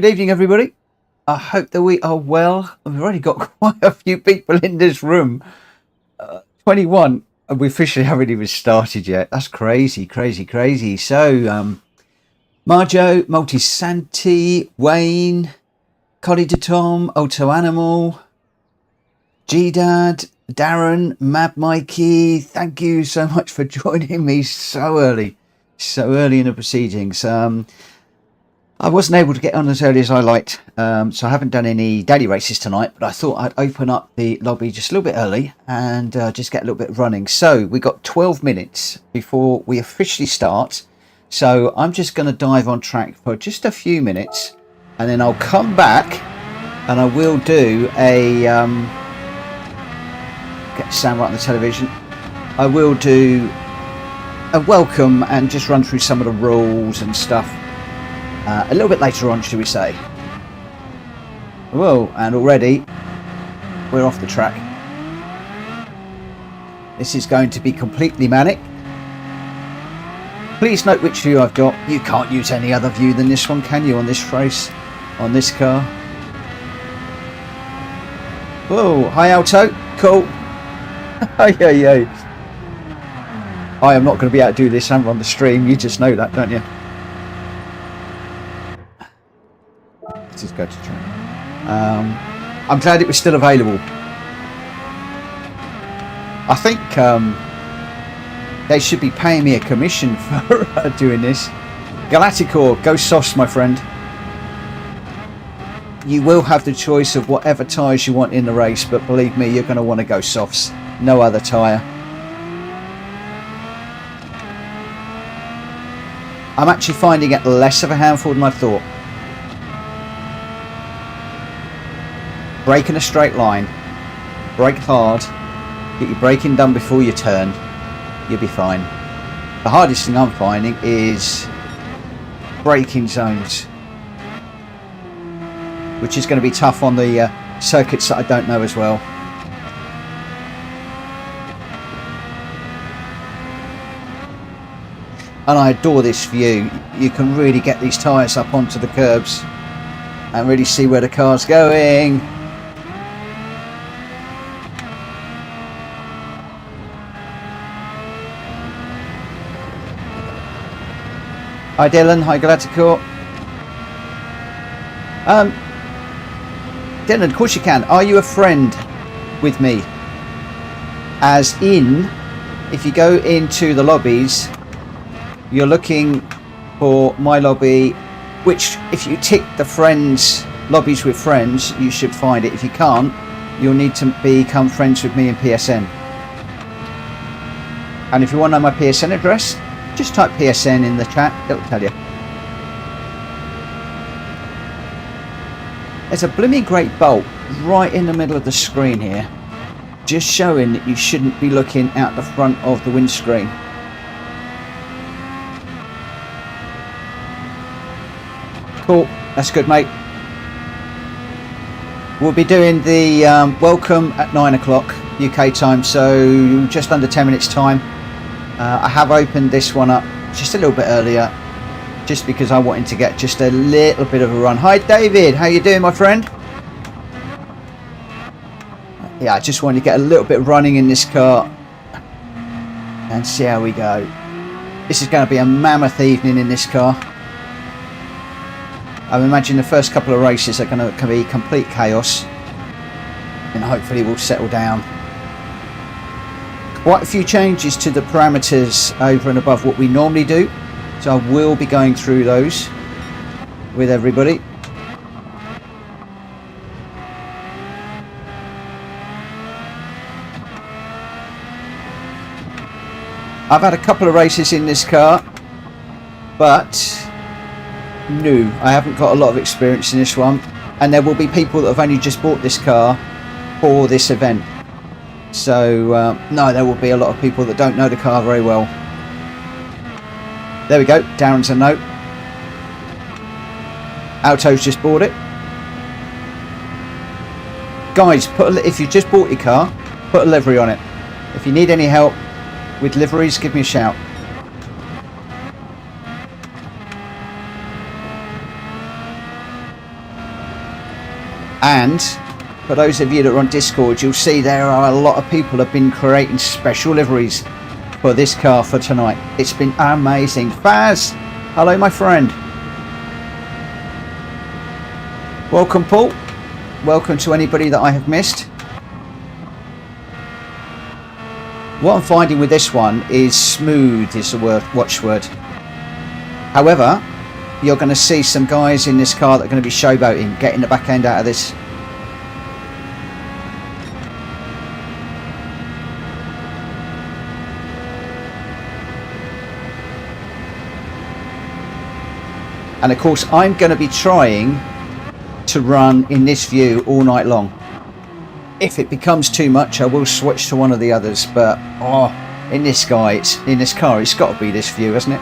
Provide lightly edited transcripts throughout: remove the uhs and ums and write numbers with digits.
Good evening, everybody. I hope that we are well. We've already got quite a few people in this room. 21, and we officially haven't even started yet. That's crazy, crazy, crazy. So, Marjo, Multisanti, Wayne, Collie de Tom, Auto Animal, G-Dad, Darren, Mad Mikey, thank you so much for joining me so early in the proceedings. I wasn't able to get on as early as I liked, so I haven't done any daily races tonight, but I thought I'd open up the lobby just a little bit early and just get a little bit running. So we got 12 minutes before we officially start, so I'm just going to dive on track for just a few minutes, and then I'll come back and I will do a get sound right on the television. I will do a welcome and just run through some of the rules and stuff a little bit later on, shall we say. Whoa, and already we're off the track. This is going to be completely manic. Please note which view I've got. You can't use any other view than this one, can you, on this race, on this car? Whoa, hi Alto, cool. Hey. I am not going to be able to do this on the stream, you just know that, don't you? Let's just go to train. I'm glad it was still available. I think they should be paying me a commission for doing this. Galacticor, go softs, my friend. You will have the choice of whatever tyres you want in the race, but believe me, you're going to want to go softs. No other tyre. I'm actually finding it less of a handful than I thought. Brake in a straight line, brake hard, get your braking done before you turn, you'll be fine. The hardest thing I'm finding is braking zones, which is going to be tough on the circuits that I don't know as well. And I adore this view. You can really get these tyres up onto the curbs and really see where the car's going. Hi Dylan, hi Galacticor. Dylan, of course you can. Are you a friend with me? As in, if you go into the lobbies, you're looking for my lobby, which if you tick the friends, lobbies with friends, you should find it. If you can't, you'll need to become friends with me in PSN. And if you want to know my PSN address, just type PSN in the chat, it'll tell you. There's a blooming great bolt right in the middle of the screen here, just showing that you shouldn't be looking out the front of the windscreen. Cool, that's good, mate. We'll be doing the welcome at 9 o'clock UK time, so just under 10 minutes time. I have opened this one up just a little bit earlier, just because I wanted to get just a little bit of a run. Hi David, how you doing, my friend? Yeah, I just wanted to get a little bit of running in this car and see how we go. This is going to be a mammoth evening in this car. I imagine the first couple of races are going to be complete chaos, and hopefully we'll settle down. Quite a few changes to the parameters over and above what we normally do, so I will be going through those with everybody. I've had a couple of races in this car, but no, I haven't got a lot of experience in this one, and there will be people that have only just bought this car for this event. So no, there will be a lot of people that don't know the car very well. There we go, Darren's a note. Alto's just bought it. Guys, if you just bought your car, put a livery on it. If you need any help with liveries, give me a shout. And for those of you that are on Discord, you'll see there are a lot of people have been creating special liveries for this car for tonight. It's been amazing. Faz, hello my friend. Welcome Paul. Welcome to anybody that I have missed. What I'm finding with this one is smooth is the watchword. However, you're going to see some guys in this car that are going to be showboating, getting the back end out of this. And of course, I'm going to be trying to run in this view all night long. If it becomes too much, I will switch to one of the others. But in this car, it's got to be this view, hasn't it?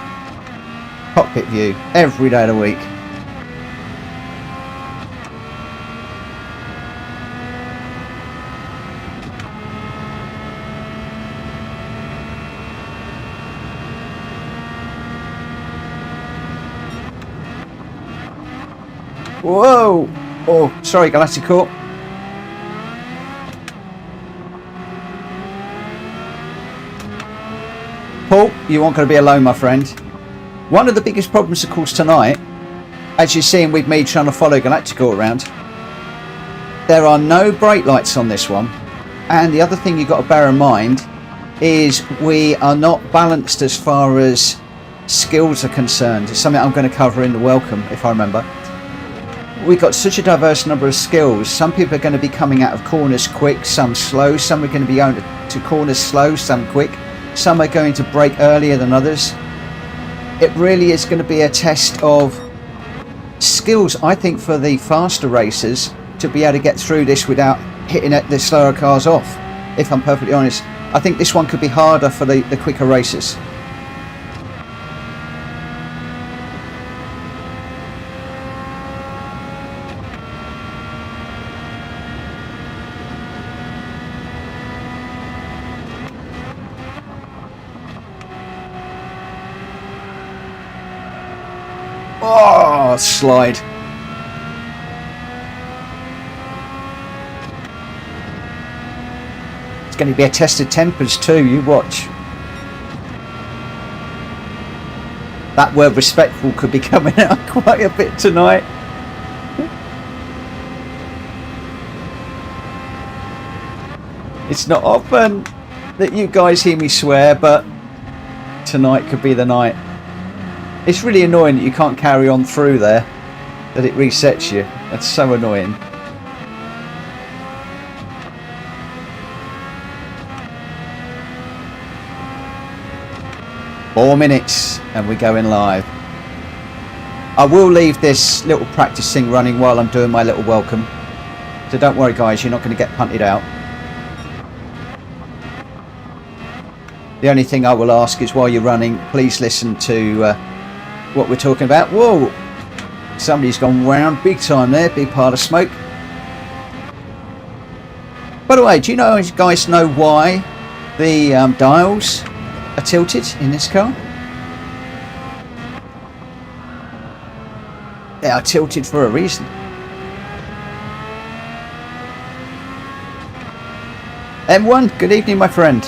Cockpit view every day of the week. Whoa! Oh, sorry, Galacticore. Paul, you aren't going to be alone, my friend. One of the biggest problems, of course, tonight, as you're seeing with me trying to follow Galacticore around, there are no brake lights on this one. And the other thing you've got to bear in mind is we are not balanced as far as skills are concerned. It's something I'm going to cover in the welcome, if I remember. We've got such a diverse number of skills. Some people are going to be coming out of corners quick, some slow. Some are going to be going to corners slow, some quick. Some are going to brake earlier than others. It really is going to be a test of skills, I think, for the faster racers to be able to get through this without hitting the slower cars off, if I'm perfectly honest. I think this one could be harder for the quicker racers. Oh, slide. It's going to be a test of tempers too, you watch. That word respectful could be coming out quite a bit tonight. It's not often that you guys hear me swear, but tonight could be the night. It's really annoying that you can't carry on through there, that it resets you. That's so annoying. Four minutes and we're going live. I will leave this little practice thing running while I'm doing my little welcome. So don't worry guys, you're not going to get punted out. The only thing I will ask is while you're running, please listen to what we're talking about. Whoa, somebody's gone round big time there, big pile of smoke. By the way, do you guys know why the dials are tilted in this car? They are tilted for a reason. M1, good evening my friend.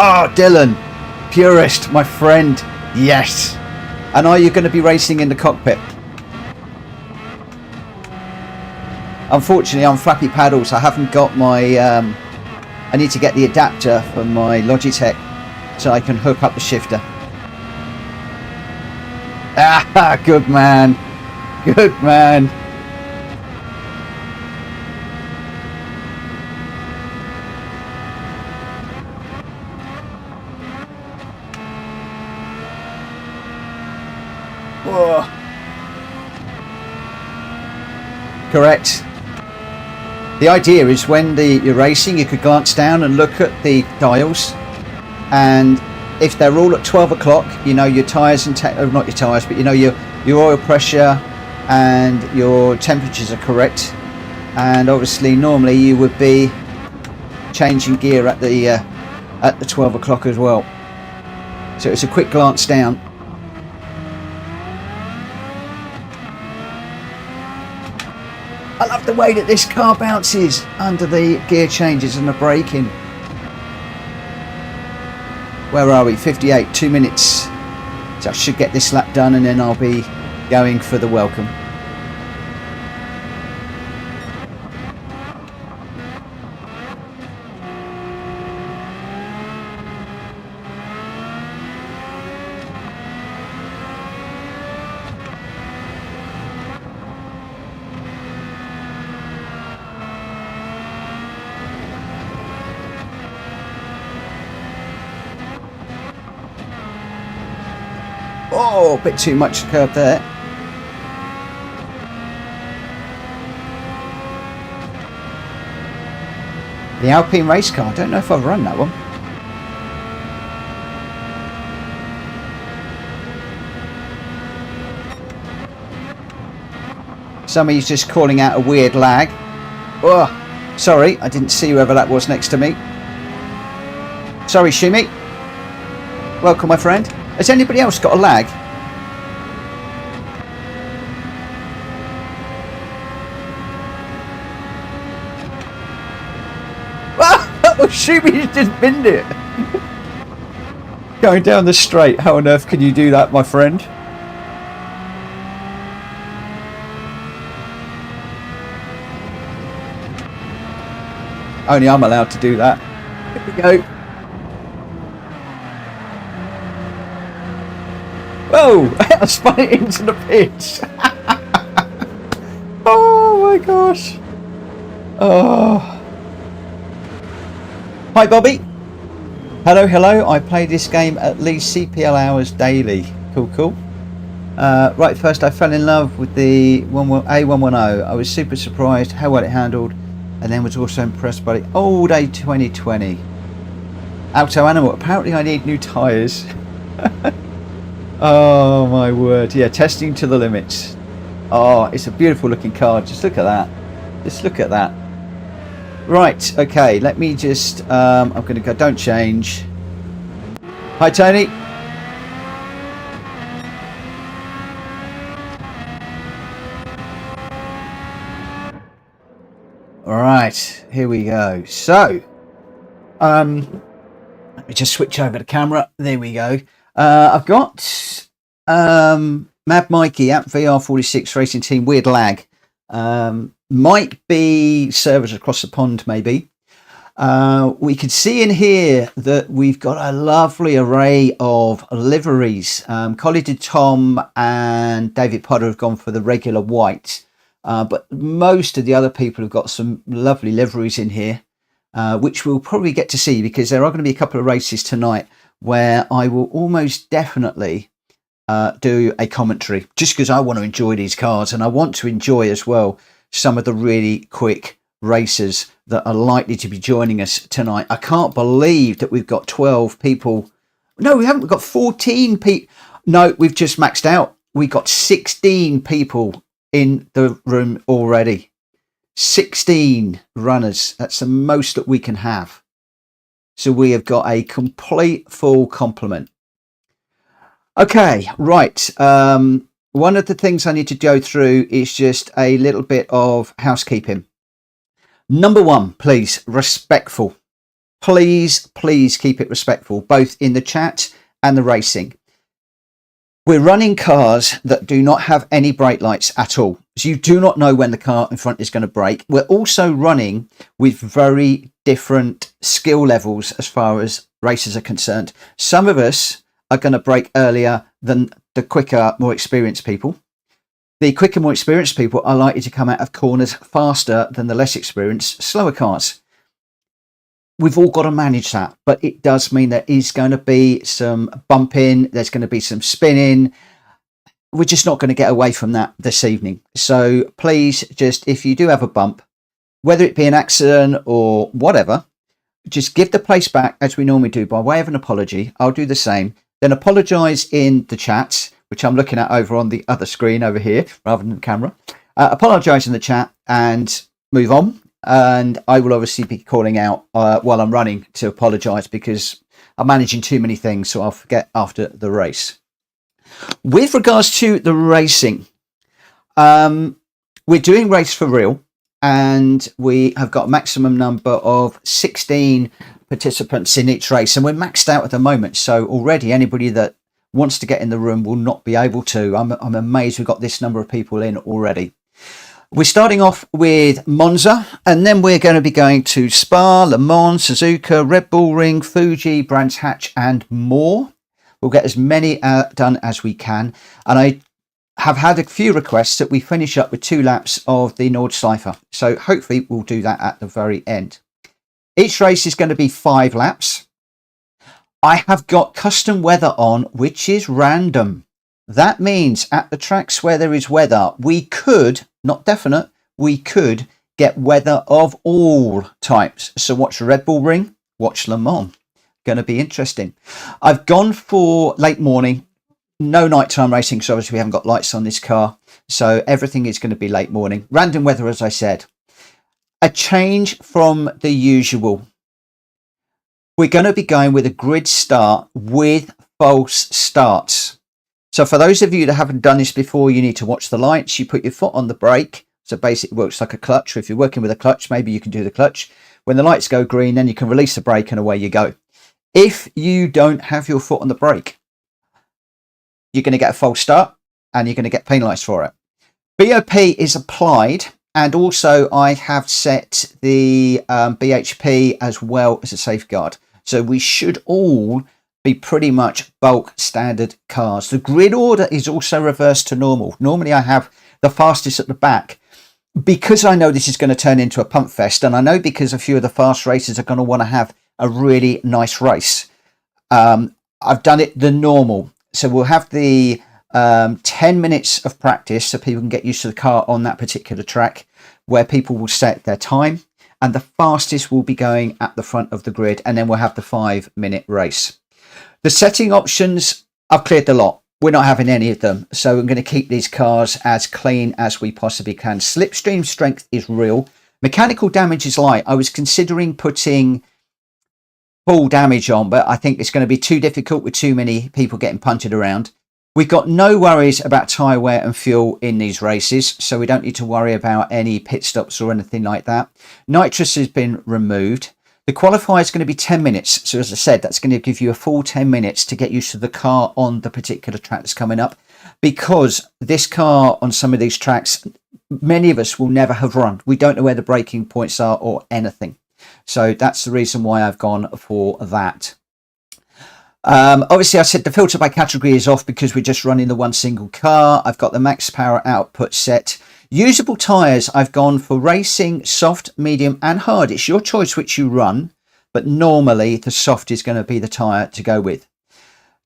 Oh, Dylan, purist, my friend, yes. And are you going to be racing in the cockpit? Unfortunately, on flappy paddles, I haven't got my, I need to get the adapter for my Logitech so I can hook up the shifter. Ah, good man, good man. Whoa. Correct. The idea is when you're racing, you could glance down and look at the dials, and if they're all at 12 o'clock, you know your tyres and not your tyres, but you know your oil pressure and your temperatures are correct. And obviously, normally you would be changing gear at the 12 o'clock as well. So it's a quick glance down. I love the way that this car bounces under the gear changes and the braking. Where are we? 58, 2 minutes. So I should get this lap done and then I'll be going for the welcome. Oh, a bit too much curb there. The Alpine race car, I don't know if I've run that one. Somebody's just calling out a weird lag. Oh, sorry, I didn't see whoever that was next to me. Sorry, Shimi. Welcome, my friend. Has anybody else got a lag? Oh, Shimi's just binned it. Going down the straight. How on earth can you do that, my friend? Only I'm allowed to do that. Here we go. Whoa! I spun it into the pitch. Oh my gosh. Oh. Hi Bobby. Hello, hello. I play this game at least CPL hours daily. Cool, cool. Right, first I fell in love with the A110. I was super surprised how well it handled, and then was also impressed by the old A2020. Auto Animal. Apparently I need new tyres. Oh my word. Yeah, testing to the limits. Oh, it's a beautiful looking car. Just look at that. Just look at that. Right, okay, let me just I'm gonna go, don't change. Hi Tony. Alright, here we go. So let me just switch over the camera. There we go. I've got Mad Mikey at VR46 Racing Team. Weird lag. Might be servers across the pond, maybe. We can see in here that we've got a lovely array of liveries. Collie Tom and David Potter have gone for the regular white, but most of the other people have got some lovely liveries in here, which we'll probably get to see because there are going to be a couple of races tonight where I will almost definitely do a commentary, just because I want to enjoy these cars and I want to enjoy as well some of the really quick racers that are likely to be joining us tonight. I can't believe that we've got 12 people. No, we haven't. We've got 14 people. No, we've just maxed out. We got 16 people in the room already. 16 runners. That's the most that we can have. So we have got a complete full complement. Okay, right. One of the things I need to go through is just a little bit of housekeeping. Number one, please, respectful. Please, please keep it respectful, both in the chat and the racing. We're running cars that do not have any brake lights at all. So you do not know when the car in front is going to brake. We're also running with very different skill levels as far as racers are concerned. Some of us are going to brake earlier than the quicker, more experienced people. The quicker, more experienced people are likely to come out of corners faster than the less experienced, slower cars. We've all got to manage that, but it does mean there is going to be some bumping, there's going to be some spinning. We're just not going to get away from that this evening. So please, just if you do have a bump, whether it be an accident or whatever, just give the place back as we normally do by way of an apology. I'll do the same. Then apologise in the chat, which I'm looking at over on the other screen over here rather than the camera. Apologise in the chat and move on. And I will obviously be calling out while I'm running to apologise because I'm managing too many things, so I'll forget after the race. With regards to the racing, we're doing Race for Real. and we have got a maximum number of 16 participants in each race, and we're maxed out at the moment. So already anybody that wants to get in the room will not be able to. I'm amazed we've got this number of people in already. We're starting off with Monza, and then we're going to be going to Spa, Le Mans, Suzuka, Red Bull Ring, Fuji, Brands Hatch, and more. We'll get as many done as we can. And I have had a few requests that we finish up with 2 laps of the Nordschleife. So hopefully we'll do that at the very end. Each race is going to be 5 laps. I have got custom weather on, which is random. That means at the tracks where there is weather, we could, not definite, we could get weather of all types. So watch Red Bull Ring, watch Le Mans. Going to be interesting. I've gone for late morning, no nighttime racing, because obviously we haven't got lights on this car. So everything is going to be late morning. Random weather, as I said. A change from the usual. We're going to be going with a grid start with false starts. So for those of you that haven't done this before, you need to watch the lights. You put your foot on the brake. So basically it works like a clutch. Or if you're working with a clutch, maybe you can do the clutch. When the lights go green, then you can release the brake and away you go. If you don't have your foot on the brake, you're going to get a false start and you're going to get penalised for it. BOP is applied, and also I have set the BHP as well as a safeguard. So we should all be pretty much bulk standard cars. The grid order is also reversed to normal. Normally I have the fastest at the back because I know this is going to turn into a pump fest, and I know because a few of the fast racers are going to want to have a really nice race. I've done it the normal. So we'll have the 10 minutes of practice so people can get used to the car on that particular track, where people will set their time, and the fastest will be going at the front of the grid, and then we'll have the 5-minute race. The setting options, I've cleared the lot. We're not having any of them. So I'm going to keep these cars as clean as we possibly can. Slipstream strength is real. Mechanical damage is light. I was considering putting full damage on, but I think it's going to be too difficult with too many people getting punted around. We've got no worries about tyre wear and fuel in these races, so we don't need to worry about any pit stops or anything like that. Nitrous has been removed. The qualifier is going to be 10 minutes. So as I said, that's going to give you a full 10 minutes to get used to the car on the particular track that's coming up, because this car on some of these tracks, many of us will never have run. We don't know where the braking points are or anything. So that's the reason why I've gone for that. Obviously, I said the filter by category is off because we're just running the one single car. I've got the max power output set. Usable tyres, I've gone for racing, soft, medium and hard. It's your choice which you run, but normally the soft is going to be the tyre to go with.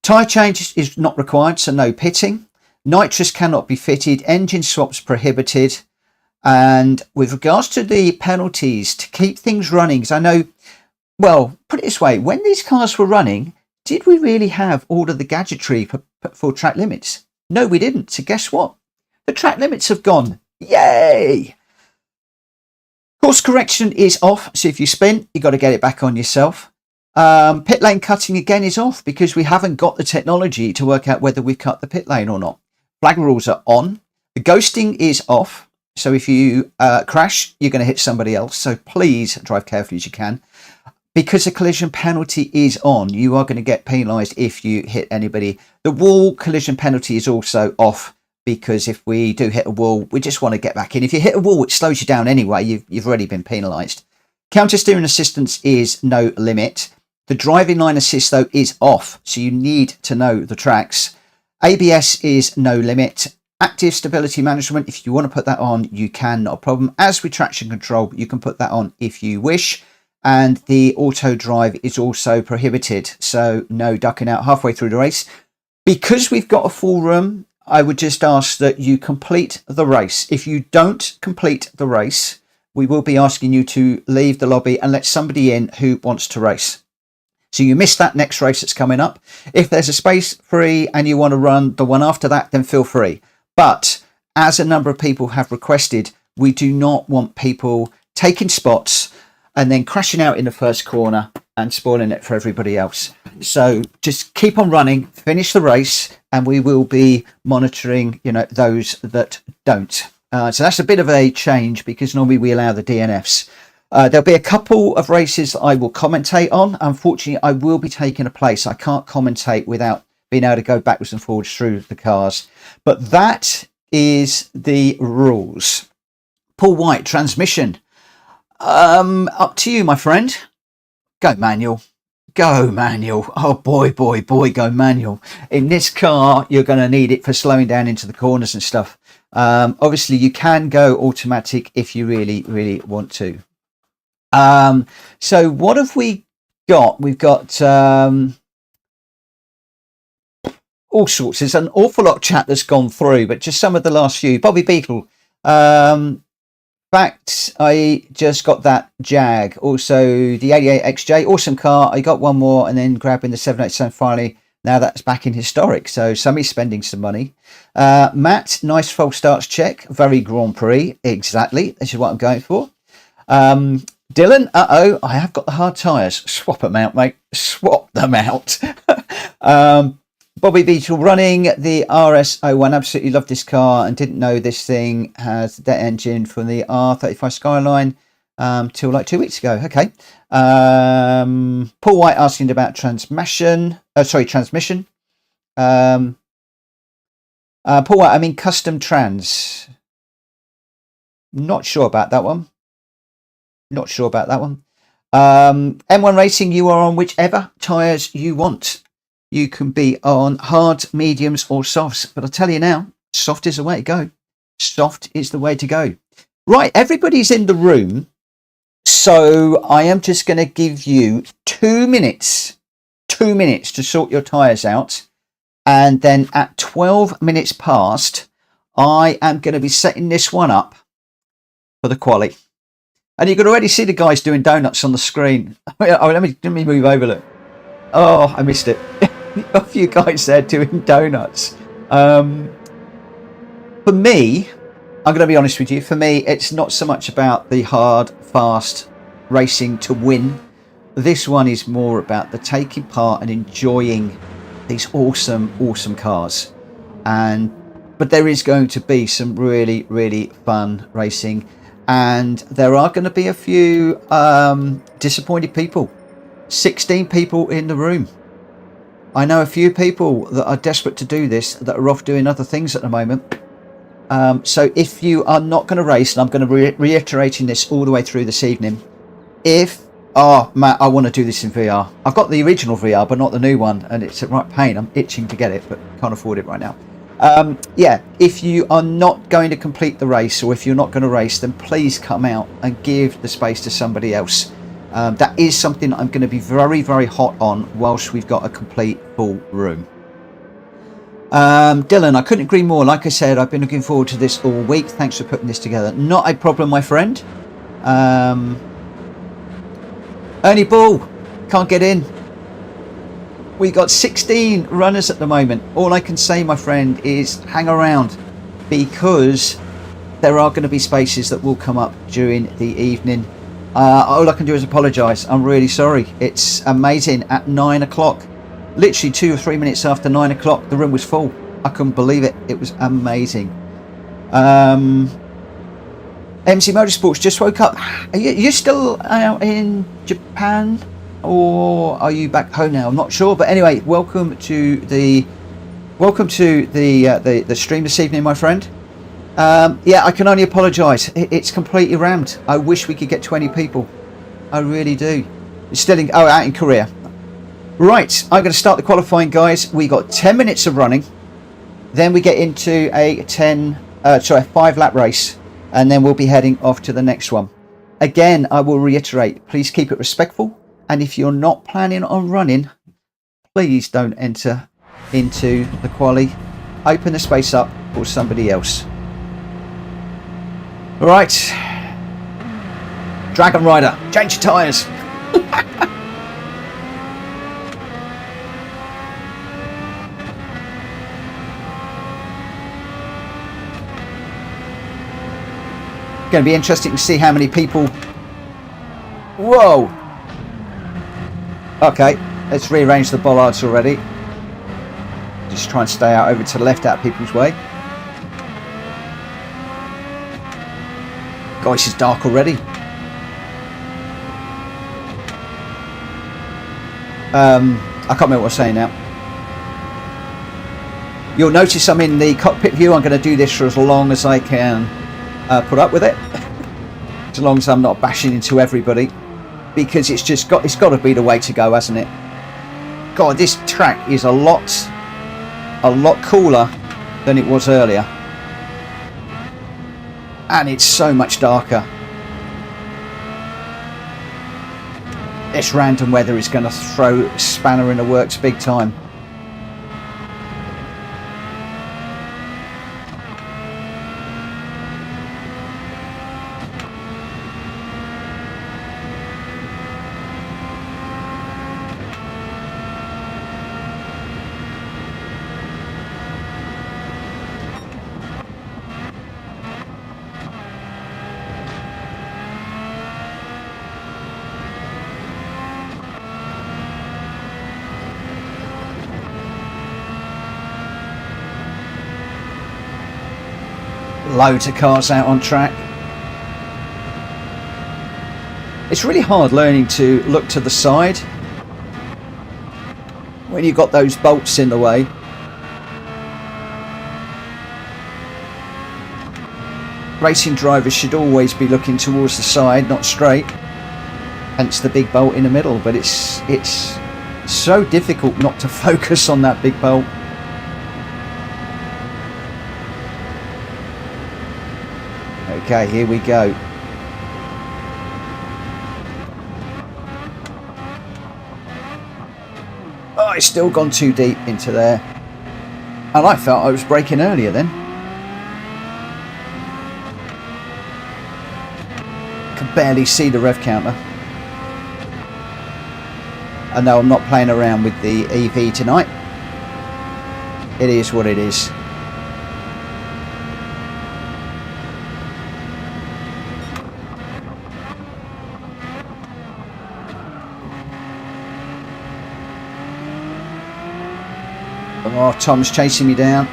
Tyre change is not required, so no pitting. Nitrous cannot be fitted. Engine swaps prohibited. And with regards to the penalties, to keep things running, because I know, well, put it this way, when these cars were running, did we really have all of the gadgetry for track limits? No, we didn't. So guess what? The track limits have gone. Yay! Course correction is off. So if you spin, you've got to get it back on yourself. Pit lane cutting again is off because we haven't got the technology to work out whether we've cut the pit lane or not. Flag rules are on. The ghosting is off. So if you crash, you're going to hit somebody else. So please drive carefully as you can. Because a collision penalty is on, you are going to get penalised if you hit anybody. The wall collision penalty is also off, because if we do hit a wall, we just want to get back in. If you hit a wall, it slows you down anyway. You've already been penalised. Counter steering assistance is no limit. The driving line assist, though, is off, so you need to know the tracks. ABS is no limit. Active stability management, if you want to put that on, you can, not a problem. As with traction control, you can put that on if you wish. And the auto drive is also prohibited, so no ducking out halfway through the race. Because we've got a full room, I would just ask that you complete the race. If you don't complete the race, we will be asking you to leave the lobby and let somebody in who wants to race. So you miss that next race that's coming up. If there's a space free and you want to run the one after that, then feel free. But as a number of people have requested, we do not want people taking spots and then crashing out in the first corner and spoiling it for everybody else. So just keep on running, finish the race, and we will be monitoring, those that don't. So that's a bit of a change because normally we allow the DNFs. There'll be a couple of races that I will commentate on. Unfortunately, I will be taking a place. I can't commentate without being able to go backwards and forwards through the cars. But that is the rules. Paul White, transmission. Up to you, my friend. Go manual. Go manual. Oh boy, boy, boy, go manual. In this car, you're going to need it for slowing down into the corners and stuff. Obviously, you can go automatic if you really, really want to. So what have we got? We've got all sorts. There's an awful lot of chat that's gone through, but just some of the last few. Bobby Beetle. Fact, I just got that Jag. Also, the 88 XJ, awesome car. I got one more and then grabbing the 787 finally. Now that's back in historic. So somebody's spending some money. Matt, nice false starts check. Very Grand Prix. Exactly. This is what I'm going for. Dylan, I have got the hard tyres. Swap them out, mate. Swap them out. Bobby Beetle running the RS01. Absolutely love this car and didn't know this thing has that engine from the R35 Skyline till like 2 weeks ago. Okay. Paul White asking about transmission. Transmission. Paul White, I mean custom trans. Not sure about that one. M1 Racing, you are on whichever tyres you want. You can be on hard, mediums or softs. But I'll tell you now, soft is the way to go. Soft is the way to go. Right, everybody's in the room. So I am just going to give you 2 minutes. 2 minutes to sort your tyres out. And then at 12 minutes past, I am going to be setting this one up for the quali. And you can already see the guys doing donuts on the screen. Let me move over. Look. Oh, I missed it. A few guys there doing donuts. For me, I'm going to be honest with you. For me, it's not so much about the hard, fast racing to win. This one is more about the taking part and enjoying these awesome, awesome cars. But there is going to be some really, really fun racing. And there are going to be a few disappointed people. 16 people in the room. I know a few people that are desperate to do this that are off doing other things at the moment. So if you are not going to race, and I'm going to be reiterating this all the way through this evening, Matt, I want to do this in VR. I've got the original VR, but not the new one, and it's a right pain. I'm itching to get it, but can't afford it right now. If you are not going to complete the race, or if you're not going to race, then please come out and give the space to somebody else. That is something I'm going to be very, very hot on whilst we've got a complete full room. Dylan, I couldn't agree more. Like I said, I've been looking forward to this all week. Thanks for putting this together. Not a problem, my friend. Ernie Ball, can't get in. We got 16 runners at the moment. All I can say, my friend, is hang around, because there are going to be spaces that will come up during the evening. All I can do is apologise. I'm really sorry. It's amazing. At 9 o'clock, literally 2 or 3 minutes after 9 o'clock, the room was full. I couldn't believe it. It was amazing. MC Motorsports just woke up. Are you still out in Japan, or are you back home now? I'm not sure, but anyway, welcome to the stream this evening, my friend. I can only apologise. It's completely rammed. I wish we could get 20 people. I really do. It's still out in Korea. Right, I'm going to start the qualifying, guys. We got 10 minutes of running. Then we get into a 5-lap race, and then we'll be heading off to the next one. Again, I will reiterate, please keep it respectful. And if you're not planning on running, please don't enter into the quali. Open the space up for somebody else. All right, Dragon Rider, change your tyres. Going to be interesting to see how many people. Whoa. Okay, let's rearrange the bollards already. Just try and stay out over to the left, out of people's way. God, this is dark already. I can't remember what I was saying now. You'll notice I'm in the cockpit view. I'm going to do this for as long as I can put up with it. As long as I'm not bashing into everybody. Because it's got to be the way to go, hasn't it? God, this track is a lot cooler than it was earlier. And it's so much darker. This random weather is going to throw a spanner in the works big time. Loads of cars out on track. It's really hard learning to look to the side when you've got those bolts in the way. Racing drivers should always be looking towards the side, not straight. Hence the big bolt in the middle, but it's so difficult not to focus on that big bolt. Okay, here we go. Oh, it's still gone too deep into there. And I felt I was braking earlier then. Can barely see the rev counter. I know I'm not playing around with the EV tonight. It is what it is. Oh, Tom's chasing me down.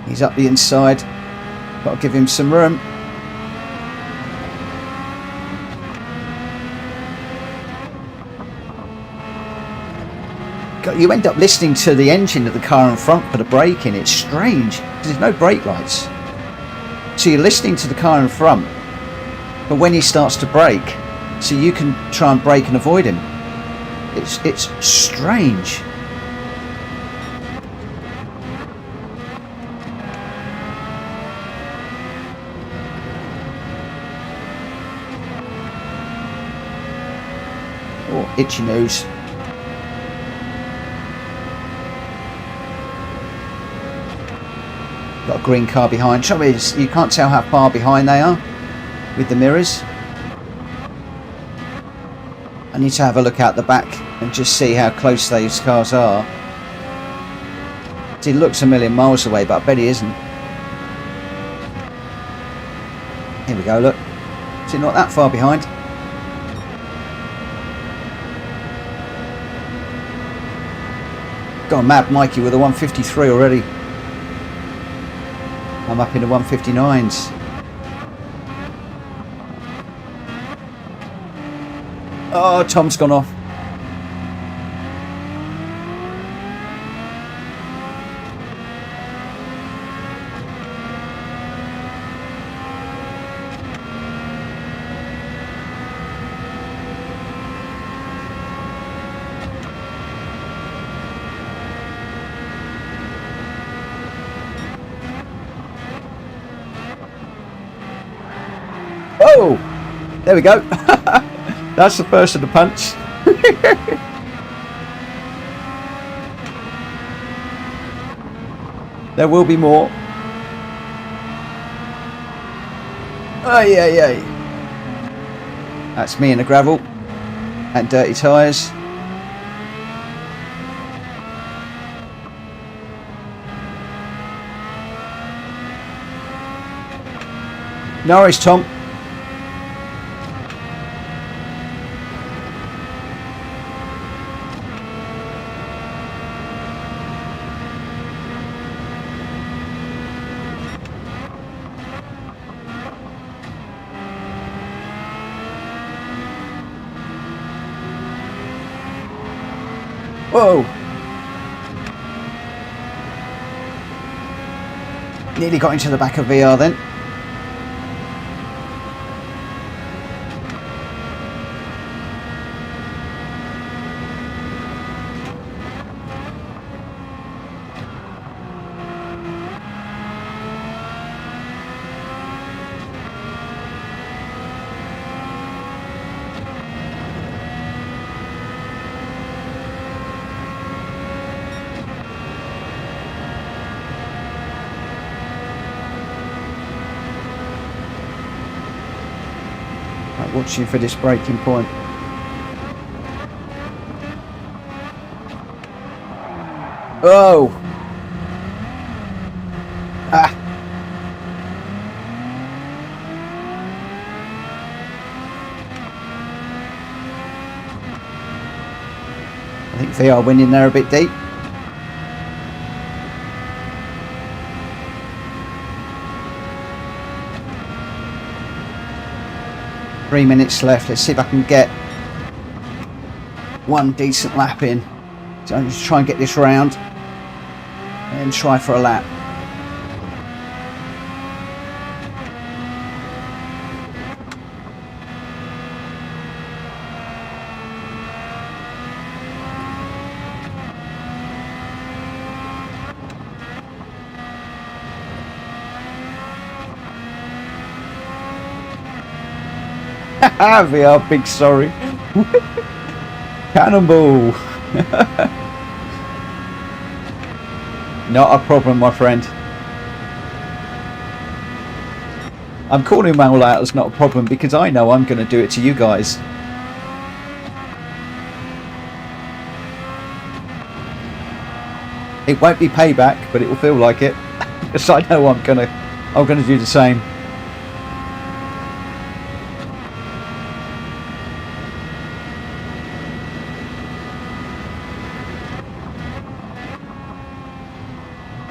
He's up the inside. Got to give him some room. God, you end up listening to the engine of the car in front for the braking. It's strange because there's no brake lights. So you're listening to the car in front, but when he starts to brake, so you can try and brake and avoid him. It's strange. Oh, itchy nose. Got a green car behind. Trouble is, you can't tell how far behind they are with the mirrors. I need to have a look out the back and just see how close those cars are. He looks a million miles away, but I bet he isn't. Here we go, look. Is it not that far behind? Gone mad, Mikey, with a 153 already. I'm up in the 159s. Oh, Tom's gone off. Oh, there we go. That's the first of the punch. There will be more. Oh yeah, yeah. That's me in the gravel and dirty tyres. No worries, Tom. Whoa! Nearly got into the back of VR then. Watching for this braking point. Oh! Ah! I think VR winning there a bit deep. Three minutes left. Let's see if I can get one decent lap in. So I'm just try and get this round and try for a lap. VR, big sorry. Cannonball. Not a problem, my friend. I'm calling them all out as not a problem because I know I'm going to do it to you guys. It won't be payback, but it will feel like it, because I know I'm gonna do the same.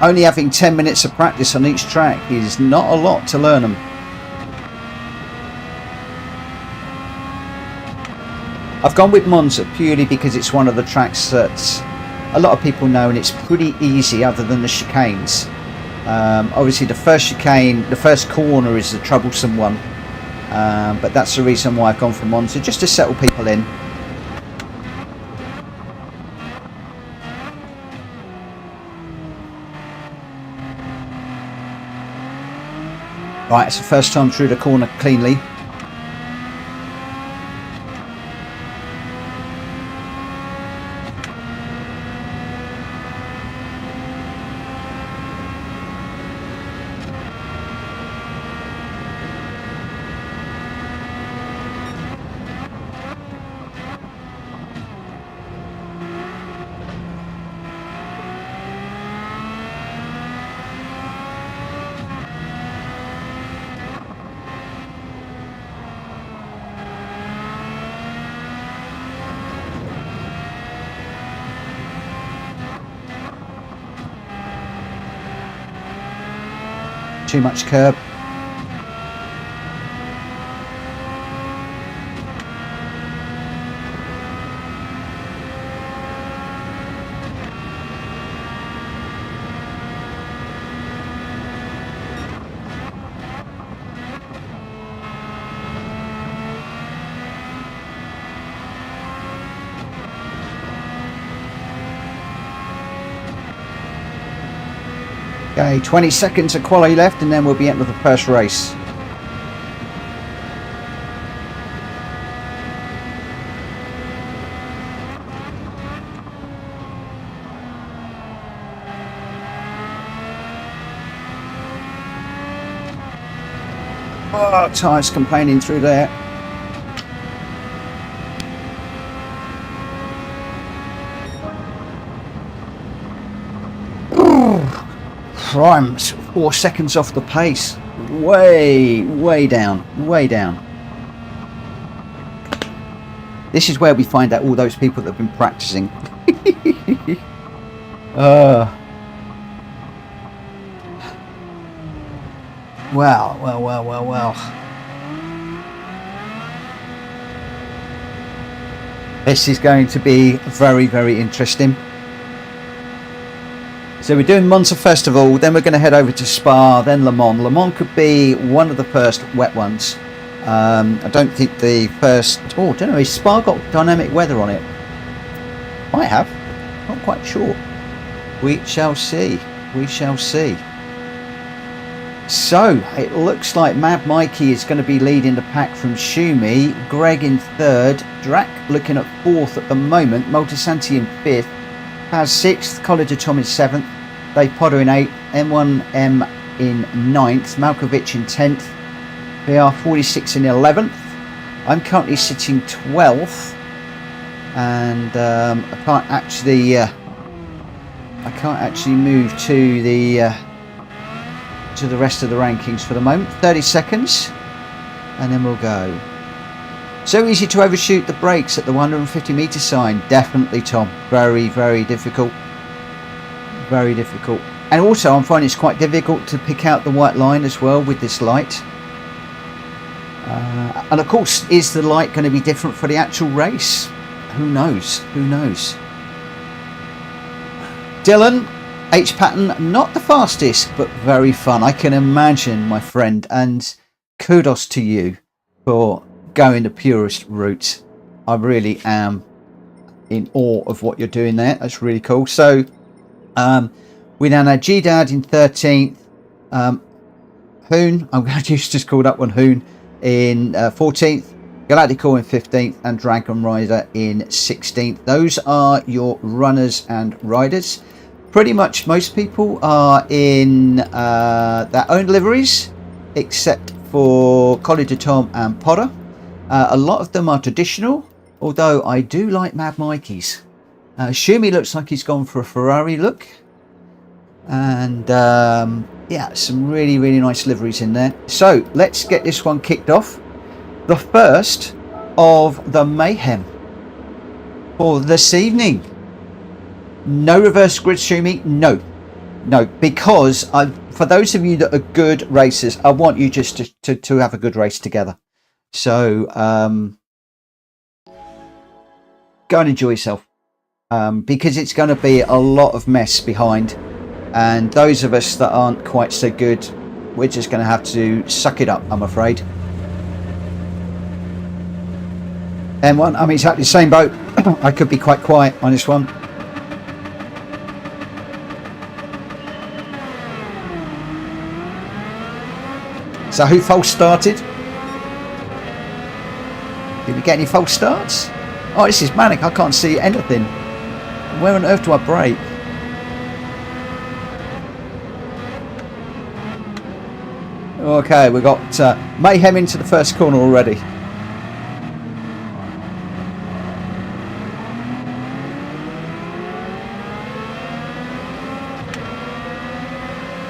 Only having 10 minutes of practice on each track is not a lot to learn them. I've gone with Monza purely because it's one of the tracks that a lot of people know and it's pretty easy other than the chicanes. Obviously the first chicane, the first corner is the troublesome one, but that's the reason why I've gone for Monza, just to settle people in. Right, it's the first time through the corner cleanly. Too much curb. Okay, 20 seconds of quali left and then we'll be into the first race. Oh, tyres complaining through there. I'm 4 seconds off the pace. Way down, way down. This is where we find out all those people that have been practicing. Well. This is going to be very, very interesting. So we're doing Monza Festival, then we're going to head over to Spa, then Le Mans. Le Mans could be one of the first wet ones. I don't think the first... Oh, I don't know, has Spa got dynamic weather on it? Might have. Not quite sure. We shall see. We shall see. So, it looks like Mad Mikey is going to be leading the pack from Schumi. Greg in third. Drac looking at fourth at the moment. Moltisanti in fifth. Paz sixth. College of Tom in seventh. Dave Potter in eighth. M1M in ninth. Malkovich in 10th. BR46 in 11th. I'm currently sitting 12th. And I can't actually move to the rest of the rankings for the moment. 30 seconds and then we'll go. So easy to overshoot the brakes at the 150 meter sign. Definitely, Tom. Very, very difficult. Very difficult. And also I'm finding it's quite difficult to pick out the white line as well with this light. And of course, is the light going to be different for the actual race? Who knows? Who knows? Dylan, H pattern, not the fastest, but very fun. I can imagine, my friend, and kudos to you for going the purest route. I really am in awe of what you're doing there. That's really cool. So we then had G-Dad in 13th, Hoon, I'm glad you just called up one, Hoon in 14th, Galactical in 15th, and Dragon Rider in 16th. Those are your runners and riders. Pretty much most people are in their own liveries, except for College of Tom and Potter. A lot of them are traditional, although I do like Mad Mikey's. Schumi looks like he's gone for a Ferrari look. And yeah, some really, really nice liveries in there. So let's get this one kicked off. The first of the mayhem for this evening. No reverse grid, Schumi. No, because for those of you that are good racers, I want you just to have a good race together. So go and enjoy yourself, because it's going to be a lot of mess behind, and those of us that aren't quite so good, we're just going to have to suck it up, I'm afraid. M1, I'm exactly the same boat. I could be quite quiet on this one. So who false started? Did we get any false starts? Oh, this is manic. I can't see anything. Where on earth do I brake? Okay, we got mayhem into the first corner already.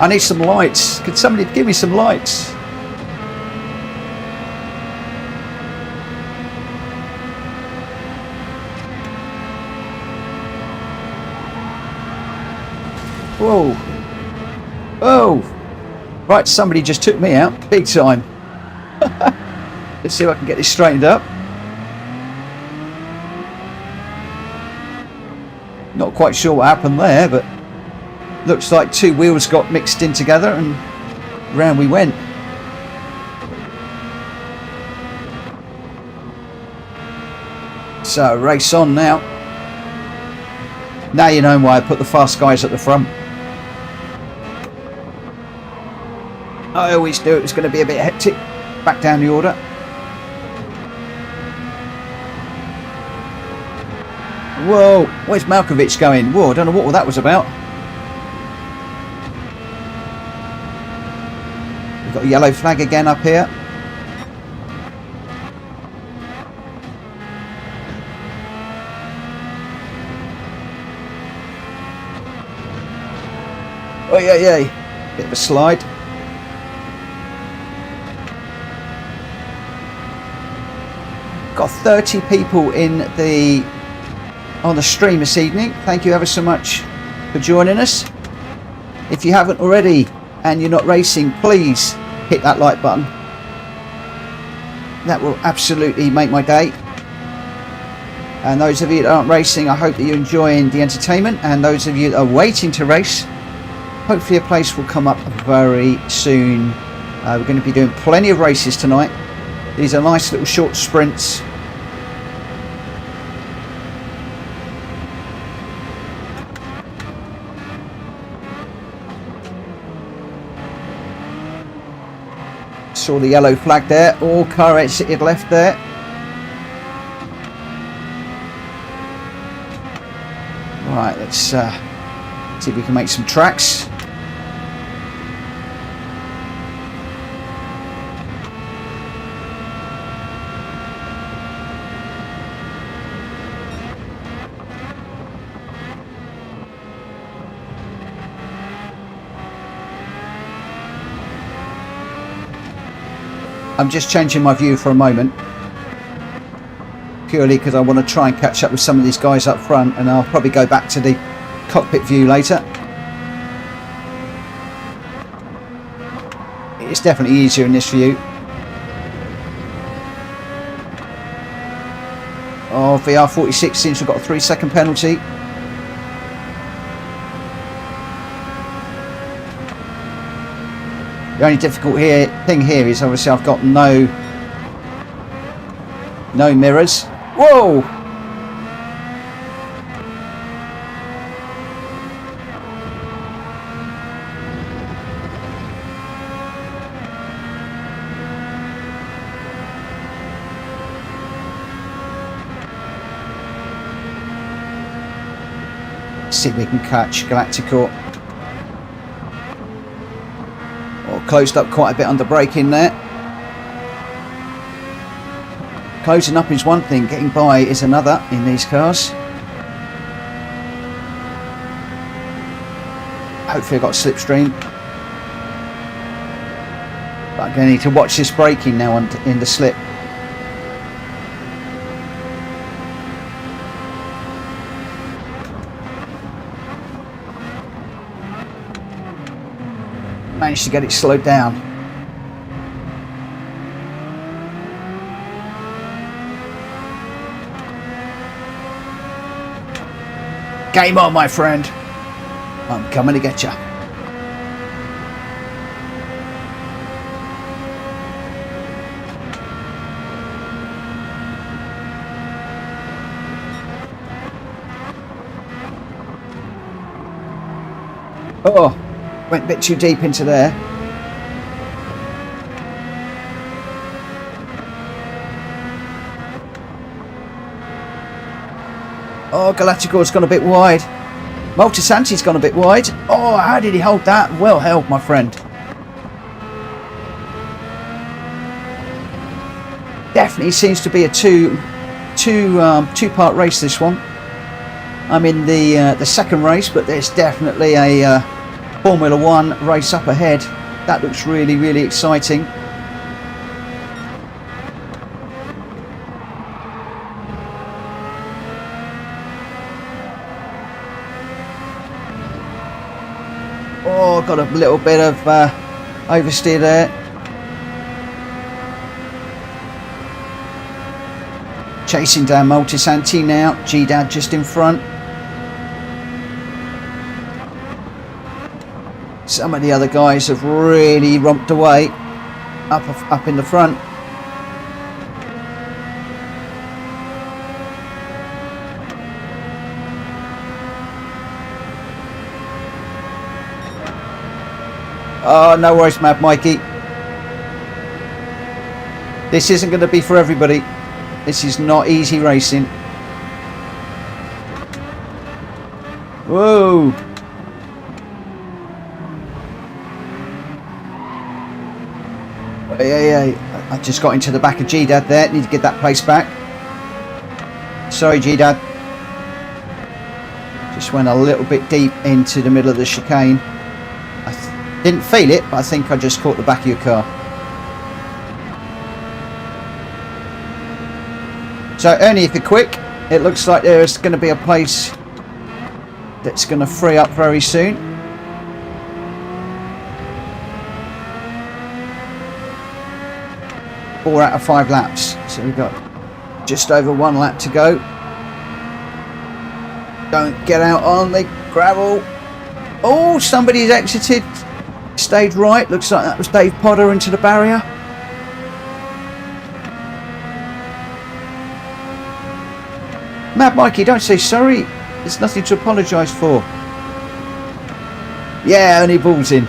I need some lights. Could somebody give me some lights? Whoa. Oh. Right, somebody just took me out. Big time. Let's see if I can get this straightened up. Not quite sure what happened there, but looks like two wheels got mixed in together and round we went. So race on now. Now you know why I put the fast guys at the front. I always do. It was going to be a bit hectic. Back down the order. Whoa, where's Malkovich going? Whoa, I don't know what that was about. We've got a yellow flag again up here. Oh yeah, bit of a slide. Got 30 people on the stream this evening. Thank you ever so much for joining us. If you haven't already and you're not racing, please hit that like button. That will absolutely make my day. And those of you that aren't racing, I hope that you're enjoying the entertainment. And those of you that are waiting to race, hopefully a place will come up very soon. We're going to be doing plenty of races tonight. These are nice little short sprints. Saw the yellow flag there. All car exited left there. Right, let's see if we can make some tracks. I'm just changing my view for a moment, purely because I want to try and catch up with some of these guys up front, and I'll probably go back to the cockpit view later. It's definitely easier in this view. Oh, VR46 seems to have got a 3-second penalty. The only difficult thing here is obviously I've got no mirrors. Whoa! Let's see if we can catch Galacticor. Closed up quite a bit under braking there. Closing up is one thing, getting by is another in these cars. Hopefully I've got a slipstream. But I'm going to need to watch this braking now in the slip. Managed to get it slowed down. Game on, my friend. I'm coming to get you. Oh. Went a bit too deep into there. Oh, Galacticor's gone a bit wide. Multisanti's gone a bit wide. Oh, how did he hold that? Well held, my friend. Definitely seems to be a two-part race, this one. I'm in the second race, but there's definitely a Formula One race up ahead. That looks really, really exciting. Oh, got a little bit of oversteer there. Chasing down Multisanti now. G-Dad just in front. Some of the other guys have really romped away up in the front. Oh, no worries, Mad Mikey. This isn't going to be for everybody. This is not easy racing. Whoa. Yeah, I just got into the back of G-Dad there. Need to get that place back. Sorry, G-Dad. Just went a little bit deep into the middle of the chicane. I didn't feel it, but I think I just caught the back of your car. So, Ernie, if you're quick, it looks like there's going to be a place that's going to free up very soon. 4 out of 5 laps, so we've got just over 1 lap to go. Don't get out on the gravel. Oh, somebody's exited. Stayed right. Looks like that was Dave Potter into the barrier. Mad Mikey, don't say sorry. There's nothing to apologise for. Yeah, only balls in.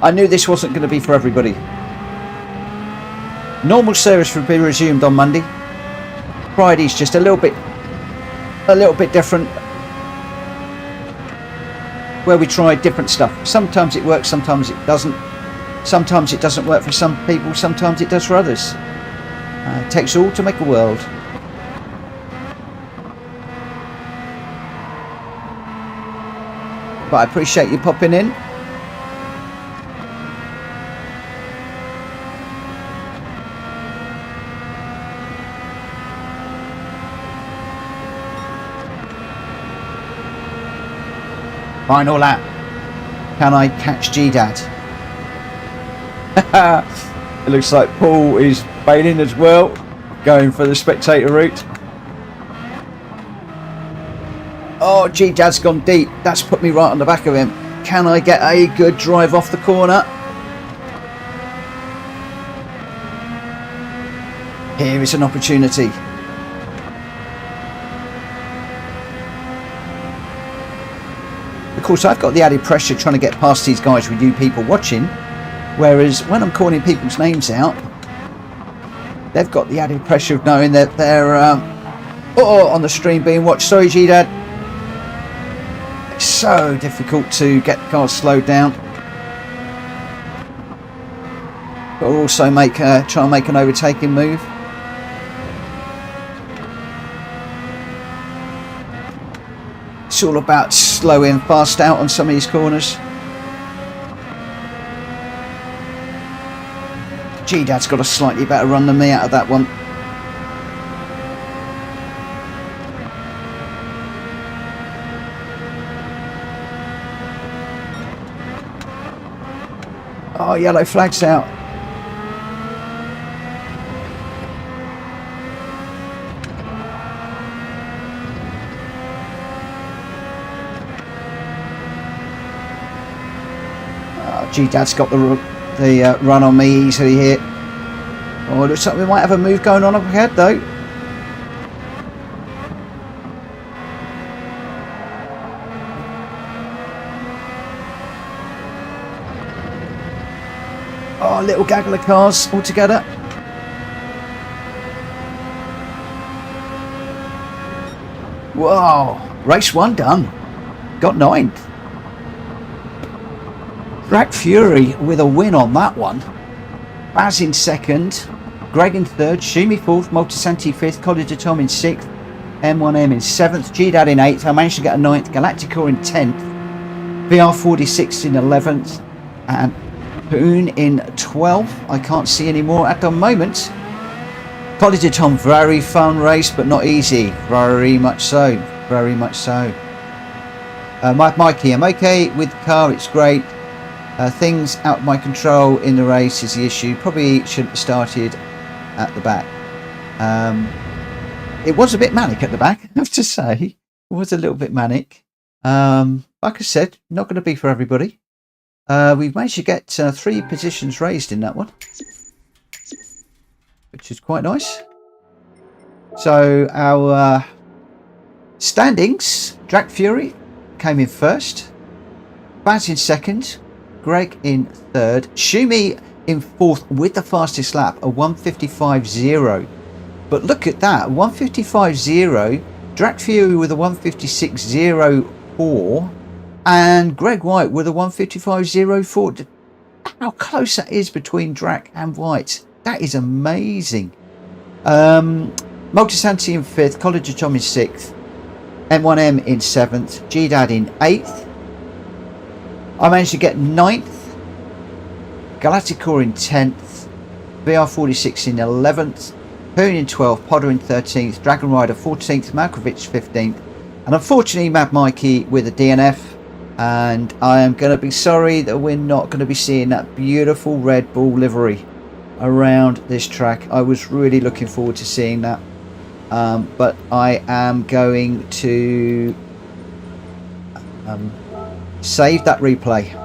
I knew this wasn't going to be for everybody. Normal service will be resumed on Monday. Friday's just a little bit different, where we try different stuff. Sometimes it works, sometimes it doesn't. Sometimes it doesn't work for some people, sometimes it does for others. It takes all to make a world. But I appreciate you popping in. Final lap. Can I catch G-Dad? It looks like Paul is bailing as well, going for the spectator route. Oh, G-Dad's gone deep. That's put me right on the back of him. Can I get a good drive off the corner? Here is an opportunity. Of course, I've got the added pressure trying to get past these guys with you people watching, whereas when I'm calling people's names out, they've got the added pressure of knowing that they're on the stream being watched. Sorry, G-Dad. It's so difficult to get cars slowed down, but also try and make an overtaking move. It's all about slow in, fast out on some of these corners. G-Dad's got a slightly better run than me out of that one. Oh, yellow flag's out. G-Dad's got the run on me easily here. Oh, it looks like we might have a move going on up ahead though. Oh, a little gaggle of cars all together. Whoa, race 1 done. Got 9th. Drag Fury with a win on that one. Baz in 2nd, Greg in 3rd, Shumi 4th, Multisanti 5th, College of Tom in 6th, M1M in 7th, G-Dad in 8th, I managed to get a 9th, Galacticor in 10th, VR46 in 11th, and Poon in 12th. I can't see any more at the moment. College of Tom, very fun race, but not easy. Very much so. Very much so. Mikey, I'm okay with the car, it's great. Things out of my control in the race is the issue. Probably shouldn't have started at the back. It was a bit manic at the back, I have to say. It was a little bit manic. Like I said, not going to be for everybody. We've managed to get 3 positions raised in that one, which is quite nice. So our standings, Drag Fury came in 1st, Baz in 2nd, Greg in 3rd, Shumi in 4th with the fastest lap, a 155.0. But look at that, 155.0, Drag Fury with a 156.04, and Greg White with a 155.04. How close that is between Drac and White. That is amazing. Multisanti in 5th, College of Tom in 6th, M1M in 7th, G-Dad in 8th. I managed to get 9th, Galacticor in 10th, VR46 in 11th, Poon in 12th, Potter in 13th, Dragon Rider 14th, Malkovich 15th, and unfortunately Mad Mikey with a DNF. And I am going to be sorry that we're not going to be seeing that beautiful Red Bull livery. around this track. I was really looking forward to seeing that, but I am going to save that replay.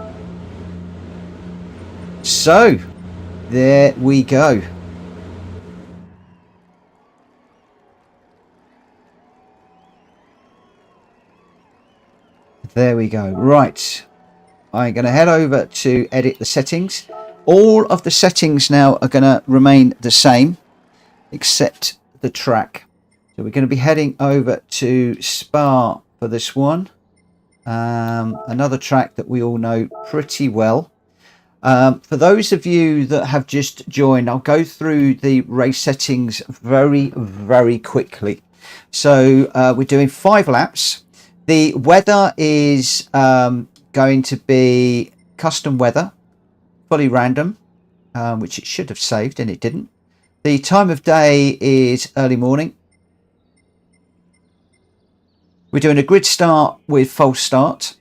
So there we go. There we go. Right, I'm going to head over to edit the settings. All of the settings now are going to remain the same except the track. So we're going to be heading over to Spa for this one. Another track that we all know pretty well. For those of you that have just joined, I'll go through the race settings very quickly. So we're doing 5 laps. The weather is going to be custom weather, fully random, which it should have saved and it didn't. The time of day is early morning. We're doing a grid start with false start.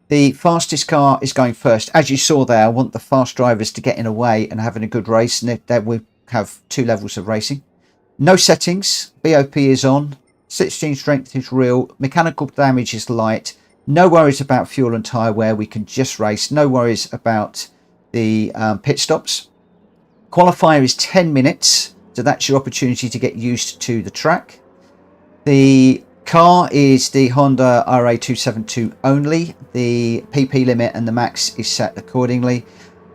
The fastest car is going first. As you saw there, I want the fast drivers to get in a way and having a good race, and that we have 2 levels of racing. No settings. BOP is on. 16 strength is real. Mechanical damage is light. No worries about fuel and tyre wear. We can just race. No worries about the pit stops. Qualifier is 10 minutes. So that's your opportunity to get used to the track. The car is the Honda RA272 only. The PP limit and the max is set accordingly.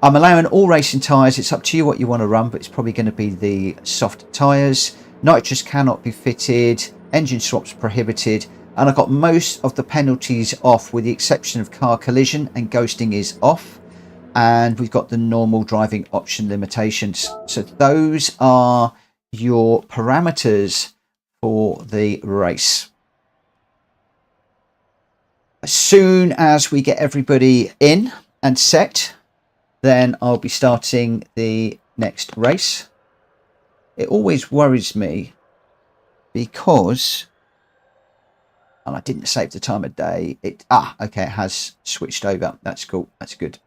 I'm allowing all racing tyres. It's up to you what you want to run, but it's probably going to be the soft tyres. Nitrous cannot be fitted. Engine swaps prohibited. And I've got most of the penalties off with the exception of car collision, and ghosting is off. And we've got the normal driving option limitations. So those are your parameters for the race. As soon as we get everybody in and set, then I'll be starting the next race. It always worries me because, and I didn't save the time of day. Okay, it has switched over. That's cool. That's good.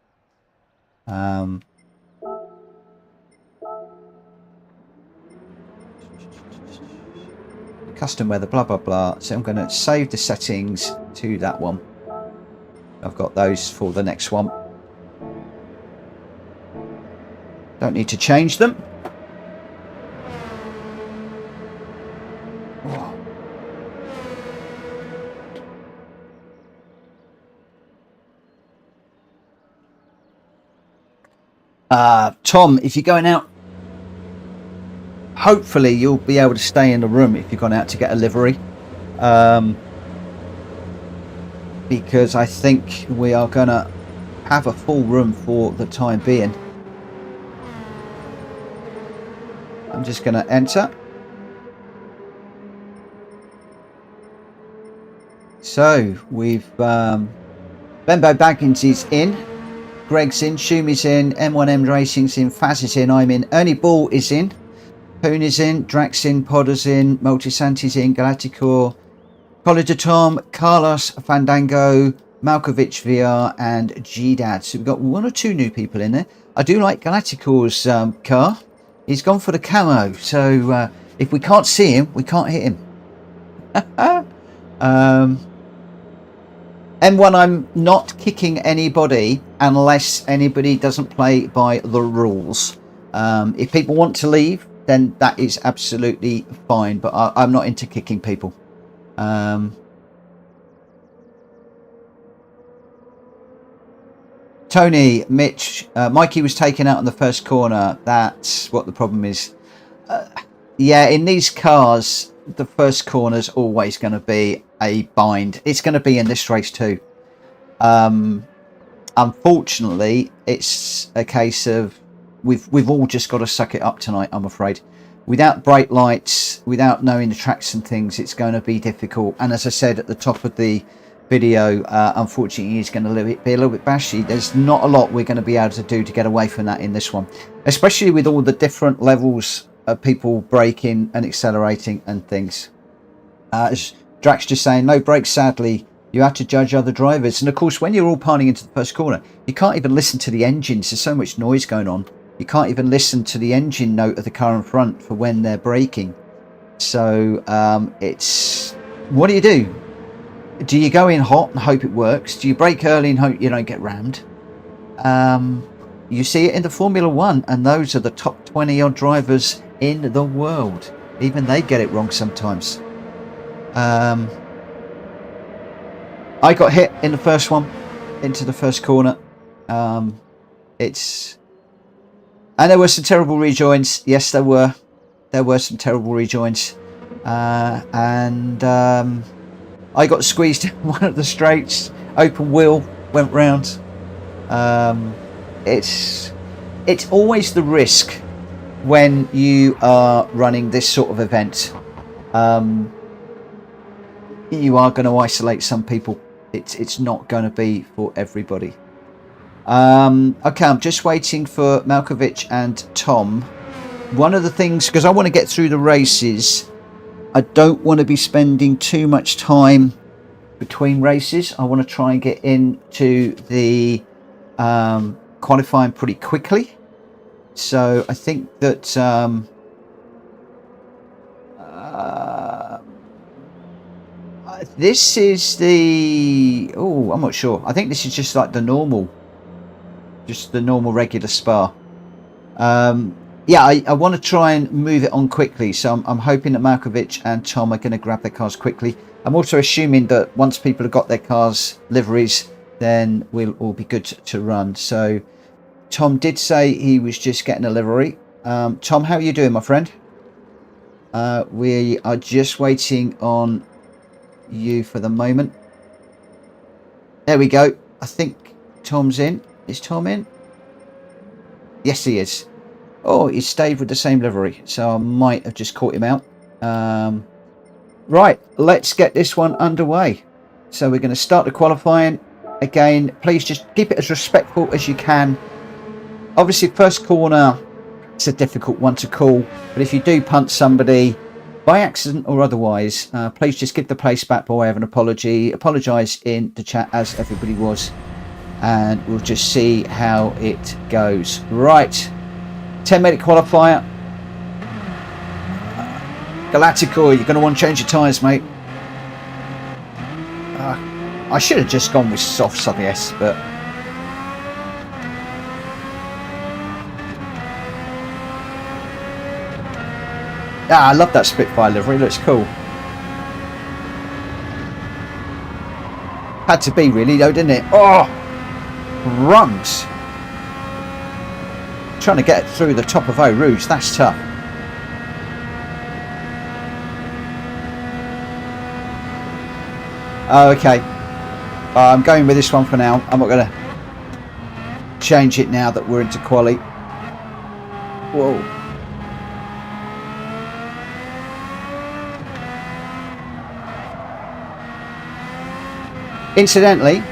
Custom weather, blah blah blah. So I'm going to save the settings to that one. I've got those for the next one. Don't need to change them. Tom, if you're going out, hopefully you'll be able to stay in the room if you've gone out to get a livery. Because I think we are going to have a full room for the time being. I'm just going to enter. So we've Bembo Baggins is in, Greg's in, Shumi's in, M1M Racing's in, Faz is in, I'm in, Ernie Ball is in, Poon is in, Drax in, Podder's in, Multisanti's in, Galacticor, Colin de Tom, Carlos Fandango, Malkovich VR, and G-Dad. So we've got 1 or 2 new people in there. I do like Galacticor's car. He's gone for the camo, so if we can't see him, we can't hit him. M1, I'm not kicking anybody unless anybody doesn't play by the rules. If people want to leave, then that is absolutely fine, but I'm not into kicking people. Tony, Mitch, Mikey was taken out in the first corner. That's what the problem is. Yeah, in these cars, the first corner's always going to be a bind. It's going to be in this race too. Unfortunately, it's a case of we've all just got to suck it up tonight, I'm afraid. Without bright lights, without knowing the tracks and things, it's going to be difficult. And as I said at the top of the video, unfortunately, he's going to be a little bit bashy. There's not a lot we're going to be able to do to get away from that in this one, especially with all the different levels of people braking and accelerating and things. As Drax just saying, no brakes, sadly. You have to judge other drivers. And of course, when you're all piling into the first corner, you can't even listen to the engines. There's so much noise going on. You can't even listen to the engine note of the car in front for when they're braking. So it's, what do you do? Do you go in hot and hope it works? Do you brake early and hope you don't get rammed? You see it in the Formula One, and those are the top 20 odd drivers in the world. Even they get it wrong sometimes. I got hit in the first one, into the first corner. And there were some terrible rejoins. Yes, there were some terrible rejoins. I got squeezed in one of the straights. Open wheel went round. It's always the risk when you are running this sort of event. You are going to isolate some people. It's not going to be for everybody. Okay, I'm just waiting for Malkovich and Tom. One of the things, because I want to get through the races, I don't want to be spending too much time between races. I want to try and get into the qualifying pretty quickly. So I think that this is the, oh, I'm not sure. I think this is just like the normal, regular Spa. Yeah, I want to try and move it on quickly. So I'm hoping that Malkovich and Tom are going to grab their cars quickly. I'm also assuming that once people have got their cars liveries, then we'll all be good to run. So Tom did say he was just getting a livery. Tom, how are you doing, my friend? We are just waiting on you for the moment. There we go. I think Tom's in. Is Tom in? Yes, he is. Oh, he stayed with the same livery, so I might have just caught him out. Right, let's get this one underway. So we're going to start the qualifying. Again, please just keep it as respectful as you can. Obviously, first corner, it's a difficult one to call. But if you do punt somebody by accident or otherwise, please just give the place back by way of an apology. Apologise in the chat as everybody was. And we'll just see how it goes. Right, 10-minute qualifier. Galactical, you're going to want to change your tyres, mate. I should have just gone with softs, I guess, but... I love that Spitfire livery, looks cool. Had to be, really, though, didn't it? Oh! Rungs! Trying to get through the top of Eau Rouge, that's tough. Okay. I'm going with this one for now. I'm not going to change it now that we're into quali. Whoa. Incidentally,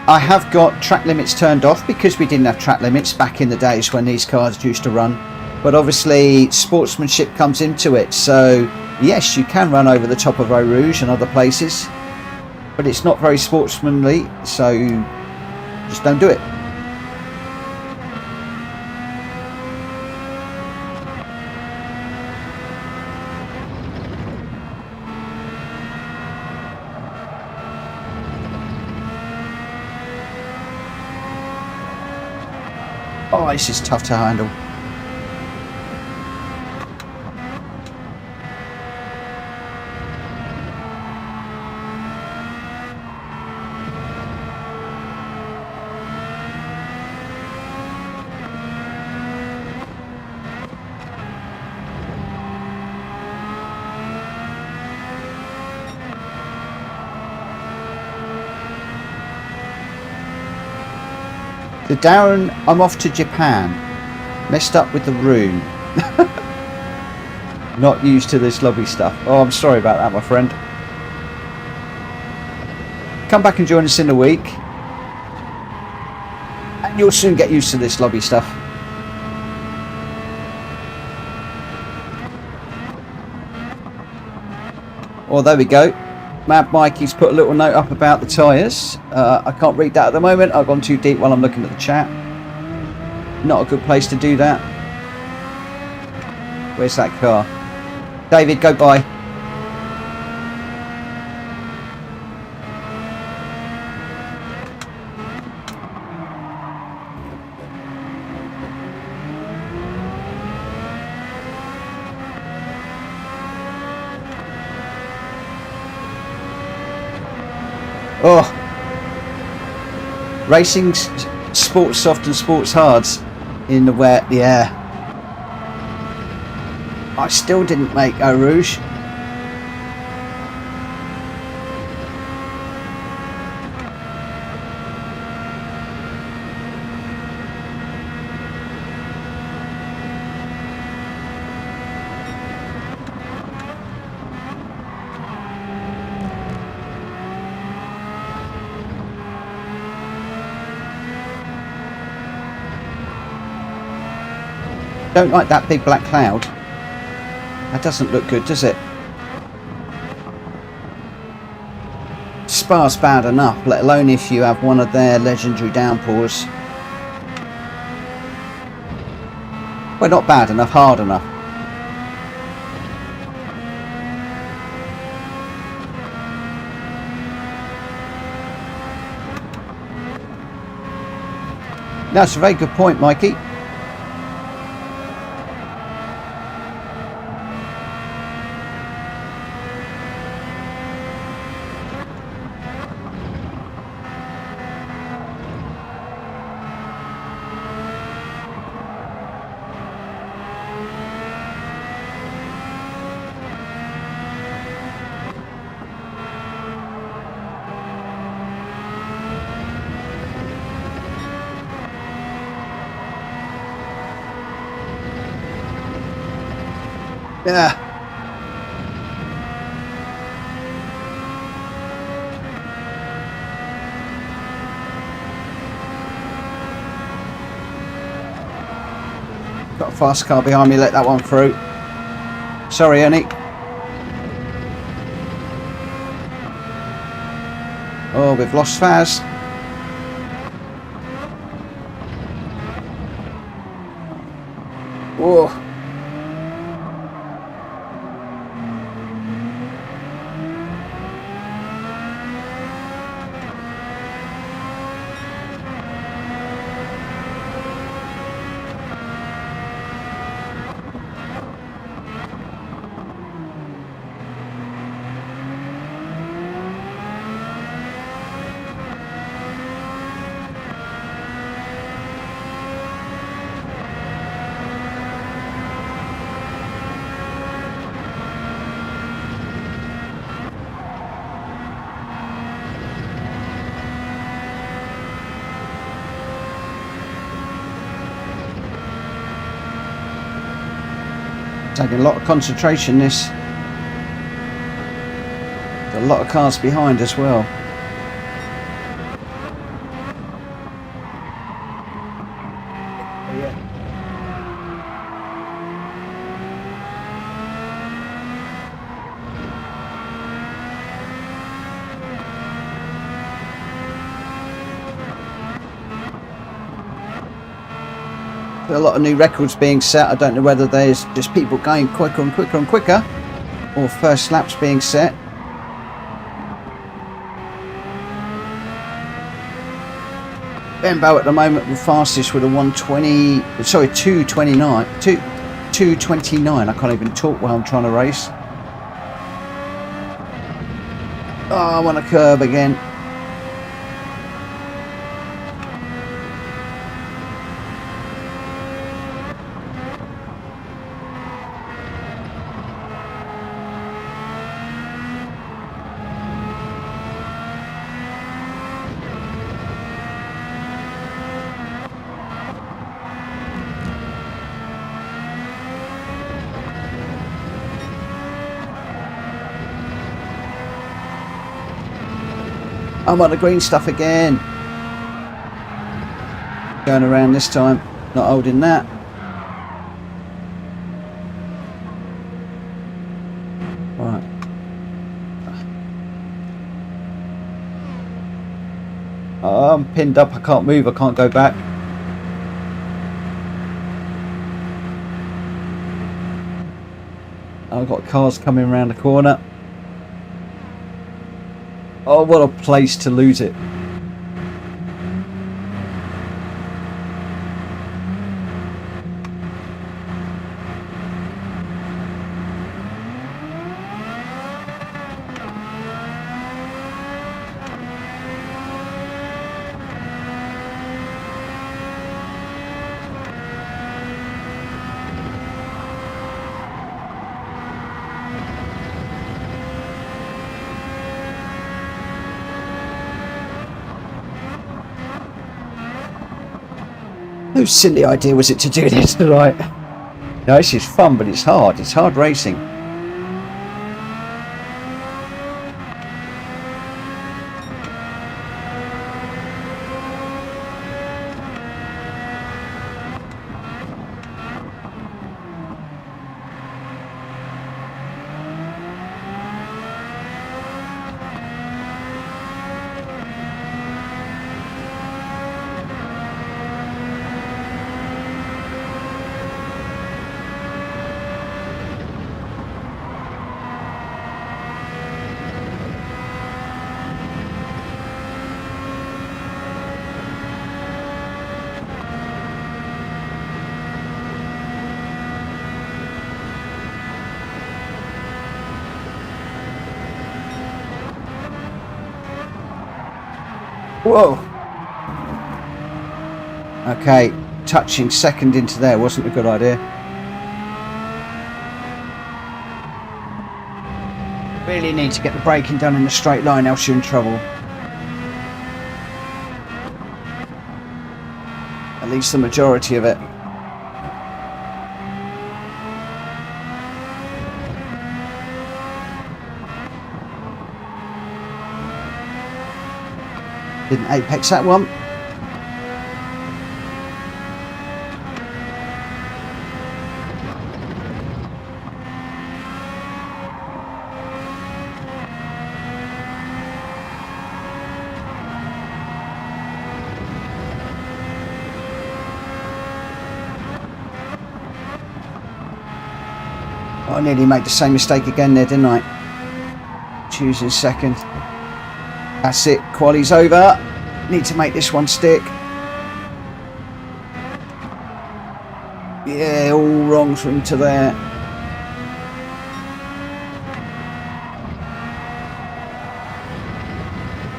I have got track limits turned off because we didn't have track limits back in the days when these cars used to run. But obviously sportsmanship comes into it. So yes, you can run over the top of Eau Rouge and other places. But it's not very sportsmanly, so just don't do it. Oh, this is tough to handle. So Darren, I'm off to Japan. Messed up with the room. Not used to this lobby stuff. Oh, I'm sorry about that, my friend. Come back and join us in a week. And you'll soon get used to this lobby stuff. Oh, there we go. Mad Mikey's put a little note up about the tyres. I can't read that at the moment. I've gone too deep while I'm looking at the chat. Not a good place to do that. Where's that car? David, go by. Oh, racing sports soft and sports hards in the wet, yeah. I still didn't make Eau Rouge. Don't like that big black cloud. That doesn't look good, does it? Spa's bad enough, let alone if you have one of their legendary downpours. Well, not bad enough, hard enough. That's a very good point, Mikey. Yeah. Got a fast car behind me, let that one through. Sorry, Ernie. Oh, we've lost Faz. Whoa. Taking a lot of concentration, this. There's a lot of cars behind as well. A lot of new records being set. I don't know whether there's just people going quicker and quicker and quicker, or first laps being set. Bembo at the moment the fastest with a 229. I can't even talk while I'm trying to race. Oh, I'm on a curb again. I'm on the green stuff again. Going around this time, not holding that. Right. Oh, I'm pinned up, I can't move, I can't go back. I've got cars coming around the corner. Oh, what a place to lose it. Whose silly idea was it to do this tonight? No, this is fun, but it's hard. It's hard racing. Whoa. Okay, touching second into there wasn't a good idea. Really need to get the braking done in a straight line, else you're in trouble. At least the majority of it. Didn't apex that one. I nearly made the same mistake again there, didn't I? Choosing second. That's it, quali's over. Need to make this one stick. Yeah, all wrong from to there.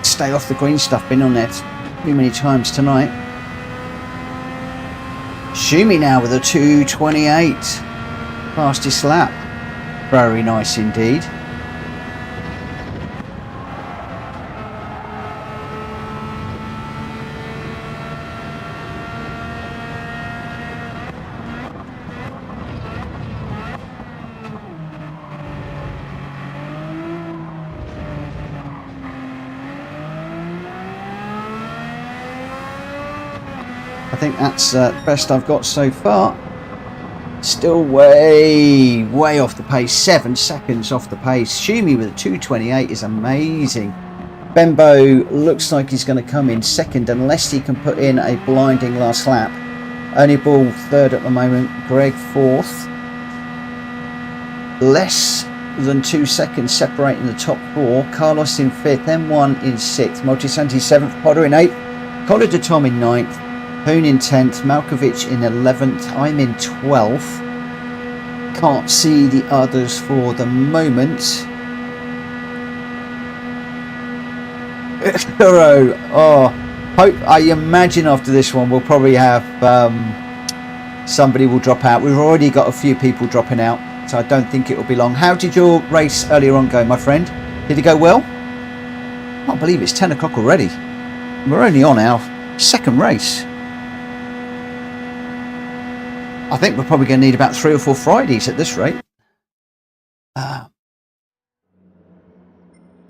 Stay off the green stuff, been on there too many times tonight. Shumi now with a 2:28. Fastest lap. Very nice indeed. I think that's the best I've got so far. Still way off the pace. 7 seconds off the pace. Shumi with a 2:28 is amazing. Bembo looks like he's going to come in second unless he can put in a blinding last lap. Only Ball third at the moment. Greg fourth. Less than 2 seconds separating the top four. Carlos in fifth. M1 in sixth. Multisanti seventh. Potter in eighth. Collar de Tom in ninth. Poon in 10th, Malkovich in 11th, I'm in 12th. Can't see the others for the moment. I imagine after this one we'll probably have somebody will drop out. We've already got a few people dropping out, so I don't think it will be long. How did your race earlier on go, my friend? Did it go well? I can't believe it's 10 o'clock already. We're only on our second race. I think we're probably going to need about 3 or 4 Fridays at this rate.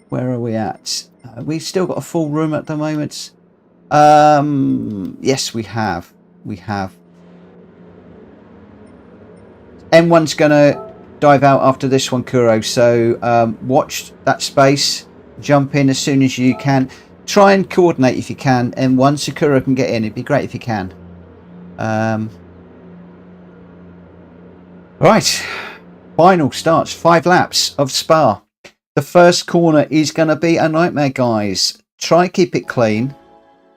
Where are we at? We've still got a full room at the moment. Yes, we have. M1's going to dive out after this one, Kuro. So watch that space. Jump in as soon as you can. Try and coordinate if you can. M1, so Kuro can get in. It'd be great if you can. Right, Final starts 5 laps of Spa. The first corner is going to be a nightmare, guys. Try keep it clean,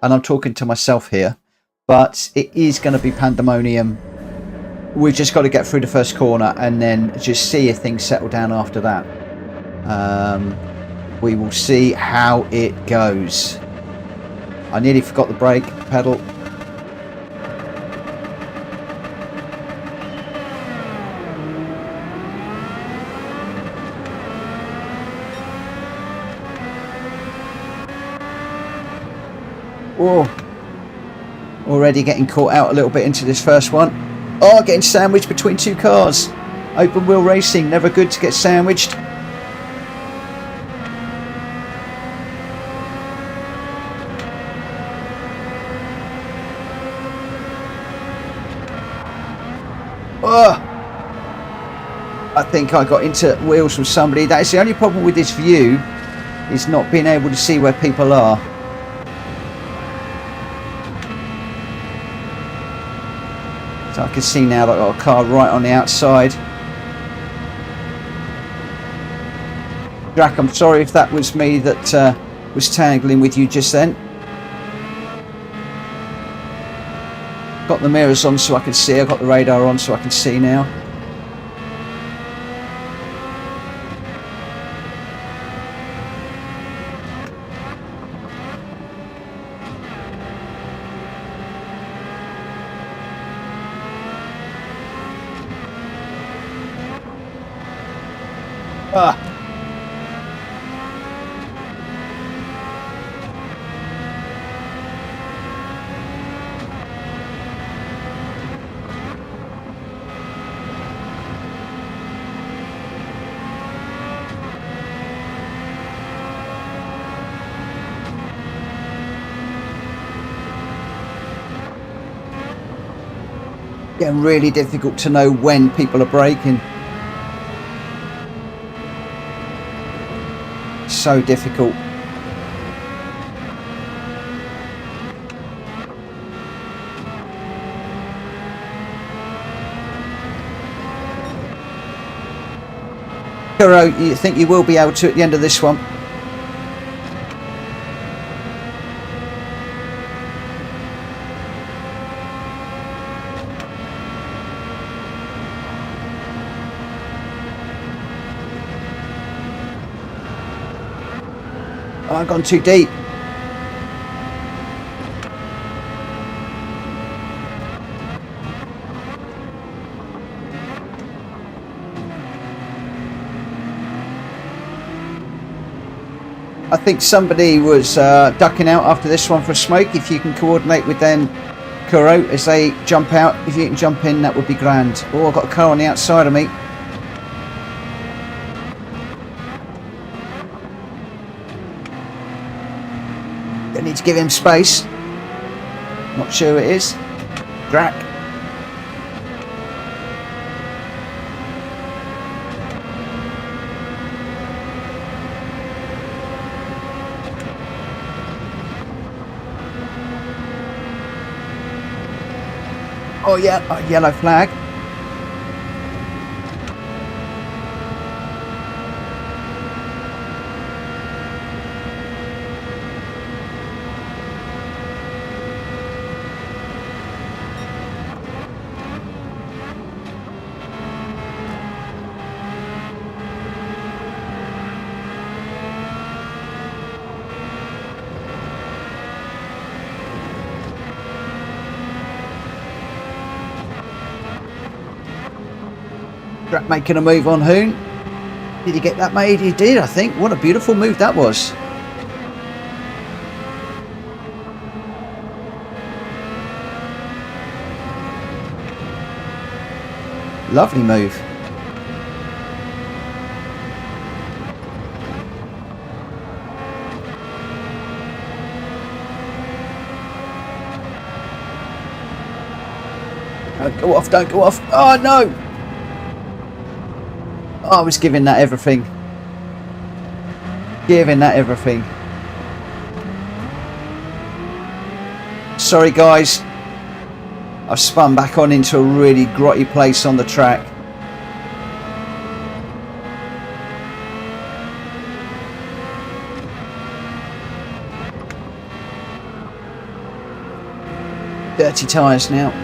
and I'm talking to myself here, but it is going to be pandemonium. We've just got to get through the first corner and then just see if things settle down after that. We will see how it goes. I nearly forgot the brake pedal. Whoa. Already getting caught out a little bit into this first one. Oh, getting sandwiched between 2 cars. Open wheel racing, never good to get sandwiched. Oh, I think I got into wheels from somebody. That is the only problem with this view, is not being able to see where people are. So I can see now that I've got a car right on the outside. Drac, I'm sorry if that was me that was tangling with you just then. Got the mirrors on so I can see. I've got the radar on so I can see now. Ah. Getting really difficult to know when people are braking. So difficult. Kuro, you think you will be able to at the end of this one? Oh, I've gone too deep. I think somebody was ducking out after this one for a smoke. If you can coordinate with them, Kuro, as they jump out, if you can jump in, that would be grand. Oh, I've got a car on the outside of me. I need to give him space. Not sure who it is. Drac. Oh yeah, a yellow flag. Drac making a move on Hoon. Did he get that made? He did, I think. What a beautiful move that was. Lovely move. Don't go off, don't go off. Oh no! I was giving that everything. Giving that everything. Sorry guys. I've spun back on into a really grotty place on the track. Dirty tyres now.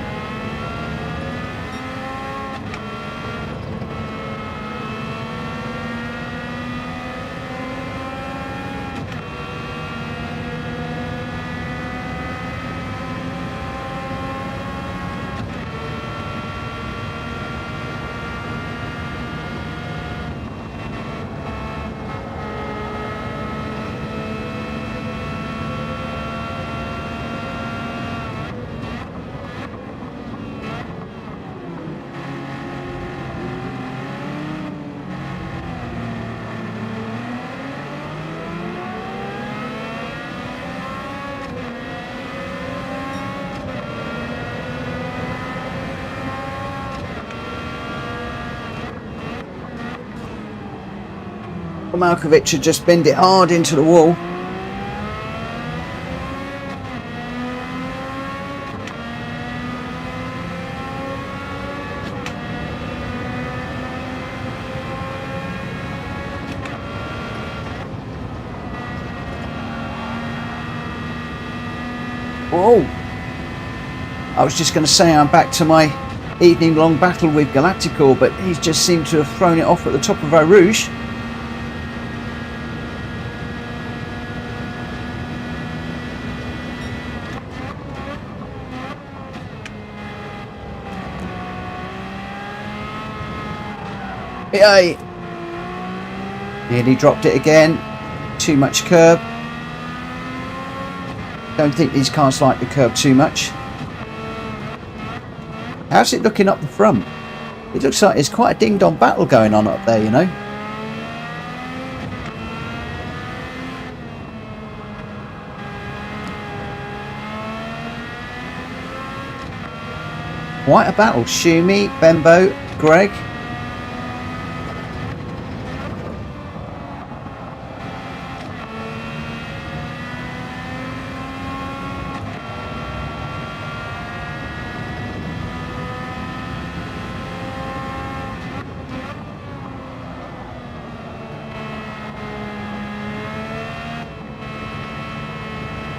Malkovich had just bent it hard into the wall. Whoa! I was just going to say I'm back to my evening long battle with Galactical, but he's just seemed to have thrown it off at the top of Eau Rouge. Yay! Nearly dropped it again. Too much curb. Don't think these cars like the curb too much. How's it looking up the front? It looks like there's quite a ding-dong battle going on up there, you know. Quite a battle. Shumi, Bembo, Greg.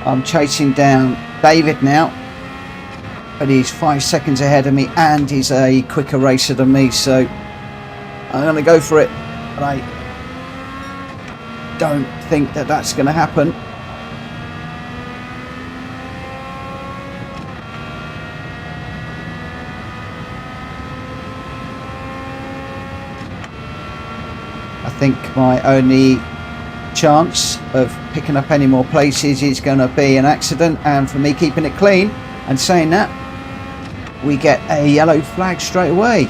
I'm chasing down David now, but he's 5 seconds ahead of me and he's a quicker racer than me, so I'm going to go for it, but I don't think that that's going to happen. I think my only chance of picking up any more places is going to be an accident, and for me keeping it clean and saying that, we get a yellow flag straight away.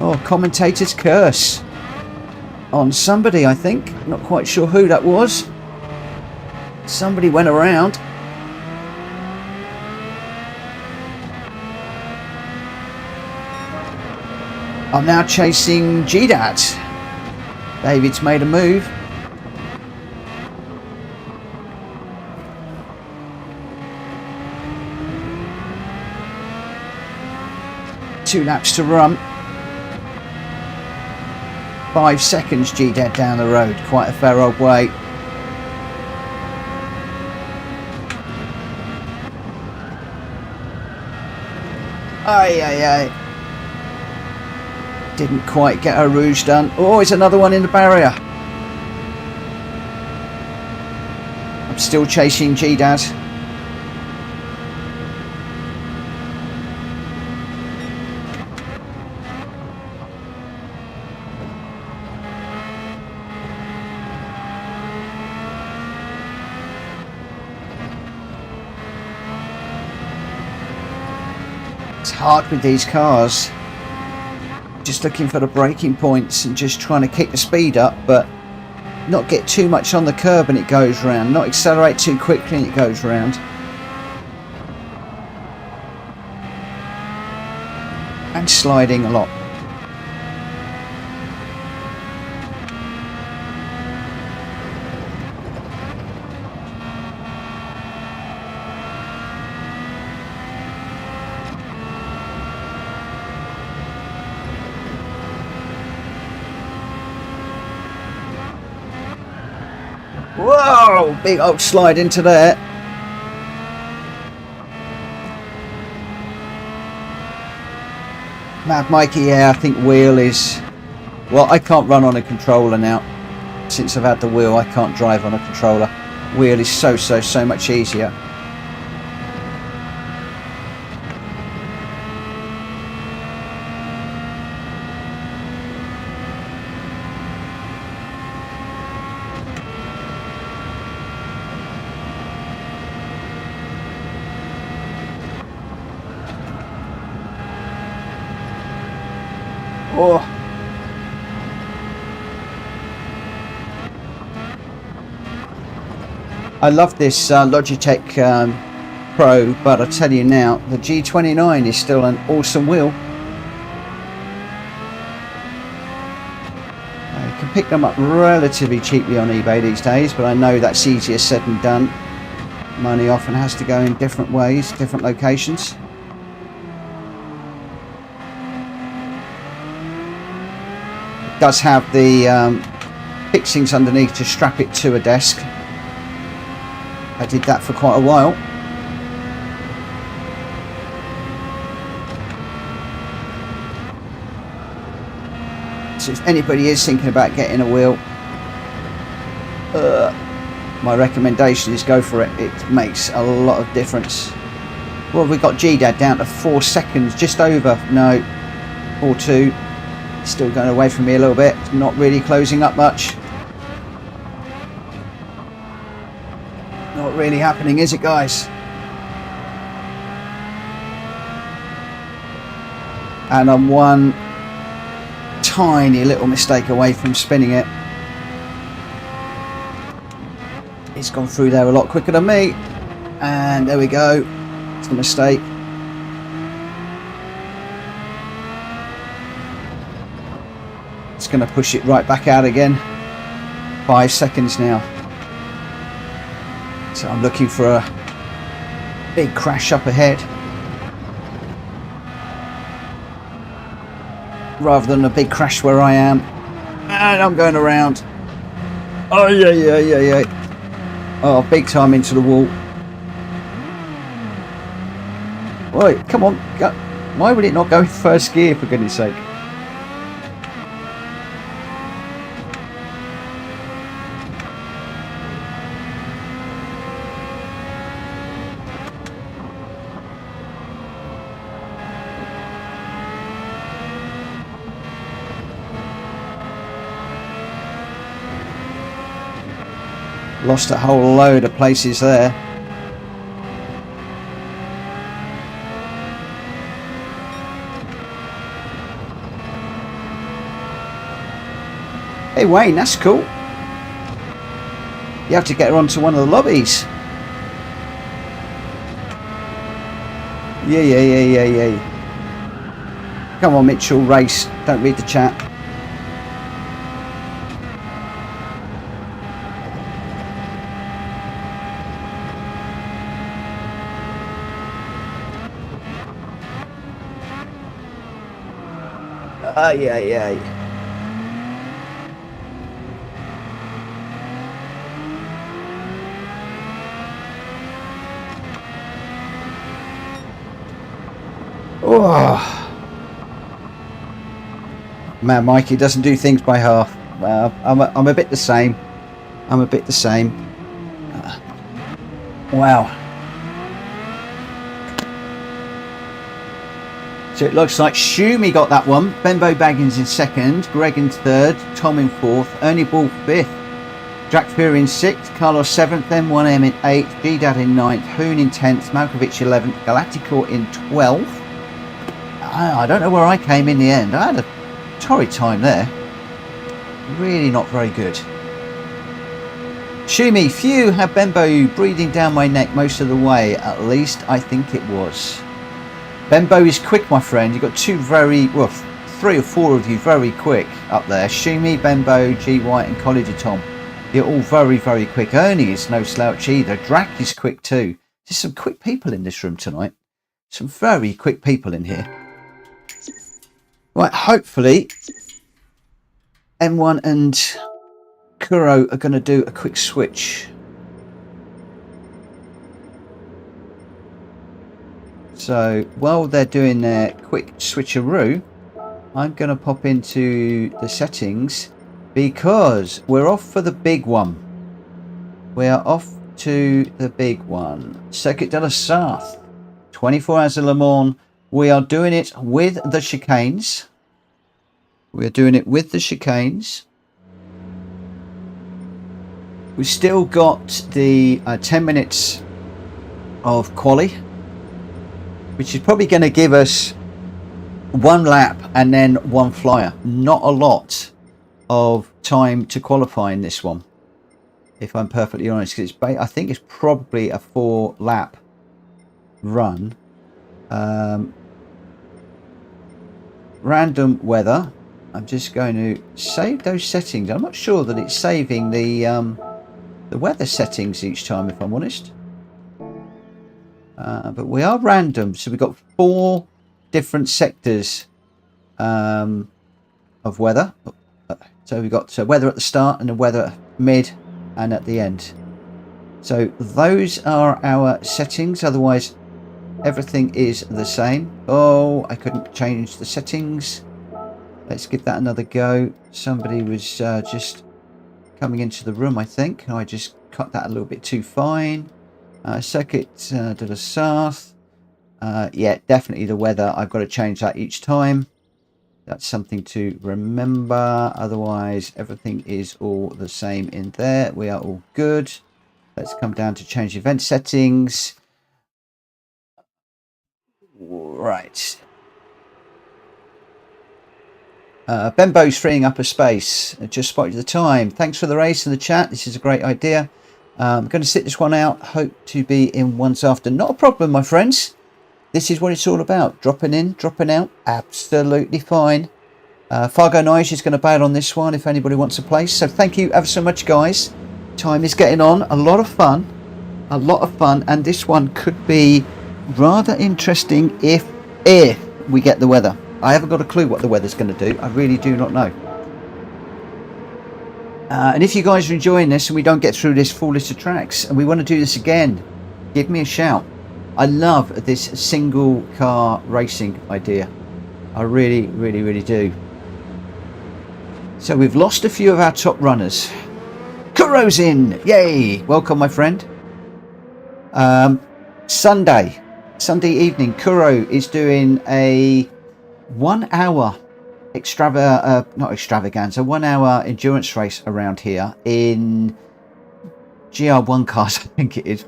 Oh, commentator's curse on somebody, I think. Not quite sure who that was. Somebody went around. I'm now chasing GDAT. David's made a move. 2 laps to run. 5 seconds G-Dead down the road. Quite a fair old way. Aye. Didn't quite get a rouge done. Oh, it's another one in the barrier. I'm still chasing G-Dad. It's hard with these cars. Just looking for the braking points and just trying to kick the speed up, but not get too much on the curb and it goes round, not accelerate too quickly and it goes round. And sliding a lot. Whoa, big old slide into there. Mad Mikey, yeah, I think wheel is... Well, I can't run on a controller now. Since I've had the wheel, I can't drive on a controller. Wheel is so much easier. Oh. I love this Logitech Pro, but I tell you now, the G29 is still an awesome wheel. You can pick them up relatively cheaply on eBay these days, but I know that's easier said than done. Money often has to go in different ways, different locations. It does have the fixings underneath to strap it to a desk. I did that for quite a while. So if anybody is thinking about getting a wheel, my recommendation is go for it. It makes a lot of difference. Well, we got GDAD down to 4 seconds, just over. No, 4.2. Still going away from me a little bit. It's not really closing up much. Not really happening, is it, guys? And I'm one tiny little mistake away from spinning it. It's gone through there a lot quicker than me. And there we go. It's a mistake. It's going to push it right back out again. 5 seconds now. So I'm looking for a big crash up ahead, rather than a big crash where I am. And I'm going around. Oh yeah. Oh, big time into the wall. Wait, come on. Why would it not go in first gear, for goodness sake? Lost a whole load of places there. Hey Wayne, that's cool. You have to get her onto one of the lobbies. Yeah. Come on Mitchell, race. Don't read the chat. Yeah. Oh. Man, Mikey doesn't do things by half. I'm a bit the same. Wow. So it looks like Shumi got that one. Benbow Baggins in second, Greg in third, Tom in fourth, Ernie Ball fifth, Jack Fury in sixth, Carlos seventh, M1M in eighth, GDAD in ninth, Hoon in 10th, Malkovich 11th, Galacticor in 12th. I don't know where I came in the end. I had a torrid time there. Really not very good. Shumi, phew, had Benbow breathing down my neck most of the way. At least I think it was. Benbow is quick, my friend. You've got three or four of you very quick up there. Shumi, Benbow, G White and Colleger Tom. You're all very, very quick. Ernie is no slouch either. Drac is quick too. There's some quick people in this room tonight. Some very quick people in here. Right, hopefully M1 and Kuro are going to do a quick switch. So while they're doing their quick switcheroo, I'm going to pop into the settings because we're off for the big one. We are off to the big one. Circuit de la Sarthe. 24 Hours of Le Mans. We are doing it with the chicanes. We're doing it with the chicanes. We've still got the 10 minutes of quali, which is probably going to give us one lap and then one flyer. Not a lot of time to qualify in this one, if I'm perfectly honest, because I think it's probably a 4-lap run. Random weather. I'm just going to save those settings. I'm not sure that it's saving the weather settings each time, if I'm honest. But we are random, so we've got 4 different sectors of weather. So we've got weather at the start and the weather mid and at the end. So those are our settings. Otherwise, everything is the same. Oh, I couldn't change the settings. Let's give that another go. Somebody was just coming into the room, I think. I just cut that a little bit too fine. Circuit de la Sarthe. Yeah, definitely the weather. I've got to change that each time. That's something to remember. Otherwise, everything is all the same in there. We are all good. Let's come down to change event settings. Right. Bembo's freeing up a space. I just spotted the time. Thanks for the race in the chat. This is a great idea. I'm going to sit this one out. Hope to be in once after. Not a problem, my friends. This is what it's all about. Dropping in, dropping out. Absolutely fine. Fargo Nige is going to bail on this one if anybody wants a place. So thank you ever so much, guys. Time is getting on. A lot of fun. A lot of fun. And this one could be rather interesting if we get the weather. I haven't got a clue what the weather's going to do. I really do not know. And if you guys are enjoying this and we don't get through this full list of tracks and we want to do this again, give me a shout. I love this single car racing idea. I really, really, really do. So we've lost a few of our top runners. Kuro's in. Yay. Welcome, my friend. Sunday evening, Kuro is doing a 1 hour not extravaganza, 1 hour endurance race around here in GR1 cars, I think it is.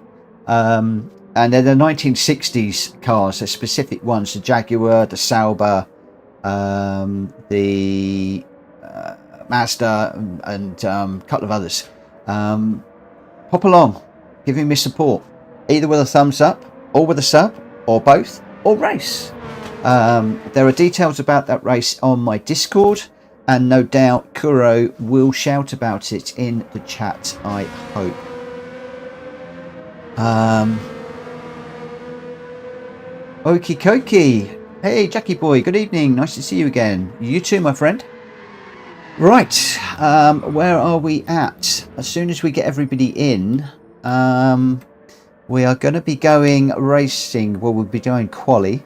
And they're the 1960s cars, the specific ones, the Jaguar, the Sauber, the Mazda, and a couple of others. Pop along, giving me support, either with a thumbs up, or with a sub, or both, or race. There are details about that race on my Discord, and no doubt Kuro will shout about it in the chat, I hope. Okie dokie. Hey, Jackie boy, good evening. Nice to see you again. You too, my friend. Right, where are we at? As soon as we get everybody in, we are going to be going racing. Well, we'll be doing quali.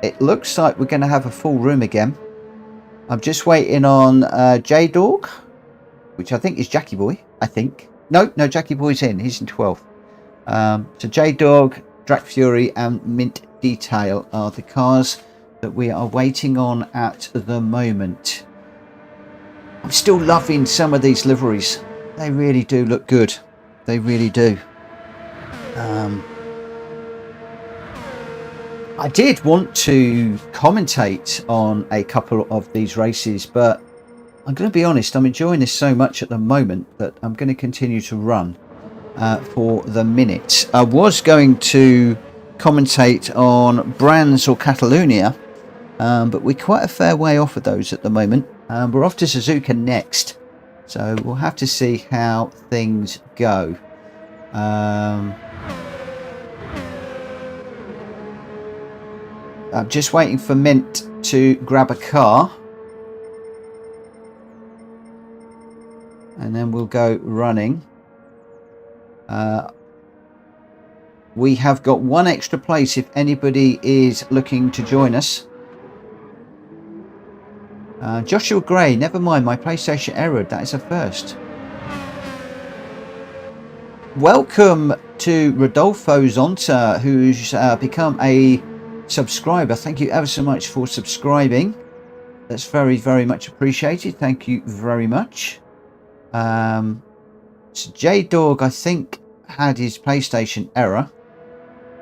It looks like we're going to have a full room again. I'm just waiting on J-Dog, which I think is Jackie Boy, I think. No, Jackie Boy's in. He's in 12th. So J-Dog, Drac Fury and Mint Detail are the cars that we are waiting on at the moment. I'm still loving some of these liveries. They really do look good. They really do. I did want to commentate on a couple of these races, but I'm going to be honest, I'm enjoying this so much at the moment that I'm going to continue to run for the minute. I was going to commentate on Brands or Catalunya, but we're quite a fair way off of those at the moment. We're off to Suzuka next, so we'll have to see how things go. I'm just waiting for Mint to grab a car, and then we'll go running. We have got one extra place if anybody is looking to join us. Joshua Gray, never mind, my PlayStation error. That is a first. Welcome to Rodolfo Zonta, who's become a subscriber. Thank you ever so much for subscribing. That's very, very much appreciated. Thank you very much. So J-Dog, I think, had his PlayStation error.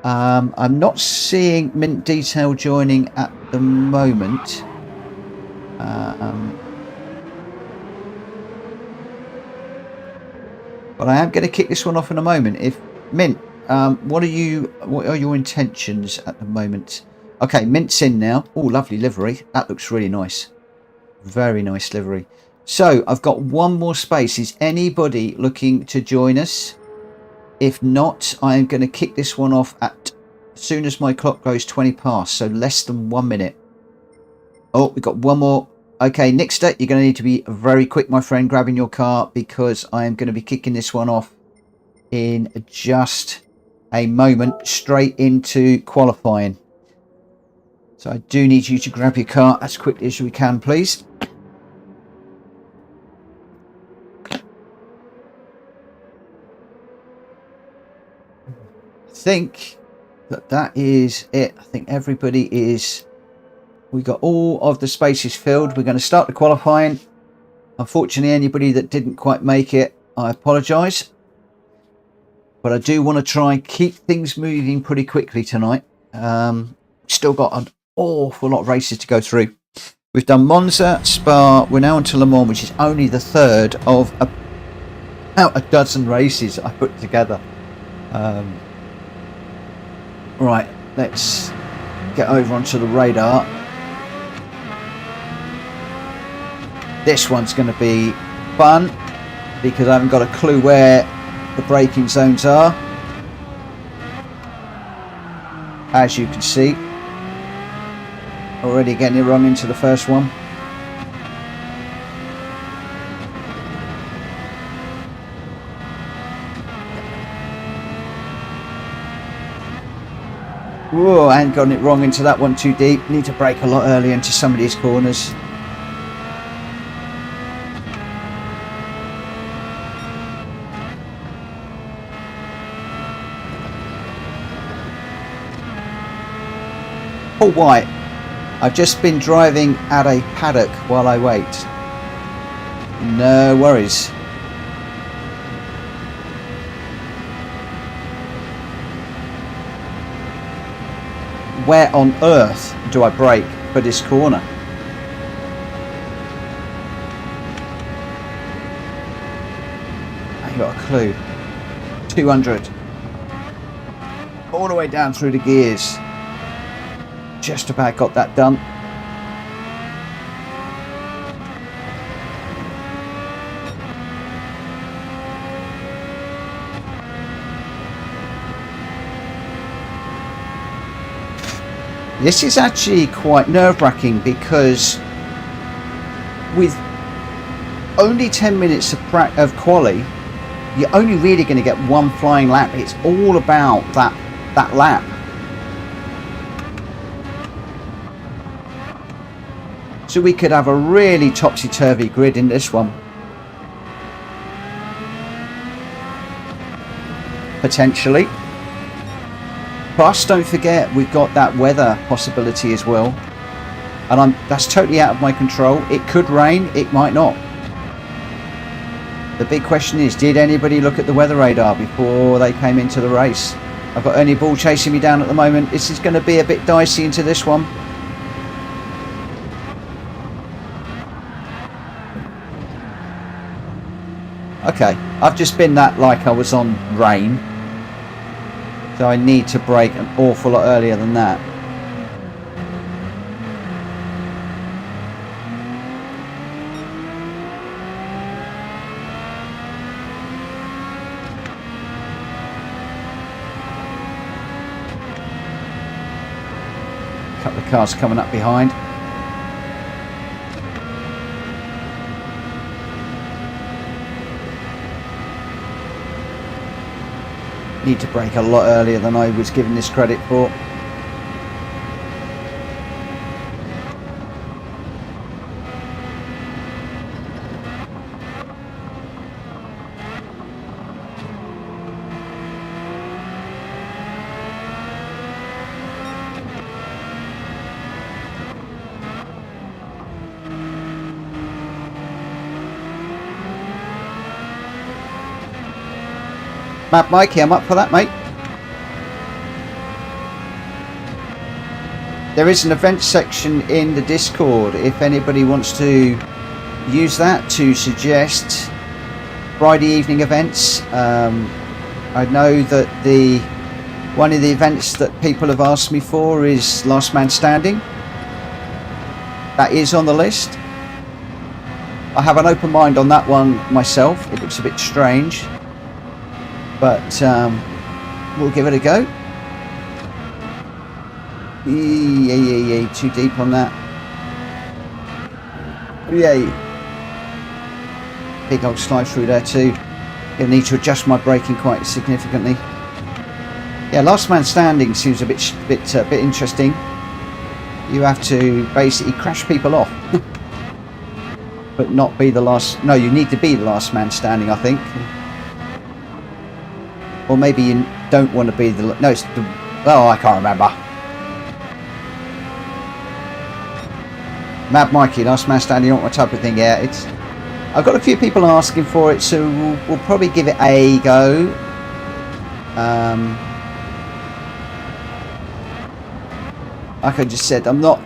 I'm not seeing Mint Detail joining at the moment. But I am going to kick this one off in a moment. If Mint, what are your intentions at the moment? Okay, Mint's in now. Oh, lovely livery. That looks really nice. Very nice livery. So I've got one more space. Is anybody looking to join us? If not, I am going to kick this one off as soon as my clock goes 20 past. So less than 1 minute. Oh, we've got one more. Okay, Nixter, you're going to need to be very quick, my friend, grabbing your car, because I am going to be kicking this one off in just a moment, straight into qualifying. So I do need you to grab your car as quickly as we can, please. I think that is it. I think everybody is... We got all of the spaces filled. We're going to start the qualifying. Unfortunately, anybody that didn't quite make it, I apologise. But I do want to try and keep things moving pretty quickly tonight. Still got an awful lot of races to go through. We've done Monza, Spa. We're now into Le Mans, which is only the third of about a dozen races I put together. Right, let's get over onto the radar. This one's going to be fun because I haven't got a clue where the braking zones are. As you can see, already getting it wrong into the first one. Whoa, I ain't gotten it wrong into that one too deep. Need to brake a lot earlier into some of these corners. Paul White, I've just been driving at a paddock while I wait. No worries. Where on earth do I brake for this corner? I ain't got a clue. 200. All the way down through the gears. Just about got that done. This is actually quite nerve-wracking because with only 10 minutes of quali, you're only really going to get one flying lap. It's all about that lap. So we could have a really topsy-turvy grid in this one. Potentially. Plus, don't forget, we've got that weather possibility as well. And that's totally out of my control. It could rain, it might not. The big question is, did anybody look at the weather radar before they came into the race? I've got Ernie Ball chasing me down at the moment. This is going to be a bit dicey into this one. Okay, I've just been that like I was on rain. So I need to brake an awful lot earlier than that. A couple of cars coming up behind. Need to brake a lot earlier than I was given this credit for. Mad Mikey, I'm up for that, mate. There is an event section in the Discord if anybody wants to use that to suggest Friday evening events. I know that one of the events that people have asked me for is Last Man Standing. That is on the list. I have an open mind on that one myself. It looks a bit strange, but we'll give it a go. Yeah, too deep on that. Yay. Big old slide through there too. Gonna need to adjust my braking quite significantly. Yeah, Last Man Standing seems a bit interesting. You have to basically crash people off, but not be the last. No, you need to be the last man standing, I think. Or maybe you don't want to be the... No, it's the... Oh, I can't remember. Mad Mikey, Last Man Standing, not my type of thing. Yeah, it's... I've got a few people asking for it, so we'll probably give it a go. Like I just said, I'm not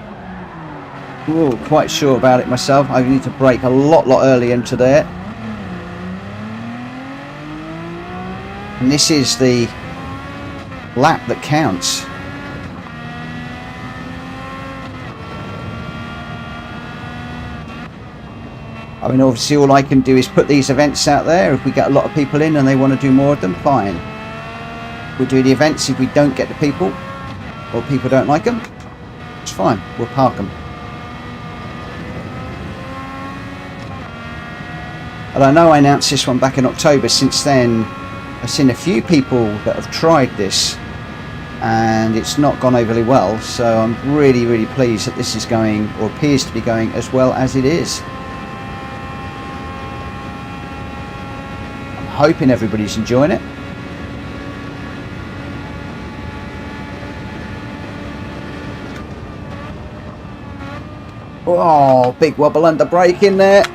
quite sure about it myself. I need to brake a lot early into there. And this is the lap that counts. I mean, obviously all I can do is put these events out there. If we get a lot of people in and they want to do more of them, fine. We'll do the events. If we don't get the people, or people don't like them, it's fine. We'll park them. And I know I announced this one back in October. Since then, I've seen a few people that have tried this and it's not gone overly well, so I'm really pleased that this is going, or appears to be going, as well as it is. I'm hoping everybody's enjoying it. Oh, big wobble under brake in there.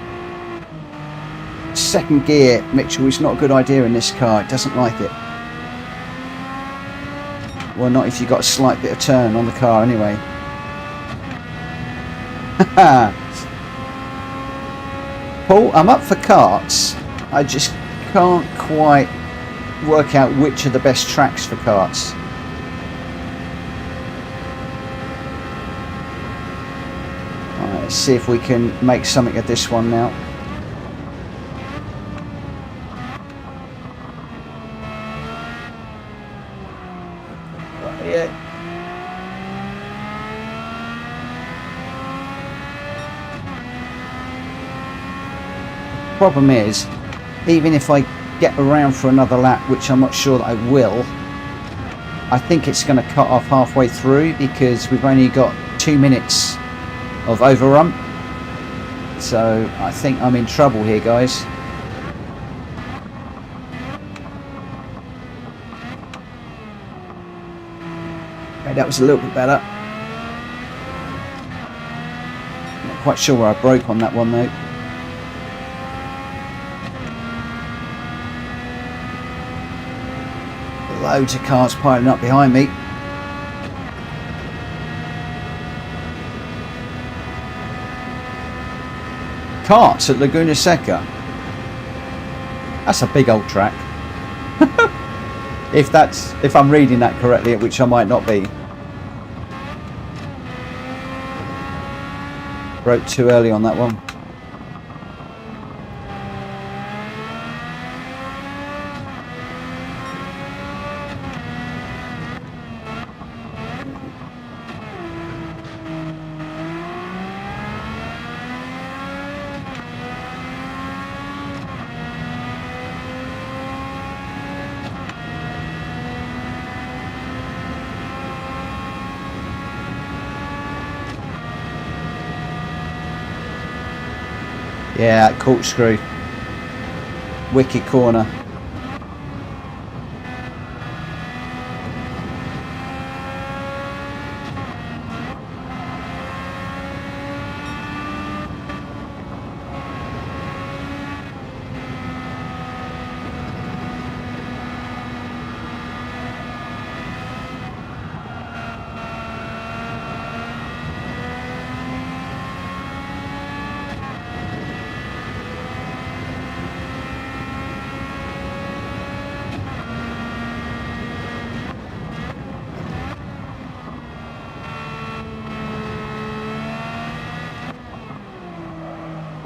Second gear, Mitchell, is not a good idea in this car. It doesn't like it. Well, not if you've got a slight bit of turn on the car anyway. Paul, I'm up for karts. I just can't quite work out which are the best tracks for karts. Alright, let's see if we can make something of this one now. Problem is, even if I get around for another lap, which I'm not sure that I will, I think it's going to cut off halfway through because we've only got 2 minutes of overrun. So I think I'm in trouble here, guys. Okay, that was a little bit better. Not quite sure where I broke on that one though. Loads of cars piling up behind me. Karts at Laguna Seca. That's a big old track. if I'm reading that correctly, which I might not be. Broke too early on that one. Yeah, that corkscrew. Wicked corner.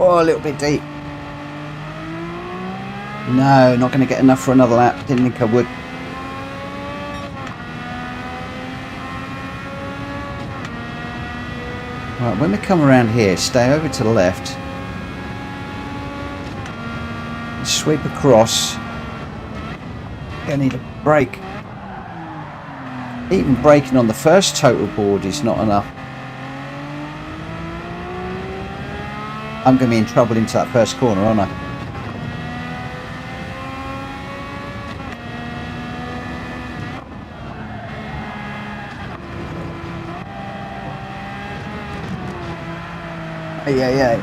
Oh, a little bit deep. No, not going to get enough for another lap. Didn't think I would. Right, when we come around here, stay over to the left. Sweep across. Gonna need a brake. Even braking on the first total board is not enough. I'm going to be in trouble into that first corner, aren't I? Yeah.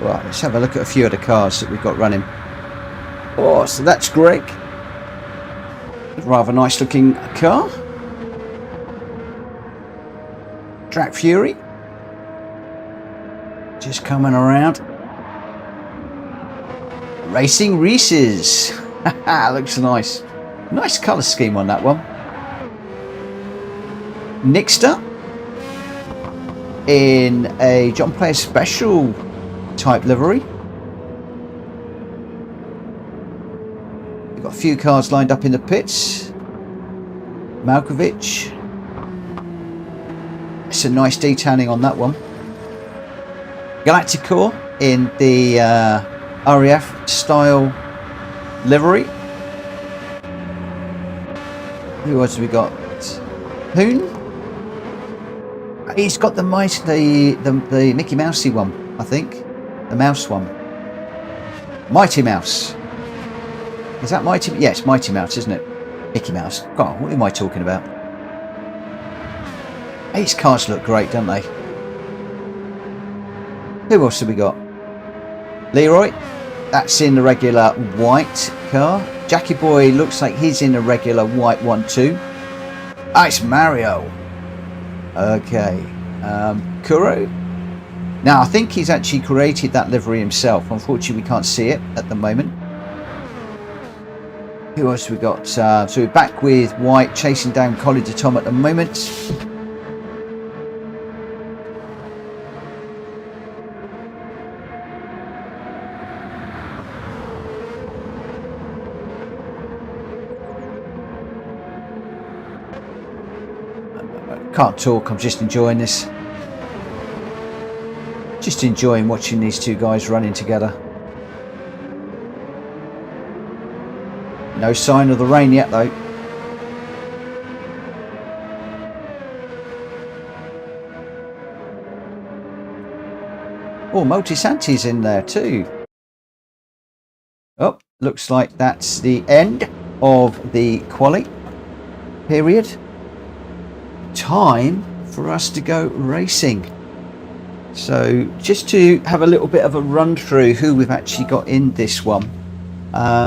Right, let's have a look at a few of the cars that we've got running. Oh, so that's Greg. Rather nice looking car. Track Fury. Just coming around. Racing Reese's. Looks nice. Nice colour scheme on that one. Nixter. In a John Player Special type livery. We've got a few cars lined up in the pits. Malkovich. It's a nice detailing on that one. Galacticor in the RAF style livery. Who else have we got? Hoon. He's got the Mickey Mousey one, I think. The mouse one. Mighty Mouse. Is that Mighty? Yes, Mighty Mouse, isn't it? Mickey Mouse. God, what am I talking about? These cars look great, don't they? Who else have we got? Leroy. That's in the regular white car. Jackie Boy looks like he's in a regular white one too. Ah, it's Mario. Okay. Kuro. Now, I think he's actually created that livery himself. Unfortunately, we can't see it at the moment. Who else have we got? So we're back with white, chasing down Colin de Tom at the moment. Can't talk, I'm just enjoying this. Just enjoying watching these two guys running together. No sign of the rain yet though. Oh, Multisanti's in there too. Oh, looks like that's the end of the quali period. Time for us to go racing. So just to have a little bit of a run through who we've actually got in this one.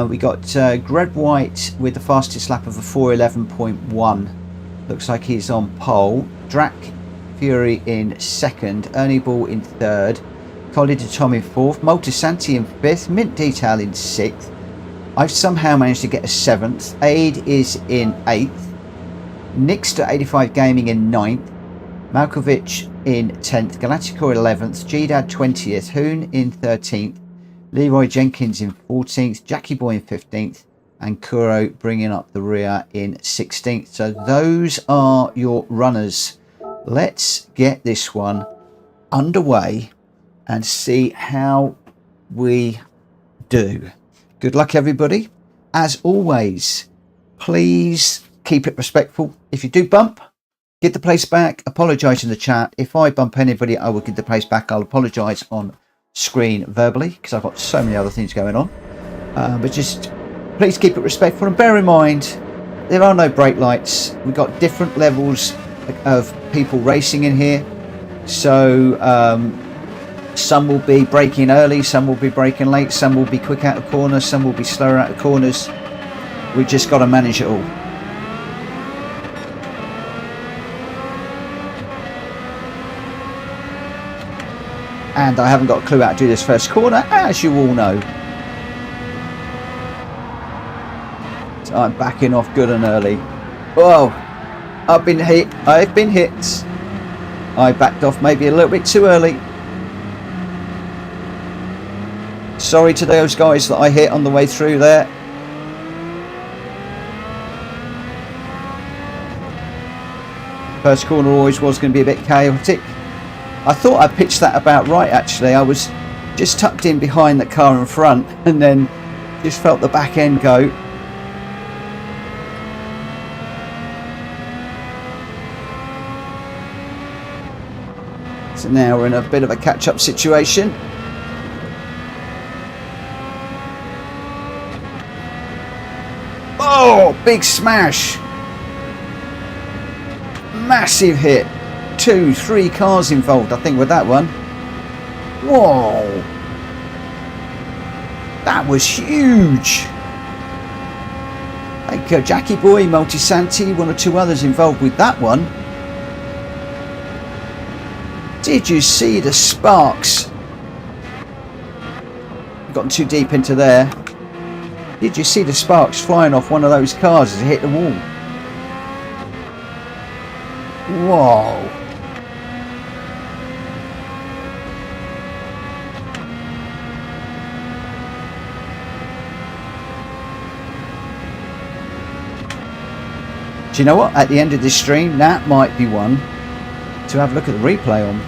We got Greg White with the fastest lap of a 4:11.1. Looks like he's on pole. Drac Fury in second. Ernie Ball in third. Colin de Tom in fourth. Multisanti in fifth. Mint Detail in sixth. I've somehow managed to get a seventh. Aid is in eighth. Nixter 85 Gaming in 9th, Malkovich in 10th, Galacticor 11th, GDAD 20th, Hoon in 13th, Leroy Jenkins in 14th, Jackie Boy in 15th, and Kuro bringing up the rear in 16th. So those are your runners. Let's get this one underway and see how we do. Good luck, everybody. As always, please keep it respectful. If you do bump, give the place back, apologise in the chat. If I bump anybody, I will give the place back. I'll apologise on screen verbally because I've got so many other things going on. But just please keep it respectful, and bear in mind there are no brake lights. We've got different levels of people racing in here, so some will be braking early, some will be braking late, some will be quick out of corners, some will be slower out of corners. We've just got to manage it all. And I haven't got a clue how to do this first corner, as you all know. So I'm backing off good and early. Whoa, I've been hit. I backed off maybe a little bit too early. Sorry to those guys that I hit on the way through there. First corner always was going to be a bit chaotic. I thought I pitched that about right actually. I was just tucked in behind the car in front and then just felt the back end go. So now we're in a bit of a catch-up situation. Oh, big smash. Massive hit. 2-3 cars involved, I think, with that one. Whoa. That was huge. I think Jackie Boy, Multisanti, one or two others involved with that one. Did you see the sparks? Gotten too deep into there. Did you see the sparks flying off one of those cars as it hit the wall? Whoa. Do you know what? At the end of this stream, that might be one to have a look at the replay on.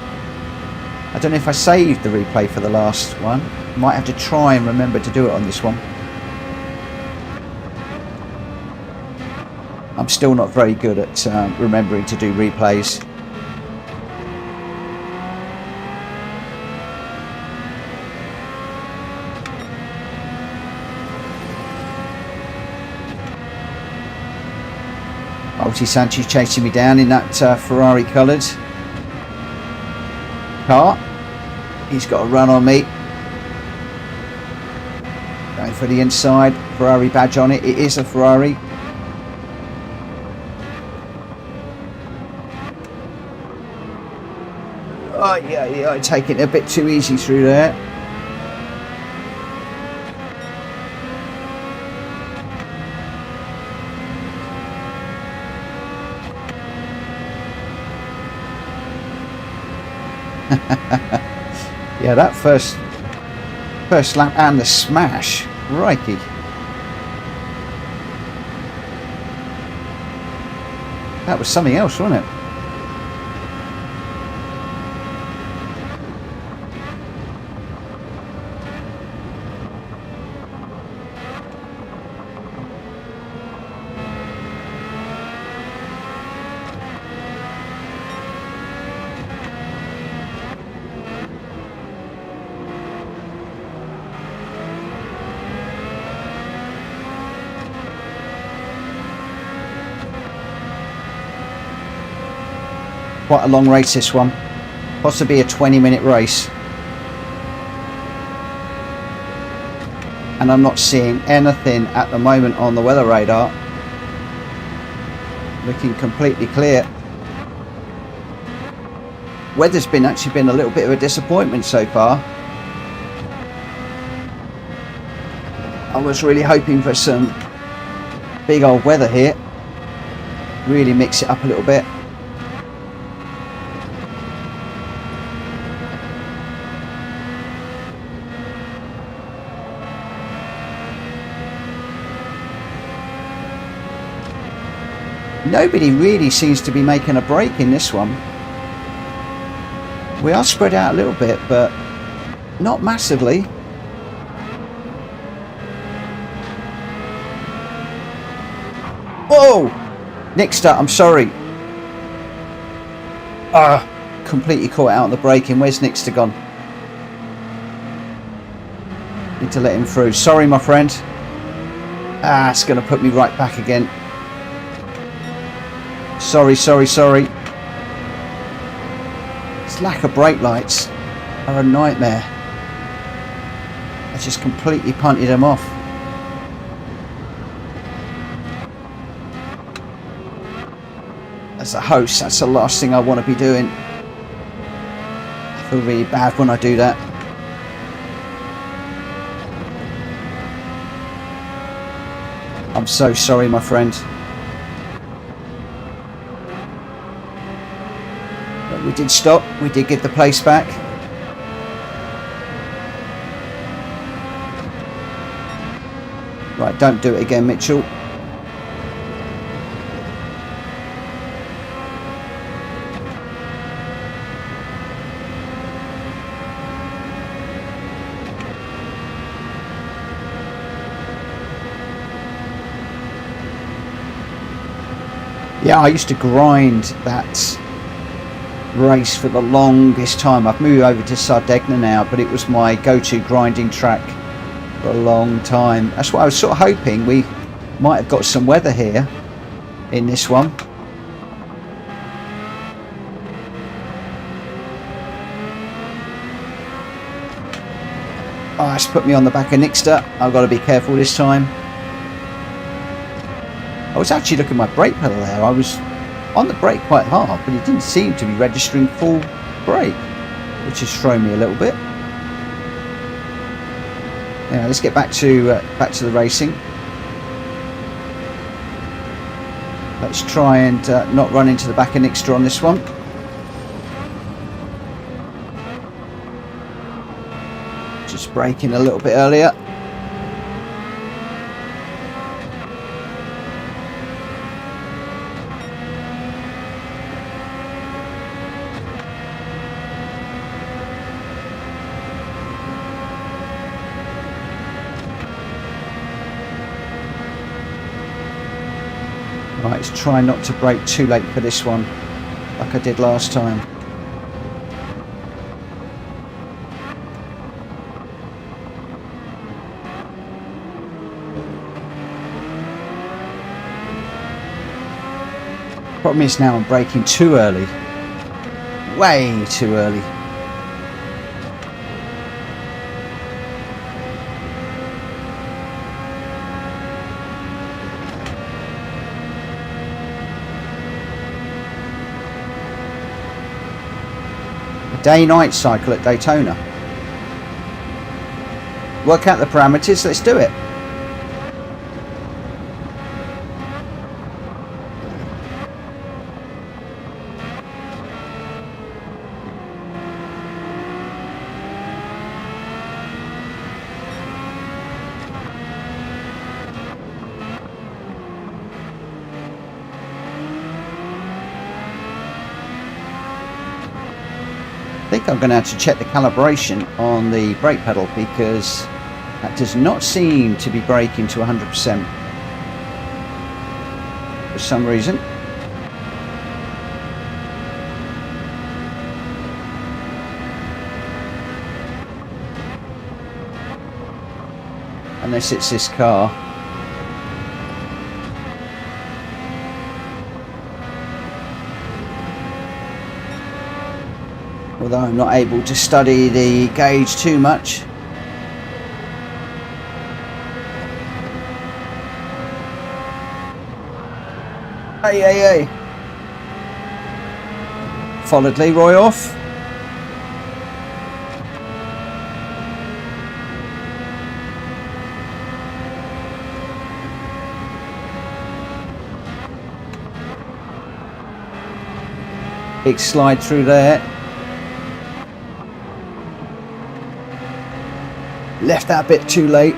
I don't know if I saved the replay for the last one. Might have to try and remember to do it on this one. I'm still not very good at remembering to do replays. Multisanti chasing me down in that Ferrari coloured car. He's got a run on me. Going for the inside. Ferrari badge on it. It is a Ferrari. Oh yeah, taking it a bit too easy through there. Yeah, that first lap and the smash, crikey. That was something else, wasn't it? Quite a long race this one, possibly a 20-minute race, and I'm not seeing anything at the moment on the weather radar. Looking completely clear. Weather's actually been a little bit of a disappointment so far. I was really hoping for some big old weather here, really mix it up a little bit. Nobody really seems to be making a break in this one. We are spread out a little bit, but not massively. Whoa! Nixter, I'm sorry. Completely caught out on the braking. Where's Nixter gone? Need to let him through. Sorry, my friend. It's going to put me right back again. Sorry. This lack of brake lights are a nightmare. I just completely punted them off. As a host, that's the last thing I want to be doing. I feel really bad when I do that. I'm so sorry, my friend. But we did stop. We did give the place back. Right, don't do it again, Mitchell. Yeah, I used to grind that race for the longest time. I've moved over to Sardegna now, but it was my go-to grinding track for a long time. That's why I was sort of hoping we might have got some weather here in this one. Oh, that's put me on the back of Nixter. I've got to be careful this time. I was actually looking at my brake pedal there. I was on the brake quite hard, but it didn't seem to be registering full brake, which has thrown me a little bit. Now let's get back to the racing. Let's try and not run into the back of Nixter on this one. Just braking a little bit earlier. Right, let's try not to brake too late for this one, like I did last time. Problem is now I'm braking too early. Way too early. Day-night cycle at Daytona. Work out the parameters, let's do it. I think I'm going to have to check the calibration on the brake pedal because that does not seem to be braking to 100% for some reason. Unless it's this car. Although I'm not able to study the gauge too much. Hey. Followed Leroy off. Big slide through there. Left that bit too late.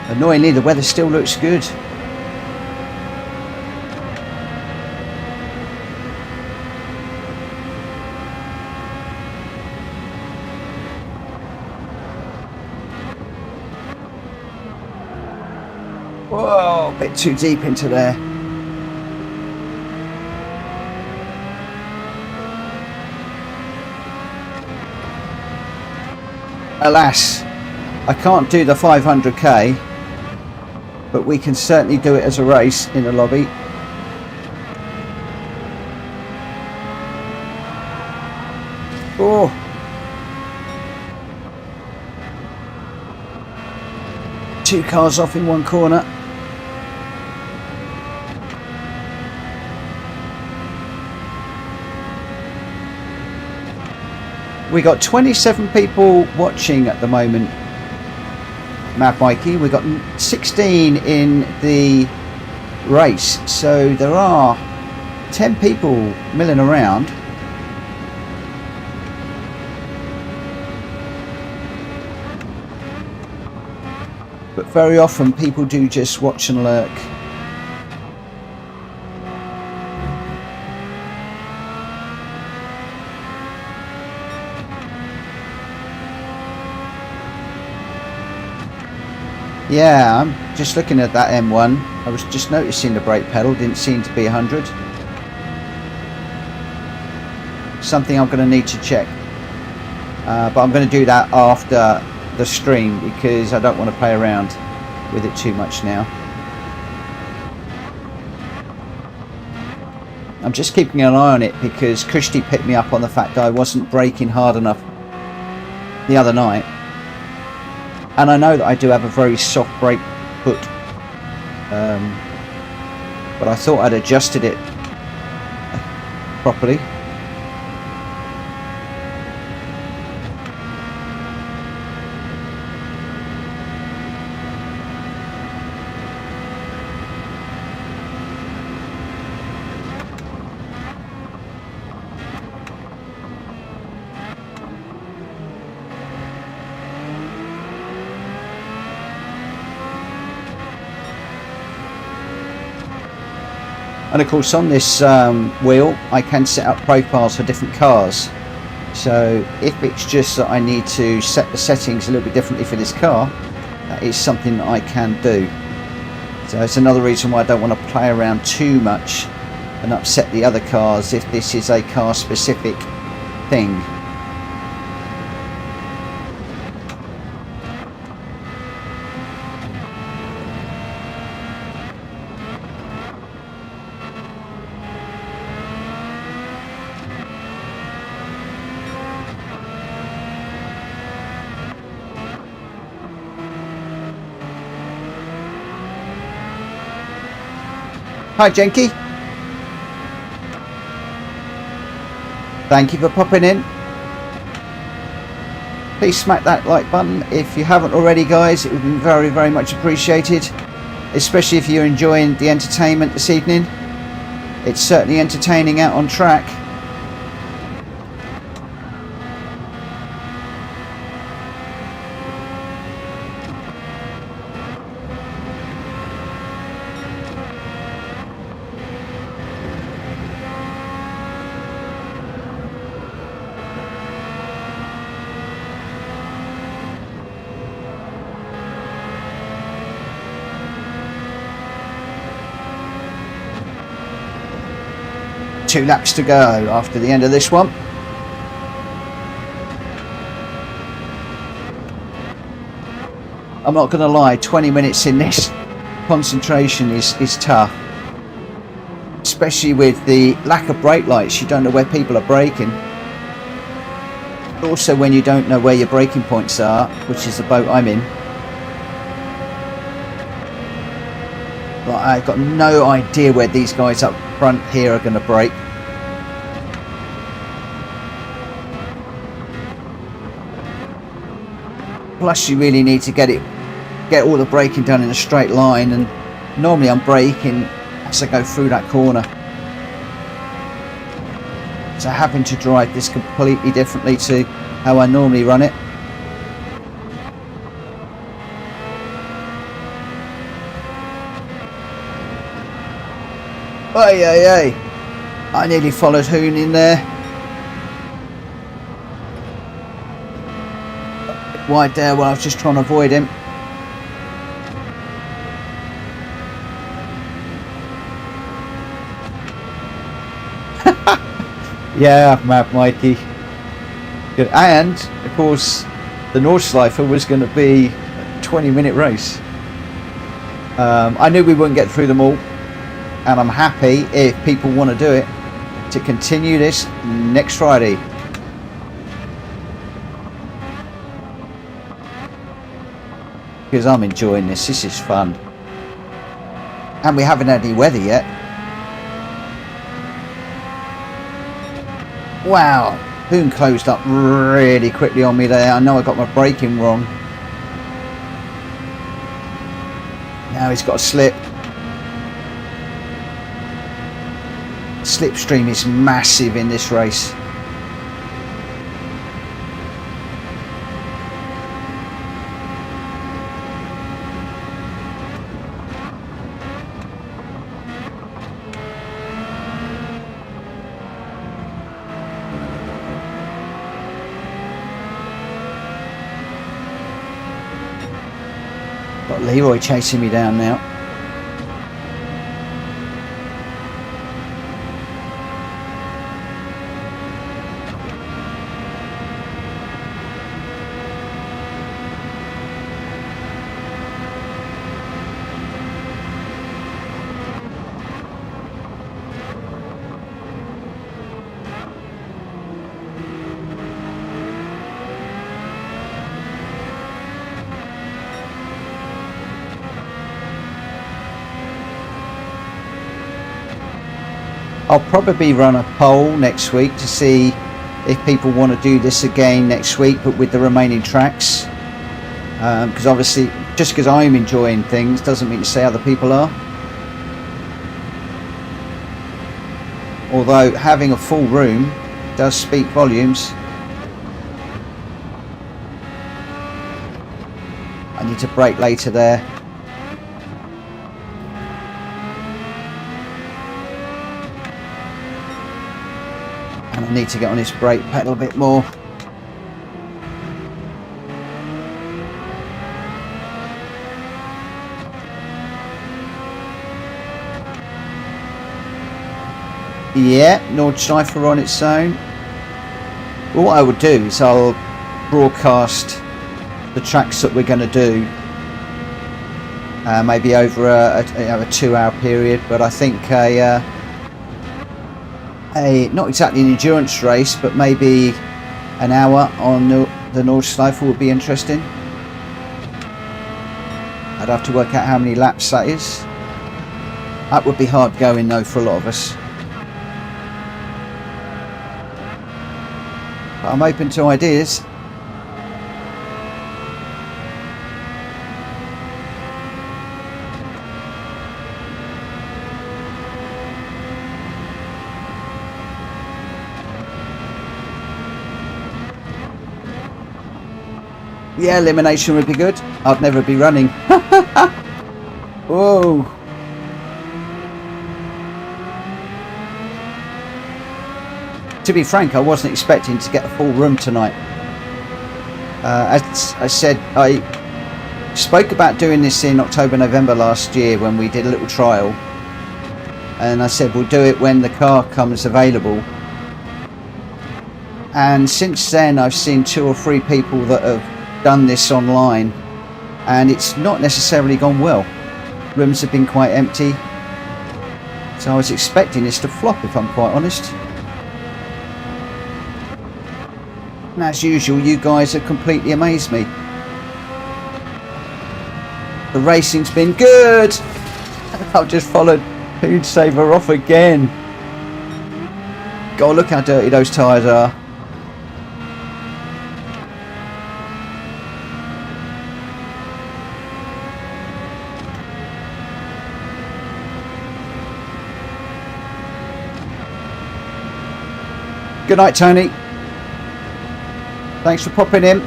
Annoyingly, the weather still looks good. bit too deep into there. Alas, I can't do the 500k, but we can certainly do it as a race in the lobby. Oh, two cars off in one corner. We got 27 people watching at the moment, Mad Mikey. We got 16 in the race, so there are 10 people milling around. But very often people do just watch and lurk. Yeah, I'm just looking at that M1. I was just noticing the brake pedal didn't seem to be 100. Something I'm going to need to check. But I'm going to do that after the stream because I don't want to play around with it too much now. I'm just keeping an eye on it because Kushti picked me up on the fact that I wasn't braking hard enough the other night. And I know that I do have a very soft brake foot, but I thought I'd adjusted it properly. And of course on this wheel I can set up profiles for different cars, so if it's just that I need to set the settings a little bit differently for this car, that is something that I can do. So it's another reason why I don't want to play around too much and upset the other cars if this is a car specific thing. Hi Jenky, thank you for popping in. Please smack that like button if you haven't already, guys. It would be very, very much appreciated, especially if you're enjoying the entertainment this evening. It's certainly entertaining out on track. Two laps to go after the end of this one. I'm not going to lie, 20 minutes in this concentration is tough, especially with the lack of brake lights. You don't know where people are braking. Also when you don't know where your braking points are, which is the boat I'm in. Like, I've got no idea where these guys up front here are going to brake. Plus you really need to get all the braking done in a straight line, and normally I'm braking as I go through that corner. So having to drive this completely differently to how I normally run it. Hey, I nearly followed Hoon in there. Wide there, well I was just trying to avoid him. Yeah, Mad Mikey. Good. And of course, the Nordschleife was going to be a 20-minute race. I knew we wouldn't get through them all, and I'm happy if people want to do it to continue this next Friday. Because I'm enjoying this. This is fun. And we haven't had any weather yet. Wow. Boom closed up really quickly on me there. I know I got my braking wrong. Now he's got a slip. Slipstream is massive in this race. Got Leroy chasing me down now. I'll probably run a poll next week to see if people want to do this again next week, but with the remaining tracks. Because obviously, just because I'm enjoying things doesn't mean to say other people are. Although having a full room does speak volumes. I need to brake later there. And I need to get on this brake pedal a bit more. Yeah, Nordschleife on its own. Well, what I would do is I'll broadcast the tracks that we're going to do, maybe over a 2-hour period. But I think not exactly an endurance race, but maybe an hour on the Nordschleife would be interesting. I'd have to work out how many laps that is. That would be hard going though for a lot of us. But I'm open to ideas. Yeah, elimination would be good. I'd never be running. Whoa. To be frank, I wasn't expecting to get a full room tonight. As I said, I spoke about doing this in October, November last year when we did a little trial. And I said we'll do it when the car comes available. And since then I've seen 2 or 3 people that have done this online, and it's not necessarily gone well. Rooms have been quite empty, so I was expecting this to flop, if I'm quite honest. And as usual, you guys have completely amazed me. The racing's been good. I've just followed Food Saver off again. God, look how dirty those tyres are. Good night, Tony. Thanks for popping in.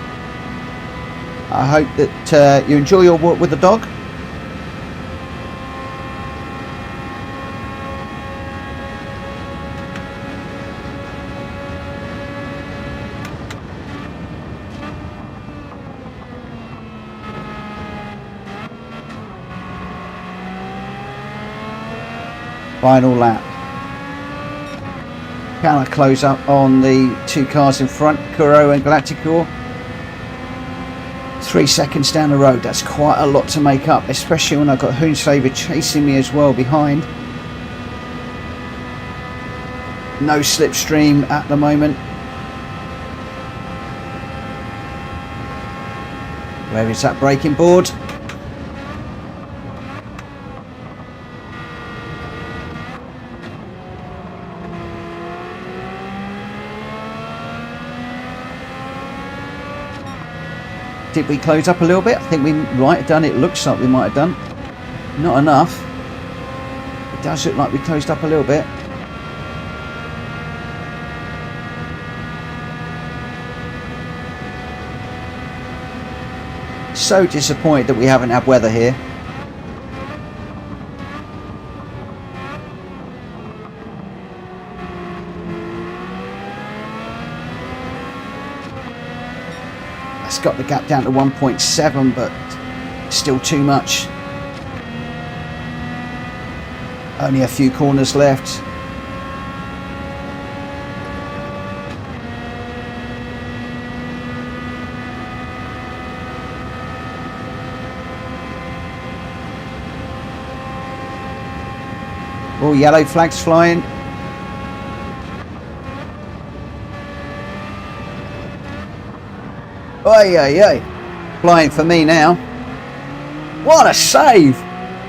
I hope that you enjoy your walk with the dog. Final lap. Can I close up on the two cars in front, Kuro and Galacticor? 3 seconds down the road, that's quite a lot to make up, especially when I've got Nordschleife chasing me as well behind. No slipstream at the moment. Where is that braking board? Did we close up a little bit? I think we might have done. It looks like we might have done. Not enough. It does look like we closed up a little bit. So disappointed that we haven't had weather here. That's got the gap down to 1.7, but still too much. Only a few corners left. Oh, yellow flags flying. Oi, oi, oi. Flying for me now. What a save!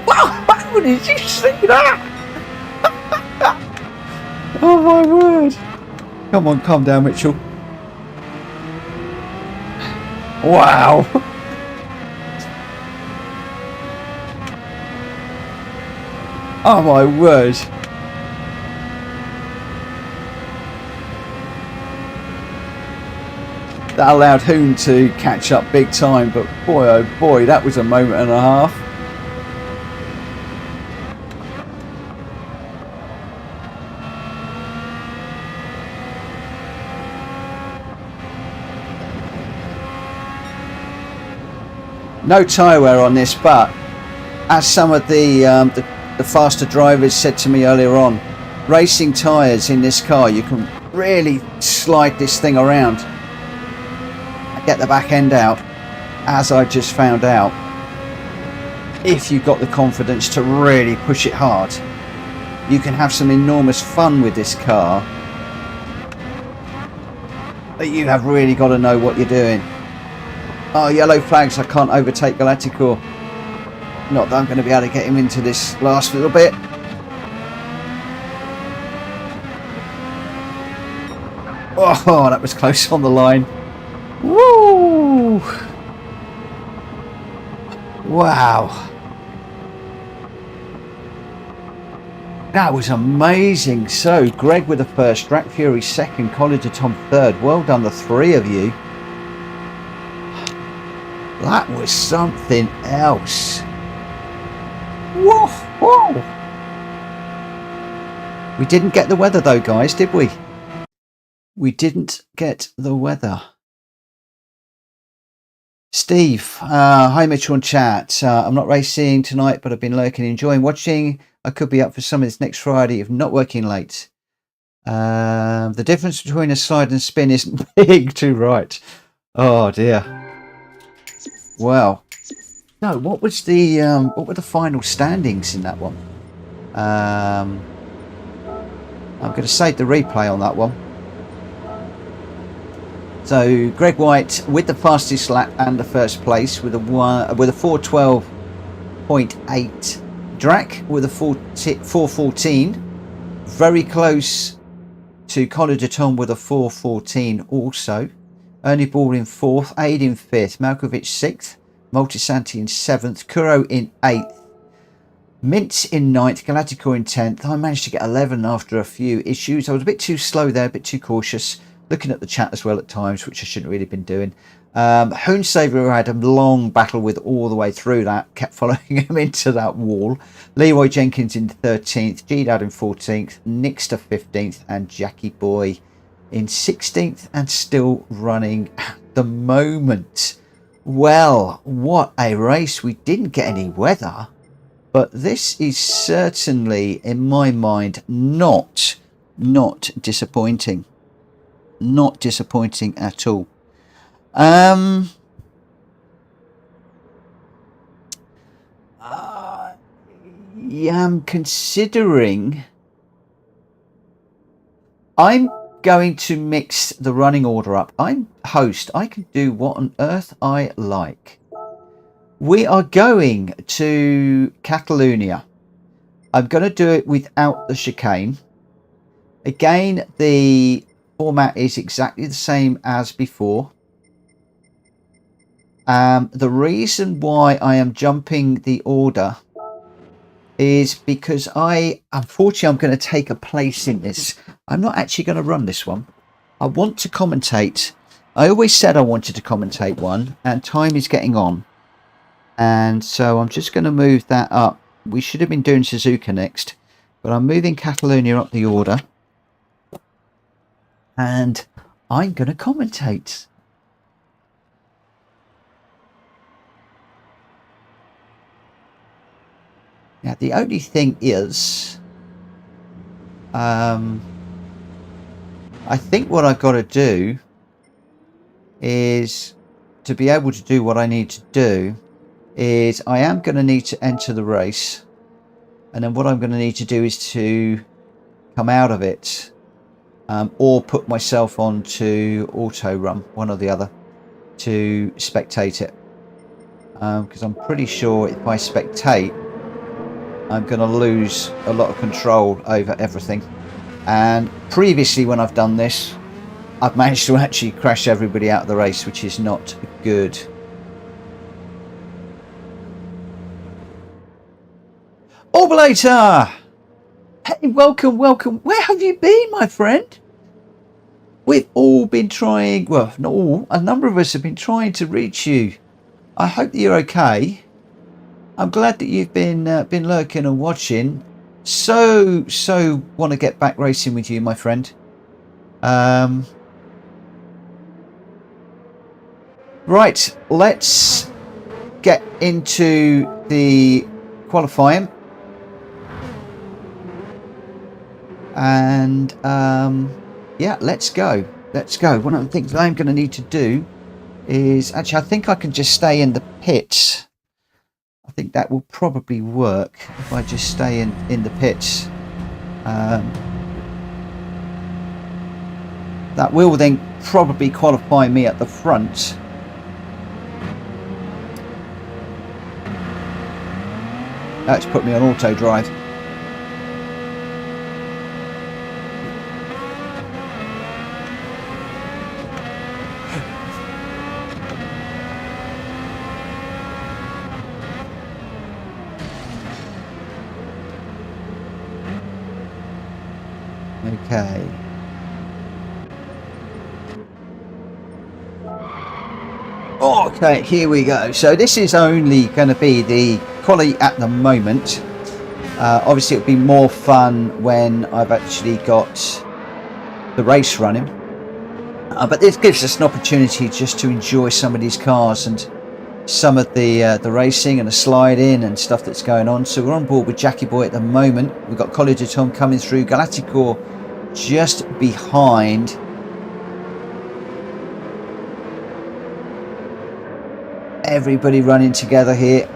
Wow, did you see that? Oh my word. Come on, calm down, Mitchell. Wow. Oh my word. That allowed Hoon to catch up big time, but boy oh boy, that was a moment and a half. No tyre wear on this, but as some of the faster drivers said to me earlier on, racing tyres in this car, you can really slide this thing around. Get the back end out, as I just found out, if you've got the confidence to really push it hard. You can have some enormous fun with this car, but you have really got to know what you're doing. Oh, yellow flags, I can't overtake Galacticor. Not that I'm going to be able to get him into this last little bit. Oh, that was close on the line. Woo! Wow. That was amazing. So, Greg with the first, Drac Fury second, College of Tom third. Well done, the three of you. That was something else. Whoa, whoa. We didn't get the weather though, guys, did we? We didn't get the weather. Steve, hi Mitchell and chat. I'm not racing tonight, but I've been lurking, enjoying watching. I could be up for some of this next Friday if not working late. The difference between a slide and spin isn't big, too right. Oh dear. Well, no. What was the what were the final standings in that one? I'm going to save the replay on that one. So Greg White with the fastest lap and the first place with a 4:12.8. Drac with a 4:14. Very close to College of Tom with a 4:14 also. Ernie Ball in 4th, Aid in 5th, Malkovich 6th, Multisanti in 7th, Kuro in 8th, Mintz in 9th, Galacticor in 10th. I managed to get 11 after a few issues. I was a bit too slow there, a bit too cautious. Looking at the chat as well at times, which I shouldn't really have been doing. Hoonsaver had a long battle with all the way through that, kept following him into that wall. Leroy Jenkins in 13th, G-Dad in 14th, Nixter 15th, and Jackie Boy in 16th, and still running at the moment. Well, what a race. We didn't get any weather, but this is certainly, in my mind, not not disappointing. Not disappointing at all. Yeah, I'm considering. I'm going to mix the running order up. I'm host. I can do what on earth I like. We are going to Catalunya. I'm going to do it without the chicane. Again, the format is exactly the same as before. The reason why I am jumping the order is because unfortunately, I'm going to take a place in this. I'm not actually going to run this one. I want to commentate. I always said I wanted to commentate one, and time is getting on. And so I'm just going to move that up. We should have been doing Suzuka next, but I'm moving Catalunya up the order. And I'm going to commentate. Now, the only thing is, I think what I've got to do is, to be able to do what I need to do, is I am going to need to enter the race. And then what I'm going to need to do is to come out of it, or put myself onto auto run, one or the other, to spectate it. Because I'm pretty sure if I spectate, I'm going to lose a lot of control over everything. And previously when I've done this, I've managed to actually crash everybody out of the race, which is not good. Orbulator! Hey, welcome, welcome. Where have you been, my friend? We've all been trying, well, not all, a number of us have been trying to reach you. I hope that you're okay. I'm glad that you've been lurking and watching. So want to get back racing with you, my friend. Right, let's get into the qualifying. And yeah, let's go. One of the things I'm going to need to do is, actually, I think I can just stay in the pits. I think that will probably work if I just stay in the pits. That will then probably qualify me at the front. That's put me on auto drive. Okay. Okay, here we go. So this is only going to be the quali at the moment. Obviously it'll be more fun when I've actually got the race running. But this gives us an opportunity just to enjoy some of these cars and some of the racing and the sliding and stuff that's going on. So we're on board with Jackie Boy at the moment. We've got Collier de Tom coming through, Galacticor just behind. Everybody running together here.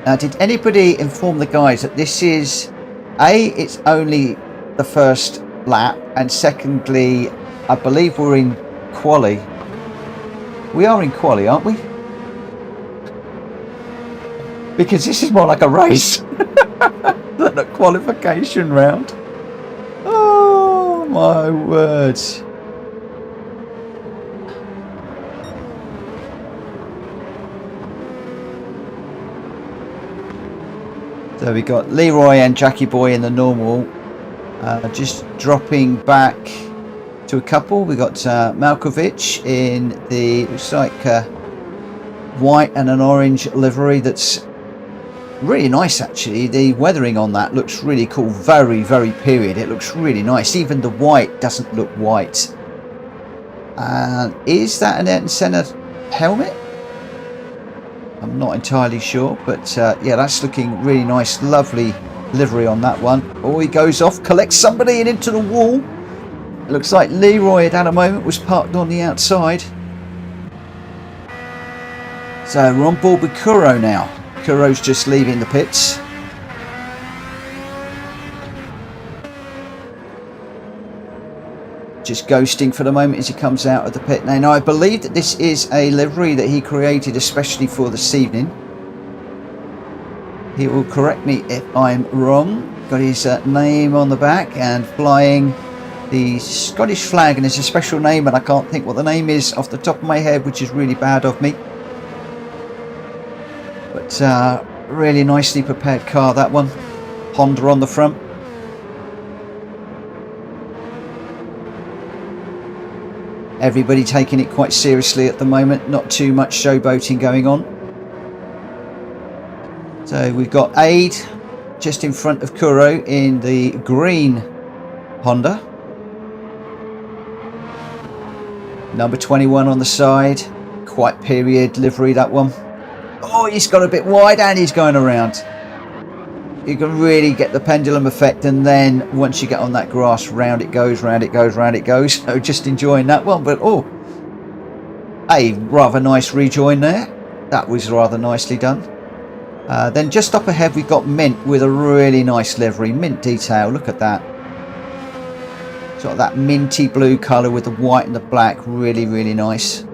Now, did anybody inform the guys that this is it's only the first lap, and secondly, I believe we're in quali. We are in quali, aren't we? Because this is more like a race than a qualification round. Oh my words. So we got Leroy and Jackie Boy in the normal, just dropping back to a couple. We got Malkovich in the, looks like white and an orange livery. That's really nice, actually. The weathering on that looks really cool. Very, very period. It looks really nice. Even the white doesn't look white. Is that an Ayrton Senna helmet? I'm not entirely sure, but yeah, that's looking really nice. Lovely livery on that one. Oh, he goes off, collects somebody and into the wall. It looks like Leroy at a moment was parked on the outside. So we're on board with Kuro now. Kuro's just leaving the pits. Just ghosting for the moment as he comes out of the pit. Now I believe that this is a livery that he created especially for this evening. He will correct me if I'm wrong. Got his name on the back and flying the Scottish flag, and it's a special name and I can't think what the name is off the top of my head, which is really bad of me. But really nicely prepared car, that one. Honda on the front. Everybody taking it quite seriously at the moment, not too much showboating going on. So we've got Aid just in front of Kuro in the green Honda. Number 21 on the side, quite period livery, that one. Oh, he's got a bit wide and he's going around. You can really get the pendulum effect, and then once you get on that grass, round it goes, round it goes, round it goes. So just enjoying that one. But oh, a rather nice rejoin there. That was rather nicely done. Then just up ahead we've got Mint with a really nice livery, mint detail. Look at that. Sort of that minty blue colour with the white and the black. Really, really nice.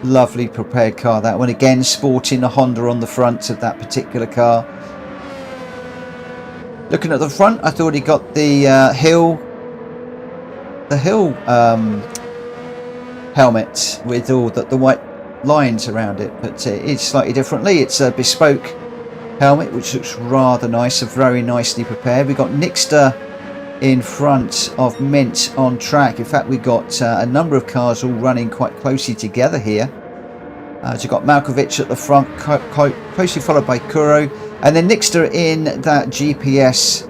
Lovely prepared car, that one. Again, sporting the Honda on the front of that particular car. Looking at the front, I thought he got the hill helmet with all the white lines around it, but it's slightly differently. It's a bespoke helmet which looks rather nice and very nicely prepared. We've got Nixter in front of Mint on track. In fact, we've got a number of cars all running quite closely together here. So you've got Malkovich at the front, closely followed by Kuro, and then Nixter in that GPS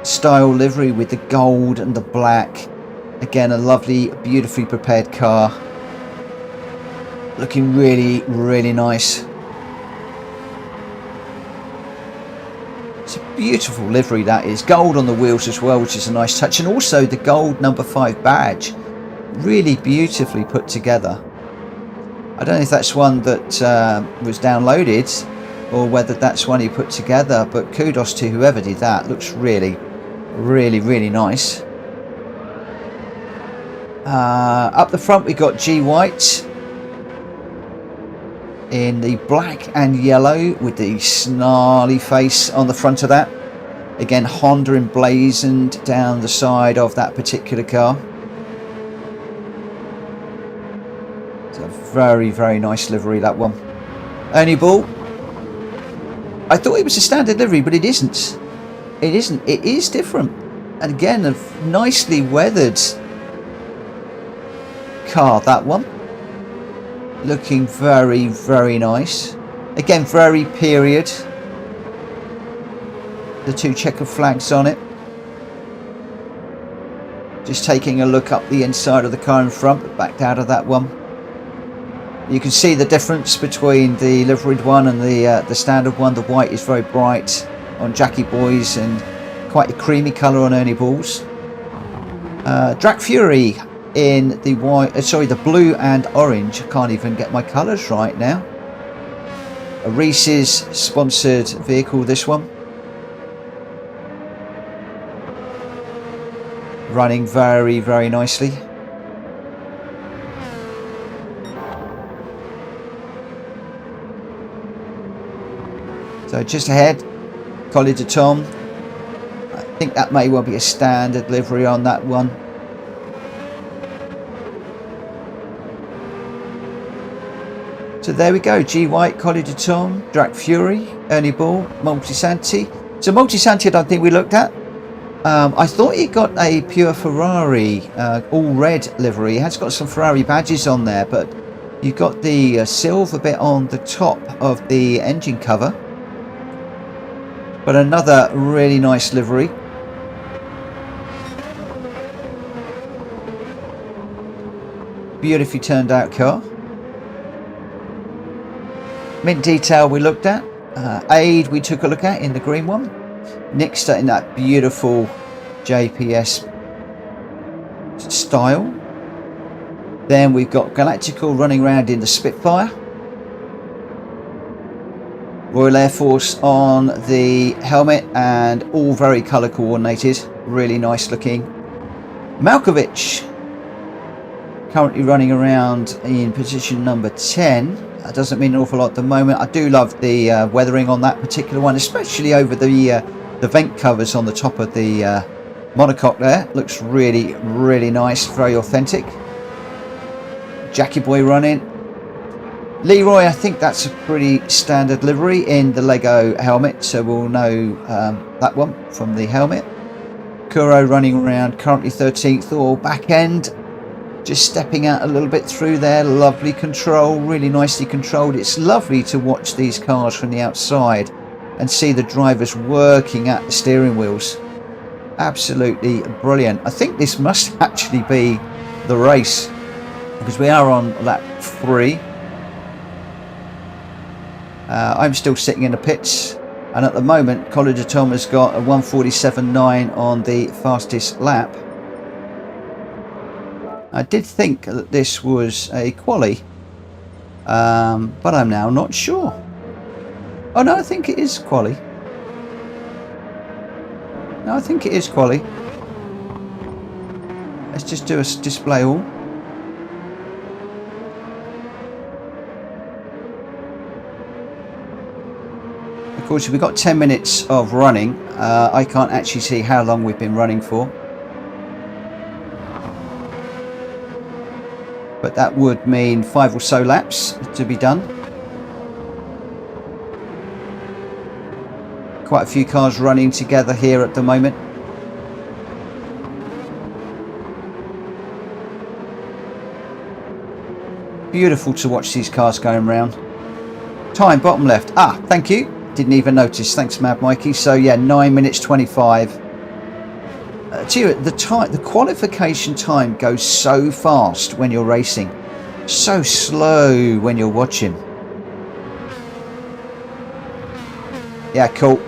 style livery with the gold and the black. Again, a lovely, beautifully prepared car. Looking really, really nice. It's a beautiful livery, that is. Gold on the wheels as well, which is a nice touch. And also the gold number 5 badge. Really beautifully put together. I don't know if that's one that was downloaded or whether that's one he put together, but kudos to whoever did that. Looks really, really, really nice. Up the front we got G White in the black and yellow with the snarly face on the front of that. Again, Honda emblazoned down the side of that particular car. It's a very, very nice livery, that one. Ernie Ball. I thought it was a standard livery, but it isn't. It isn't. It is different. And again, a nicely weathered car, that one. Looking very, very nice. Again, very period. The 2 checkered flags on it. Just taking a look up the inside of the car in front, but backed out of that one. You can see the difference between the liveried one and the standard one. The white is very bright on Jackie Boys and quite a creamy colour on Ernie Balls. Drac Fury in the white, the blue and orange. I can't even get my colours right now. A Reese's sponsored vehicle, this one. Running very, very nicely. So just ahead, Collie de Tom. I think that may well be a standard livery on that one. So there we go, G White, Collie de Tom, Drac Fury, Ernie Ball, Multisanti. So Multisanti I don't think we looked at. I thought he got a pure Ferrari, all red livery. It has got some Ferrari badges on there, but you've got the silver bit on the top of the engine cover. But another really nice livery. Beautifully turned out car. Mint detail we looked at. Aid we took a look at in the green one. Nixter in that beautiful JPS style. Then we've got Galactical running around in the Spitfire. Royal Air Force on the helmet, and all very colour coordinated, really nice looking. Malkovich currently running around in position number 10. That doesn't mean an awful lot at the moment. I do love the weathering on that particular one, especially over the vent covers on the top of the monocoque there. Looks really, really nice, very authentic. Jackie Boy running. Leroy, I think that's a pretty standard livery in the Lego helmet, so we'll know that one from the helmet. Kuro running around, currently 13th or back end, just stepping out a little bit through there. Lovely control, really nicely controlled. It's lovely to watch these cars from the outside and see the drivers working at the steering wheels. Absolutely brilliant. I think this must actually be the race, because we are on lap 3. I'm still sitting in the pits, and at the moment College of Tom has got a 1:47.9 on the fastest lap. I did think that this was a quali, but I'm now not sure. Oh no, I think it is quali. No, I think it is quali. Let's just do a display all. Of course, we've got 10 minutes of running. I can't actually see how long we've been running for, but that would mean 5 or so laps to be done. Quite a few cars running together here at the moment. Beautiful to watch these cars going round. Time bottom left. Ah, thank you. Didn't even notice. Thanks, Mad Mikey. So yeah, 9 minutes 25. The qualification time goes so fast when you're racing, so slow when you're watching. Yeah, cool.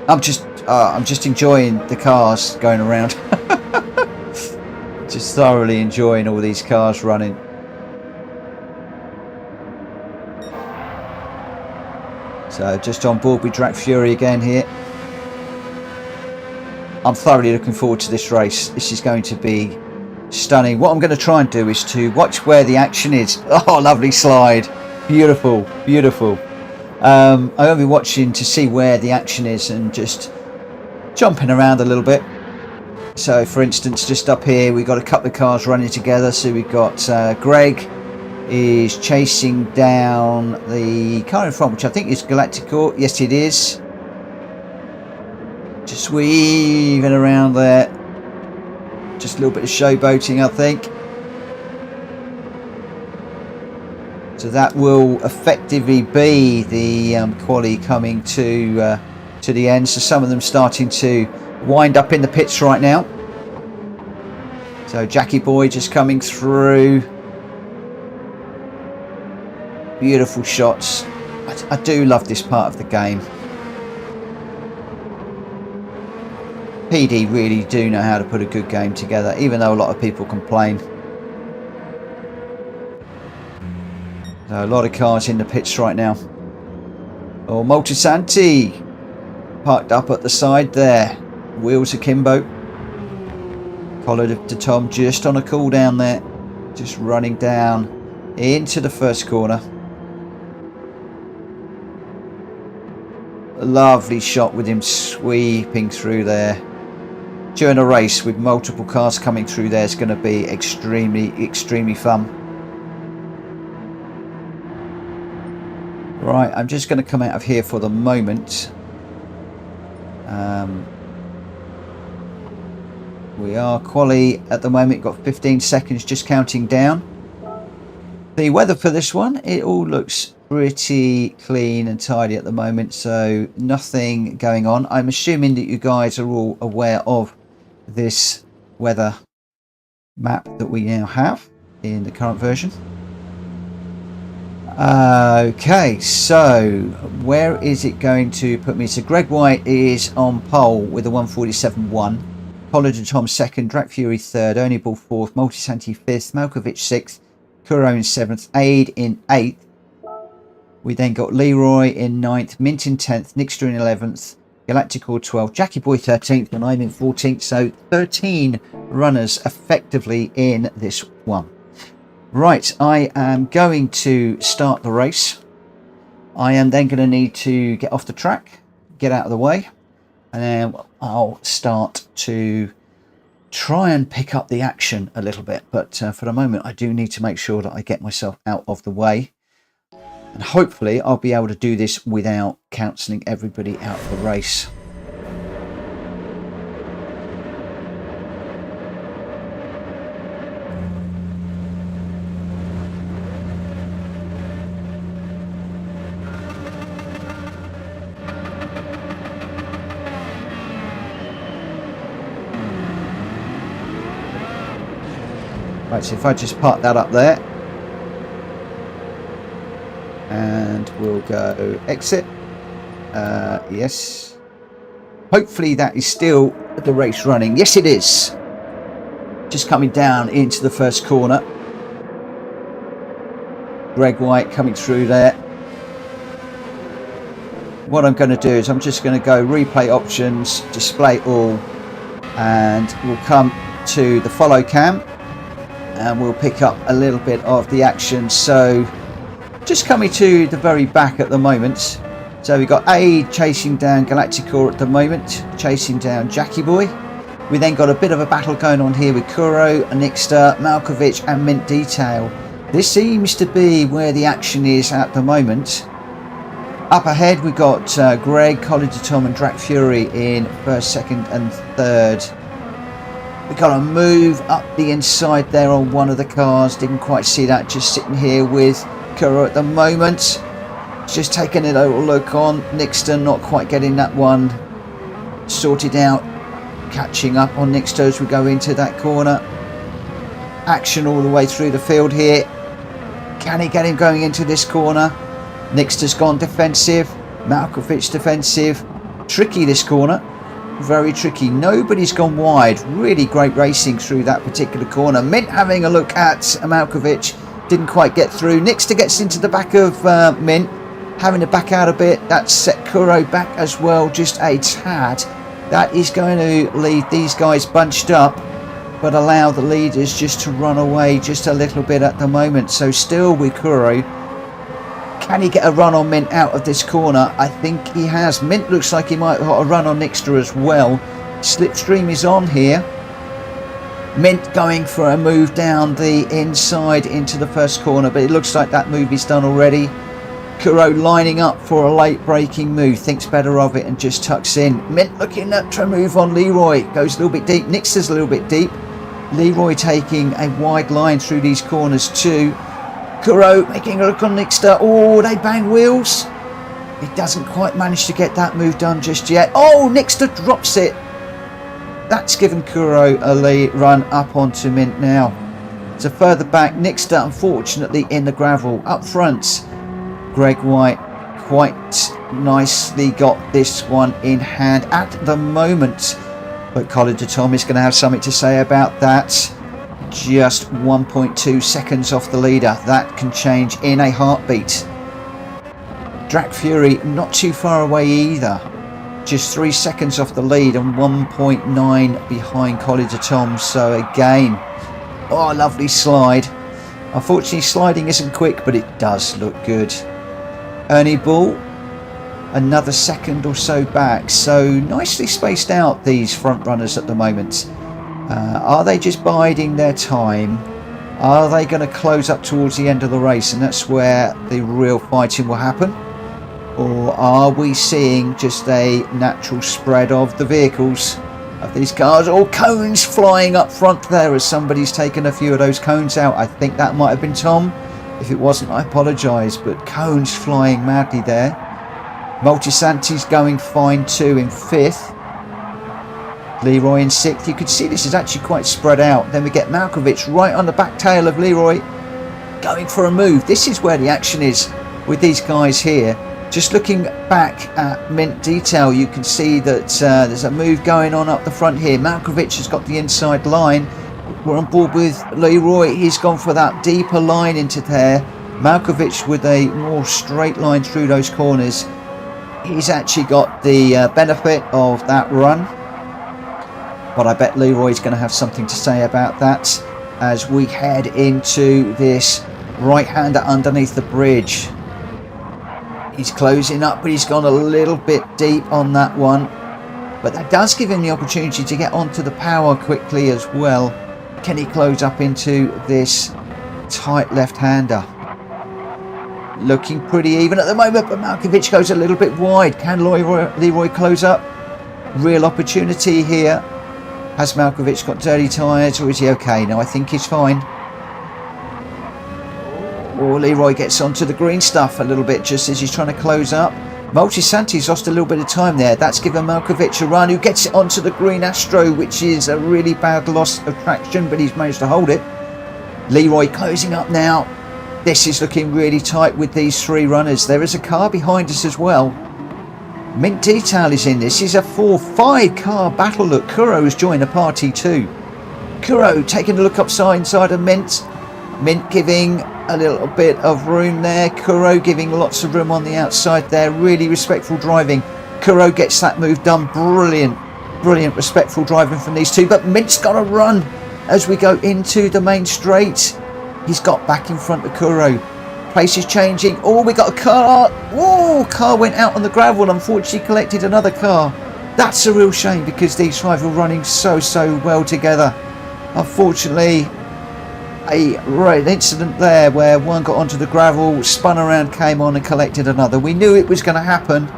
I'm just enjoying the cars going around. Just thoroughly enjoying all these cars running. So just on board with Drac Fury again here. I'm thoroughly looking forward to this race. This is going to be stunning. What I'm going to try and do is to watch where the action is. Oh, lovely slide. Beautiful, beautiful. I'm going to be watching to see where the action is and just jumping around a little bit. So for instance, just up here we've got a couple of cars running together. So we've got Greg is chasing down the car in front, which I think is Galactical. Yes, it is. Just weaving around there. Just a little bit of showboating, I think. So that will effectively be the quali coming to the end. So some of them starting to wind up in the pits right now. So Jackie Boy just coming through. Beautiful shots. I do love this part of the game. PD really do know how to put a good game together, even though a lot of people complain. So a lot of cars in the pits right now. Oh, Multisanti parked up at the side there. Wheels akimbo. Collar to Tom just on a cool down there. Just running down into the first corner. A lovely shot with him sweeping through there. During a race with multiple cars coming through there is going to be extremely fun. Right, I'm just going to come out of here for the moment. We are quali at the moment, got 15 seconds just counting down. The weather for this one, it all looks pretty clean and tidy at the moment, so nothing going on. I'm assuming that you guys are all aware of this weather map that we now have in the current version. Okay, so where is it going to put me? So Greg White is on pole with a 147.1. College and Tom second, Drac Fury third, Ernie Ball fourth, Multisanti fifth, Malkovich sixth, Kuro in seventh, Aid in eighth. We then got Leroy in ninth, Mint in 10th, Nixter in 11th, Galactical 12th, Jackie Boy 13th, and I'm in 14th. So 13 runners effectively in this one. Right, I am going to start the race. I am then going to need to get off the track, get out of the way, and then I'll start to try and pick up the action a little bit. But for the moment, I do need to make sure that I get myself out of the way. And hopefully I'll be able to do this without cancelling everybody out of the race. Right, so if I just park that up there. And we'll go exit. Yes. Hopefully that is still the race running. Yes, it is. Just coming down into the first corner. Greg White coming through there. What I'm going to do is I'm just going to go replay options, display all, and we'll come to the follow cam and we'll pick up a little bit of the action. So just coming to the very back at the moment. So we've got Aid chasing down Galacticor at the moment, chasing down Jackie Boy. We then got a bit of a battle going on here with Kuro, Nixter, Malkovich and Mint Detail. This seems to be where the action is at the moment. Up ahead we've got Greg, College of Tom and Drac Fury in first, second and third. We've got to move up the inside there on one of the cars. Didn't quite see that, just sitting here with Kuro at the moment. Just taking a little look on. Nixter not quite getting that one sorted out. Catching up on Nixter as we go into that corner. Action all the way through the field here. Can he get him going into this corner? Nixter's gone defensive. Malkovich defensive. Tricky this corner. Very tricky. Nobody's gone wide. Really great racing through that particular corner. Mint having a look at Malkovich. Didn't quite get through. Nixter gets into the back of Mint. Having to back out a bit. That's set Kuro back as well. Just a tad. That is going to leave these guys bunched up, but allow the leaders just to run away just a little bit at the moment. So still with Kuro. Can he get a run on Mint out of this corner? I think he has. Mint looks like he might have got a run on Nixter as well. Slipstream is on here. Mint going for a move down the inside into the first corner, but it looks like that move is done already. Kuro lining up for a late braking move, thinks better of it and just tucks in. Mint looking at to move on Leroy, goes a little bit deep. Nixter's a little bit deep. Leroy taking a wide line through these corners too. Kuro making a look on Nixter. Oh, they bang wheels. He doesn't quite manage to get that move done just yet. Oh, Nixter drops it. That's given Kuro a lead run up onto Mint now. So further back, Nixter unfortunately in the gravel. Up front, Greg White quite nicely got this one in hand at the moment. But College of Tom is going to have something to say about that. Just 1.2 seconds off the leader. That can change in a heartbeat. Drac Fury not too far away either. Just 3 seconds off the lead and 1.9 behind College of Tom. So again, oh, lovely slide. Unfortunately, sliding isn't quick, but it does look good. Ernie Ball, another second or so back. So nicely spaced out, these front runners at the moment. Are they just biding their time? Are they going to close up towards the end of the race, and that's where the real fighting will happen? Or are we seeing just a natural spread of the vehicles of these cars? Or cones flying up front there as somebody's taken a few of those cones out. I think that might have been Tom. If it wasn't, I apologise, but cones flying madly there. Multisanti's going fine too in 5th. Leroy in 6th. You can see this is actually quite spread out. Then we get Malkovich right on the back tail of Leroy. going for a move. This is where the action is with these guys here. Just looking back at Mint Detail, you can see that there's a move going on up the front here. Malkovich has got the inside line. We're on board with Leroy. He's gone for that deeper line into there. Malkovich with a more straight line through those corners. He's actually got the benefit of that run. But I bet Leroy's going to have something to say about that as we head into this right-hander underneath the bridge. He's closing up, but he's gone a little bit deep on that one. But that does give him the opportunity to get onto the power quickly as well. Can he close up into this tight left-hander? Looking pretty even at the moment, but Malkovich goes a little bit wide. Can Leroy close up? Real opportunity here. Has Malkovich got dirty tyres, or is he okay? No, I think he's fine. Or Leroy gets onto the green stuff a little bit just as he's trying to close up. Multisanti's lost a little bit of time there. That's given Malkovich a run, who gets it onto the green Astro, which is a really bad loss of traction, but he's managed to hold it. Leroy closing up now. This is looking really tight with these three runners. There is a car behind us as well. Mint Detail is in. This is a 4-5 car battle. Look, Kuro has joined the party too. Kuro taking a look inside of Mint. Mint giving a little bit of room there. Kuro giving lots of room on the outside there. Really respectful driving. Kuro gets that move done. Brilliant, brilliant respectful driving from these two. But Mint's got a run as we go into the main straight. He's got back in front of Kuro. Place is changing. Oh, we got a car. Oh, car went out on the gravel. Unfortunately collected another car. That's a real shame because these five were running so well together. Unfortunately, an incident there where one got onto the gravel, spun around, came on and collected another. We knew it was going to happen.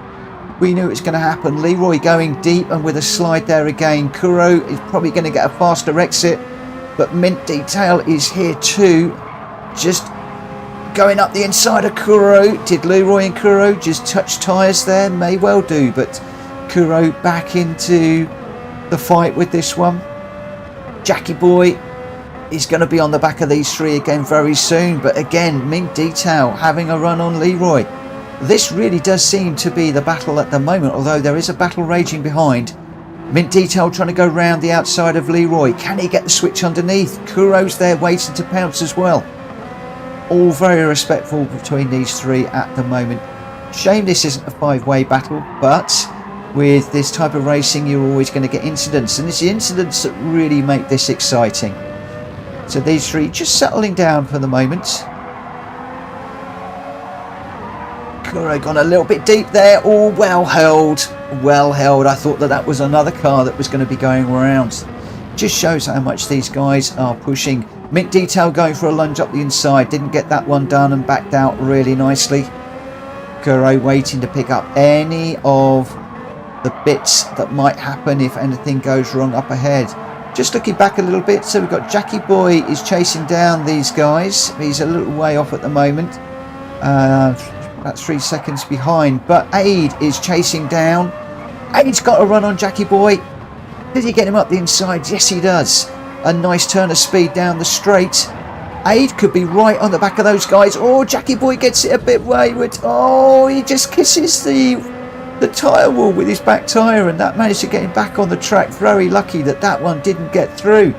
We knew it was going to happen. Leroy going deep and with a slide there again. Kuro is probably going to get a faster exit, but Mint Detail is here too. Just going up the inside of Kuro. Did Leroy and Kuro just touch tyres there? May well do, but Kuro back into the fight with this one. Jackie Boy is going to be on the back of these three again very soon, but again, Mint Detail having a run on Leroy. This really does seem to be the battle at the moment, although there is a battle raging behind. Mint Detail trying to go round the outside of Leroy. Can he get the switch underneath? Kuro's there waiting to pounce as well. All very respectful between these three at the moment. Shame this isn't a five-way battle, but with this type of racing you're always going to get incidents, and it's the incidents that really make this exciting. So these three just settling down for the moment. Kuro gone a little bit deep there. Oh, well held. Well held. I thought that was another car that was going to be going around. Just shows how much these guys are pushing. Mint Detail going for a lunge up the inside. Didn't get that one done and backed out really nicely. Kuro waiting to pick up any of the bits that might happen if anything goes wrong up ahead. Just looking back a little bit, so we've got Jackie Boy is chasing down these guys. He's a little way off at the moment. About 3 seconds behind, but Aid is chasing down. Aid's got a run on Jackie Boy. Did he get him up the inside? Yes, he does. A nice turn of speed down the straight. Aid could be right on the back of those guys. Oh, Jackie Boy gets it a bit wayward. Oh, he just kisses the tyre wall with his back tyre, and that managed to get him back on the track. Very lucky that one didn't get through.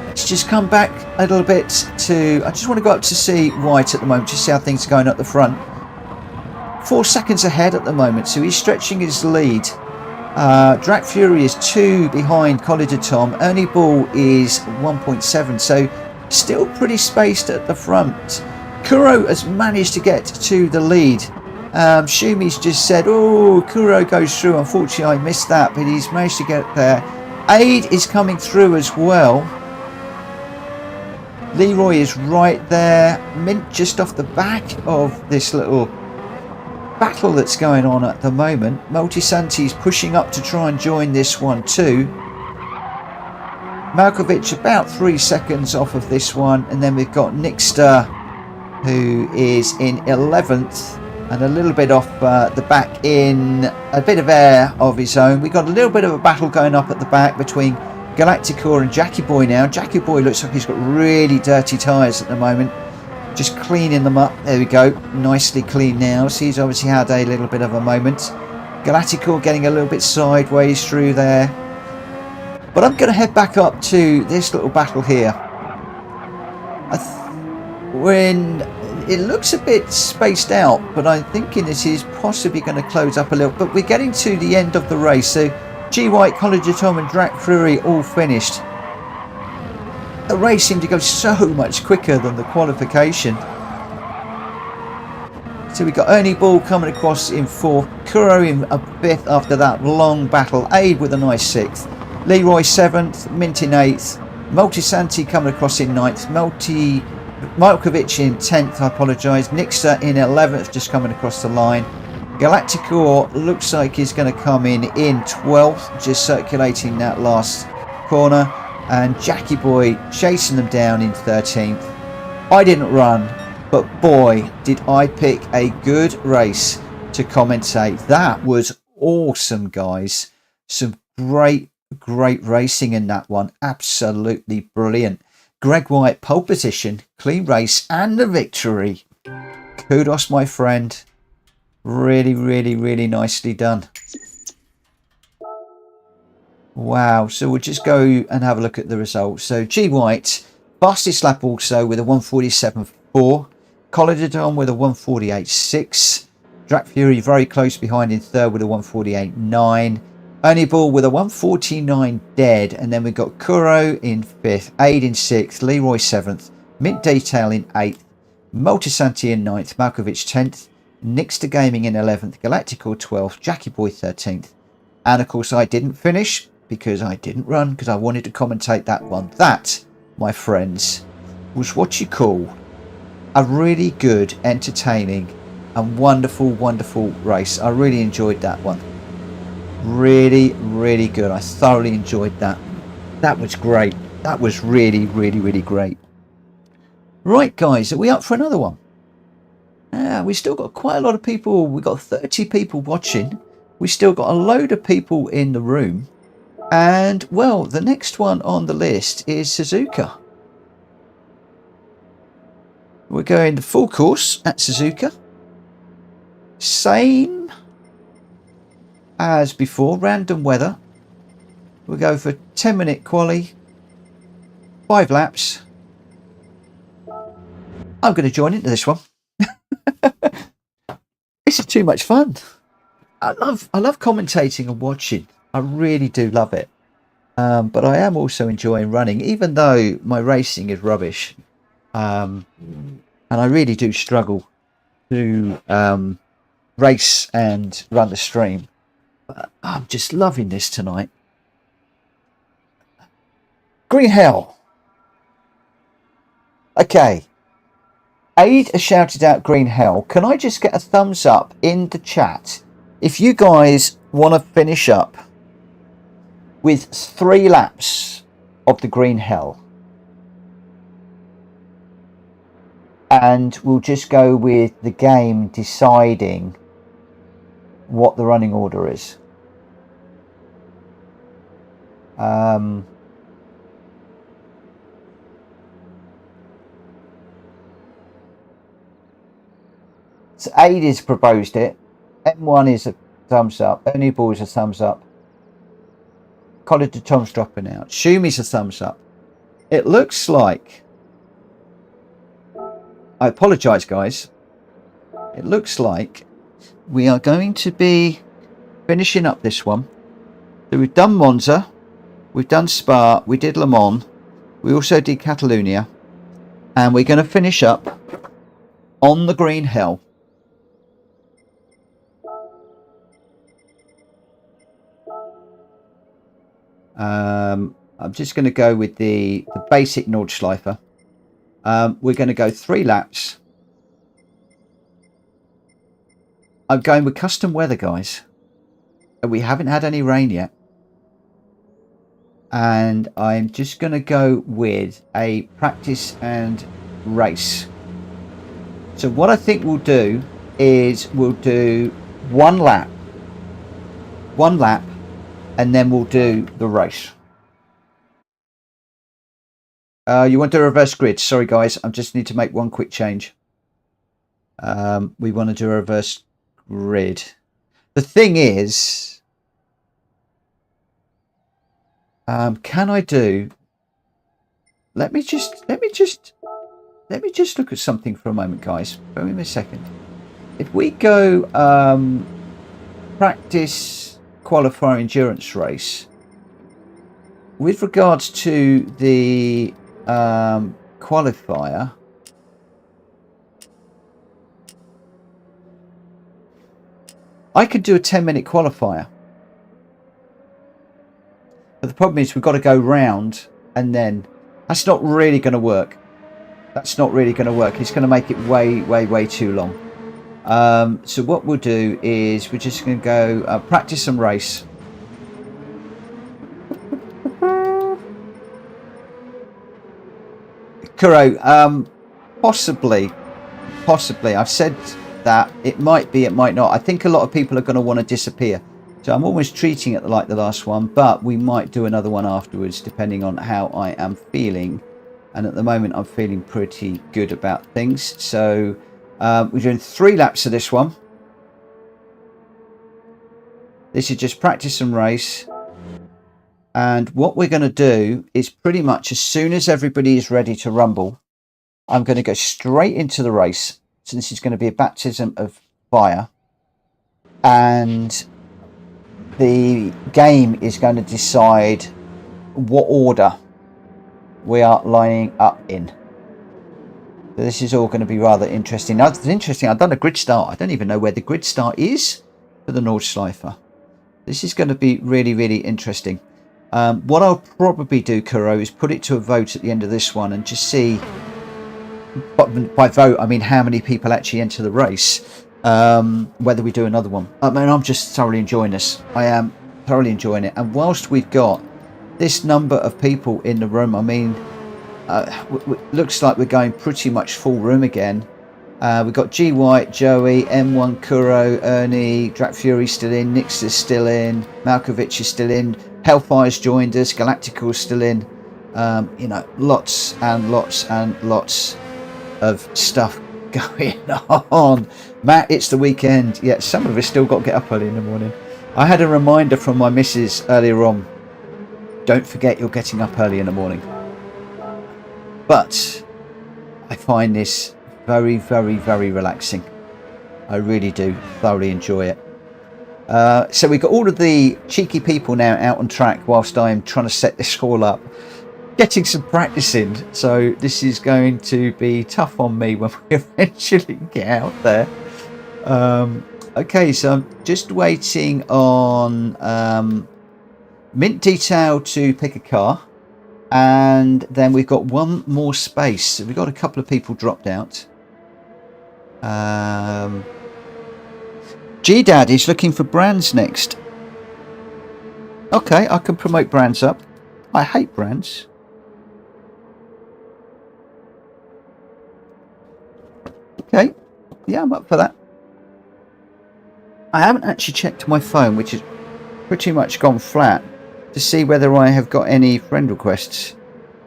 Let's just come back a little bit to... I just want to go up to see White at the moment, just see how things are going up the front. 4 seconds ahead at the moment, so he's stretching his lead. Drac Fury is 2 behind College of Tom. Ernie Ball is 1.7, so still pretty spaced at the front. Kuro has managed to get to the lead. Shumi's just said, oh, Kuro goes through. Unfortunately, I missed that, but he's managed to get there. Aid is coming through as well. Leroy is right there. Mint just off the back of this little battle that's going on at the moment. Multisanti's pushing up to try and join this one too. Malkovich about 3 seconds off of this one, and then we've got Nixter, who is in 11th and a little bit off the back in a bit of air of his own. We've got a little bit of a battle going up at the back between Galacticor and Jackie Boy now. Jackie Boy looks like he's got really dirty tyres at the moment. Just cleaning them up. There we go. Nicely clean now. So he's obviously had a little bit of a moment. Galacticor getting a little bit sideways through there. But I'm going to head back up to this little battle here. When it looks a bit spaced out, but I'm thinking this is possibly going to close up a little. But we're getting to the end of the race. So G White, College of Tom and Drac Fury all finished. The race seemed to go so much quicker than the qualification. So we got Ernie Ball coming across in 4th, Kuro in a 5th after that long battle, Aid with a nice 6th, Leroy 7th, Mint in 8th, Multisanti coming across in 9th, Malkovich in 10th, I apologise, Nixter in 11th just coming across the line. Galacticor looks like he's going to come in 12th, just circulating that last corner. And Jackie Boy chasing them down in 13th. I didn't run, but boy, did I pick a good race to commentate. That was awesome, guys. Some great racing in that one. Absolutely brilliant. Greg White, pole position, clean race, and the victory. Kudos, my friend. Really nicely done. Wow, so we'll just go and have a look at the results. So G White, fastest lap also with a 147.4. Collidodon with a 148.6. Drac Fury very close behind in 3rd with a 148.9. Ernie Ball with a 149 dead. And then we've got Kuro in 5th, Aid in 6th, Leroy 7th, Mint Detail in 8th, Multisanti in 9th, Malkovich 10th, Nixter Gaming in 11th, Galacticor 12th, Jackie Boy 13th. And of course I didn't finish because I didn't run because I wanted to commentate that one. That, my friends, was what you call a really good, entertaining and wonderful race. I really enjoyed that one. Really good. I thoroughly enjoyed that. That was great. That was really great. Right, guys, are we up for another one? We still got quite a lot of people. We've got 30 people watching. We still got a load of people in the room. And, well, the next one on the list is Suzuka. We're going the full course at Suzuka. Same as before, random weather. We'll go for 10-minute quali, 5 laps. I'm going to join into this one. This is too much fun. I love commentating and watching. I really do love it. But I am also enjoying running, even though my racing is rubbish. And I really do struggle to race and run the stream. But I'm just loving this tonight. Green Hell. Okay. Aid has shouted out Green Hell. Can I just get a thumbs up in the chat if you guys want to finish up with 3 laps of the Green Hell? And we'll just go with the game deciding what the running order is. So Aid has proposed it. M1 is a thumbs up. Ernie Ball is a thumbs up. College to Tom's dropping out. Shumi's a thumbs up. It looks like, I apologise, guys. It looks like we are going to be finishing up this one. So we've done Monza, we've done Spa, we did Le Mans, we also did Catalunya, and we're going to finish up on the Green Hell. I'm just going to go with the basic Nordschleife. We're going to go 3 laps. I'm going with custom weather, guys. We haven't had any rain yet. And I'm just going to go with a practice and race. So what I think we'll do is we'll do 1 lap, and then we'll do the race. You want to do a reverse grid? Sorry, guys. I just need to make one quick change. We want to do a reverse grid. The thing is, can I do? Let me just look at something for a moment, guys. Bear with me a second. If we go practice qualifier endurance race, with regards to the qualifier, I could do a 10-minute qualifier. But the problem is we've got to go round, and then that's not really going to work. That's not really going to work. It's going to make it way too long. So what we'll do is we're just going to go practice and race. Kuro, possibly. I've said that it might be, it might not. I think a lot of people are going to want to disappear. So I'm almost treating it like the last one, but we might do another one afterwards, depending on how I am feeling. And at the moment, I'm feeling pretty good about things. So we're doing 3 laps of this one. This is just practice and race. And what we're going to do is pretty much as soon as everybody is ready to rumble, I'm going to go straight into the race. So this is going to be a baptism of fire. And the game is going to decide what order we are lining up in. So this is all going to be rather interesting. Now, it's interesting. I've done a grid start. I don't even know where the grid start is for the Nordschleife. This is going to be really interesting. What I'll probably do, Kuro, is put it to a vote at the end of this one and just see, by vote I mean how many people actually enter the race, whether we do another one. I mean, I'm just thoroughly enjoying this. I am thoroughly enjoying it. And whilst we've got this number of people in the room, I mean, looks like we're going pretty much full room again. We've got G White, Joey, M1, Kuro, Ernie, Drak Fury still in, Nix is still in, Malkovich is still in, Hellfire's joined us, Galactical's still in. You know, lots and lots of stuff going on. Matt, it's the weekend. Yeah, some of us still got to get up early in the morning. I had a reminder from my missus earlier on. Don't forget you're getting up early in the morning. But I find this very relaxing. I really do thoroughly enjoy it. So we've got all of the cheeky people now out on track whilst I'm trying to set this all up, getting some practice in. So this is going to be tough on me when we eventually get out there. Okay, so I'm just waiting on Mint Detail to pick a car, and then we've got one more space. So we've got a couple of people dropped out. G-Dad is looking for brands next. Okay, I can promote brands up. I hate brands. Okay, yeah, I'm up for that. I haven't actually checked my phone, which has pretty much gone flat, to see whether I have got any friend requests.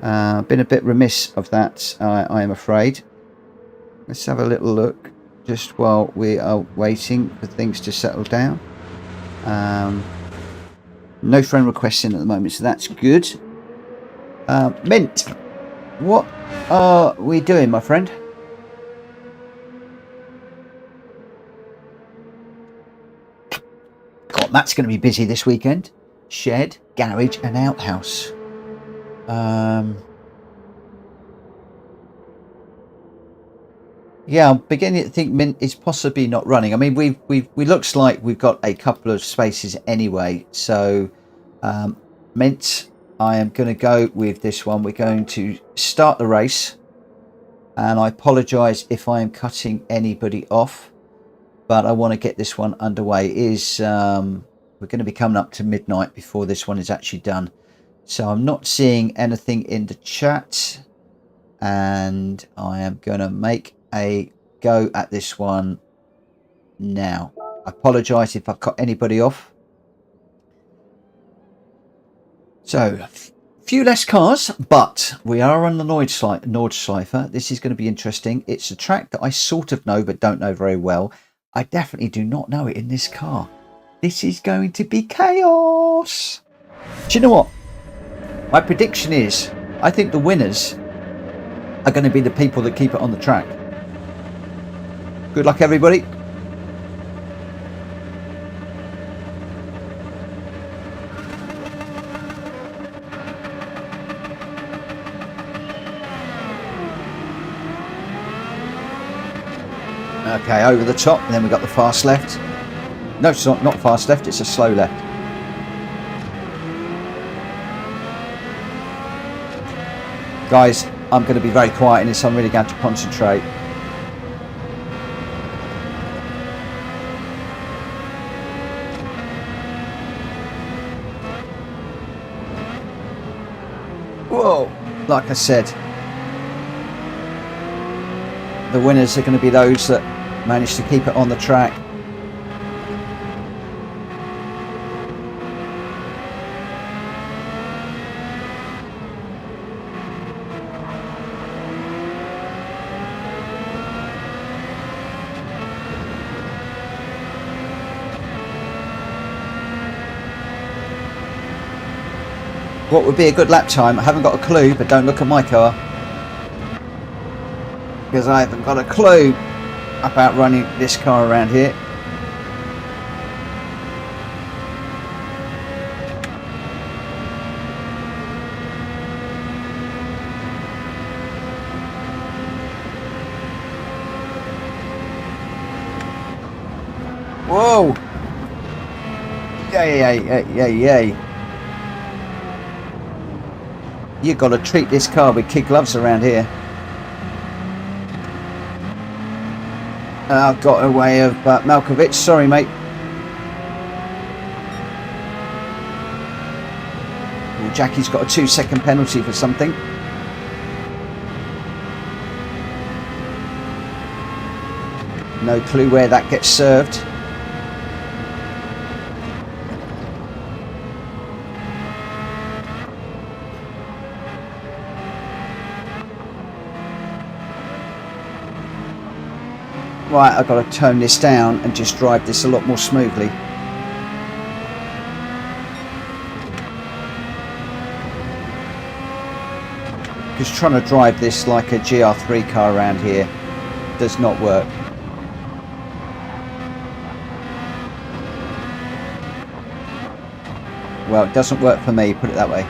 Been a bit remiss of that, I am afraid. Let's have a little look just while we are waiting for things to settle down. No friend requests in at the moment, so that's good. Mint, what are we doing, my friend? God, Matt's going to be busy this weekend. Shed, garage and outhouse. Yeah, I'm beginning to think Mint is possibly not running. I mean, we looks like we've got a couple of spaces anyway. So, Mint, I am going to go with this one. We're going to start the race, and I apologise if I am cutting anybody off, but I want to get this one underway. We're going to be coming up to midnight before this one is actually done. So I'm not seeing anything in the chat, and I am going to make a go at this one now. I apologise if I've cut anybody off. So Few less cars, but we are on the Nordschleife. This is going to be interesting. It's a track that I sort of know but don't know very well. I definitely do not know it in this car. This is going to be chaos. Do you know what? My prediction is, I think the winners are going to be the people that keep it on the track. Good luck, everybody. Okay, over the top, and then we've got the fast left. No, it's not fast left, it's a slow left. Guys, I'm going to be very quiet in this, I'm really going to concentrate. Whoa, like I said, the winners are going to be those that manage to keep it on the track. What would be a good lap time? I haven't got a clue, but don't look at my car, because I haven't got a clue about running this car around here. Whoa! Yay. You've got to treat this car with kid gloves around here. I've got a way of Malkovich. Sorry, mate. Well, Jackie's got a 2-second penalty for something. No clue where that gets served. Right, I've got to tone this down and just drive this a lot more smoothly. Because trying to drive this like a GR3 car around here does not work. Well, it doesn't work for me, put it that way.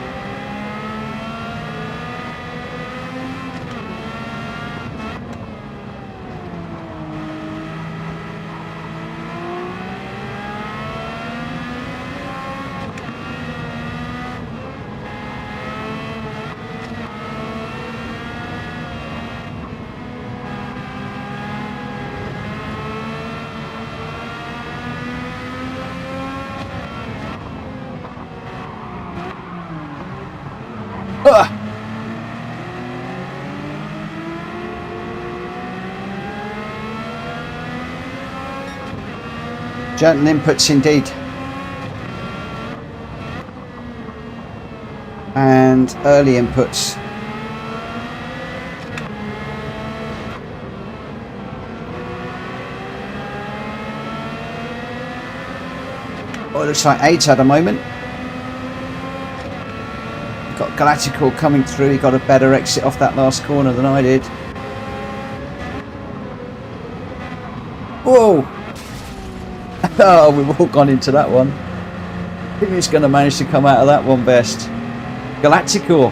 Gentle inputs indeed. And early inputs. Oh, it looks like 8 at the moment. Got Galactical coming through. He got a better exit off that last corner than I did. Whoa! Oh, we've all gone into that one. Who's going to manage to come out of that one best? Galactical.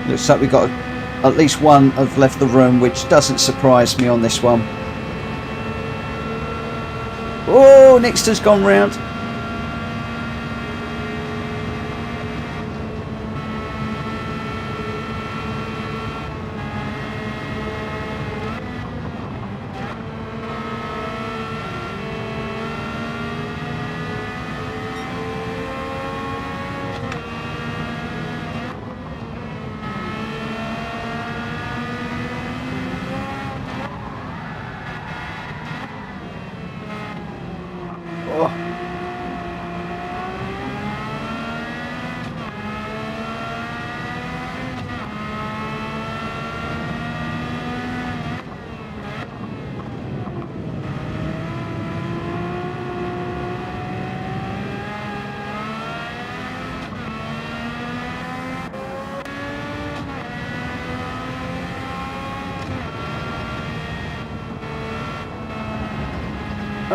Looks like we got at least one have left the room, which doesn't surprise me on this one. Oh, Nixter's gone round.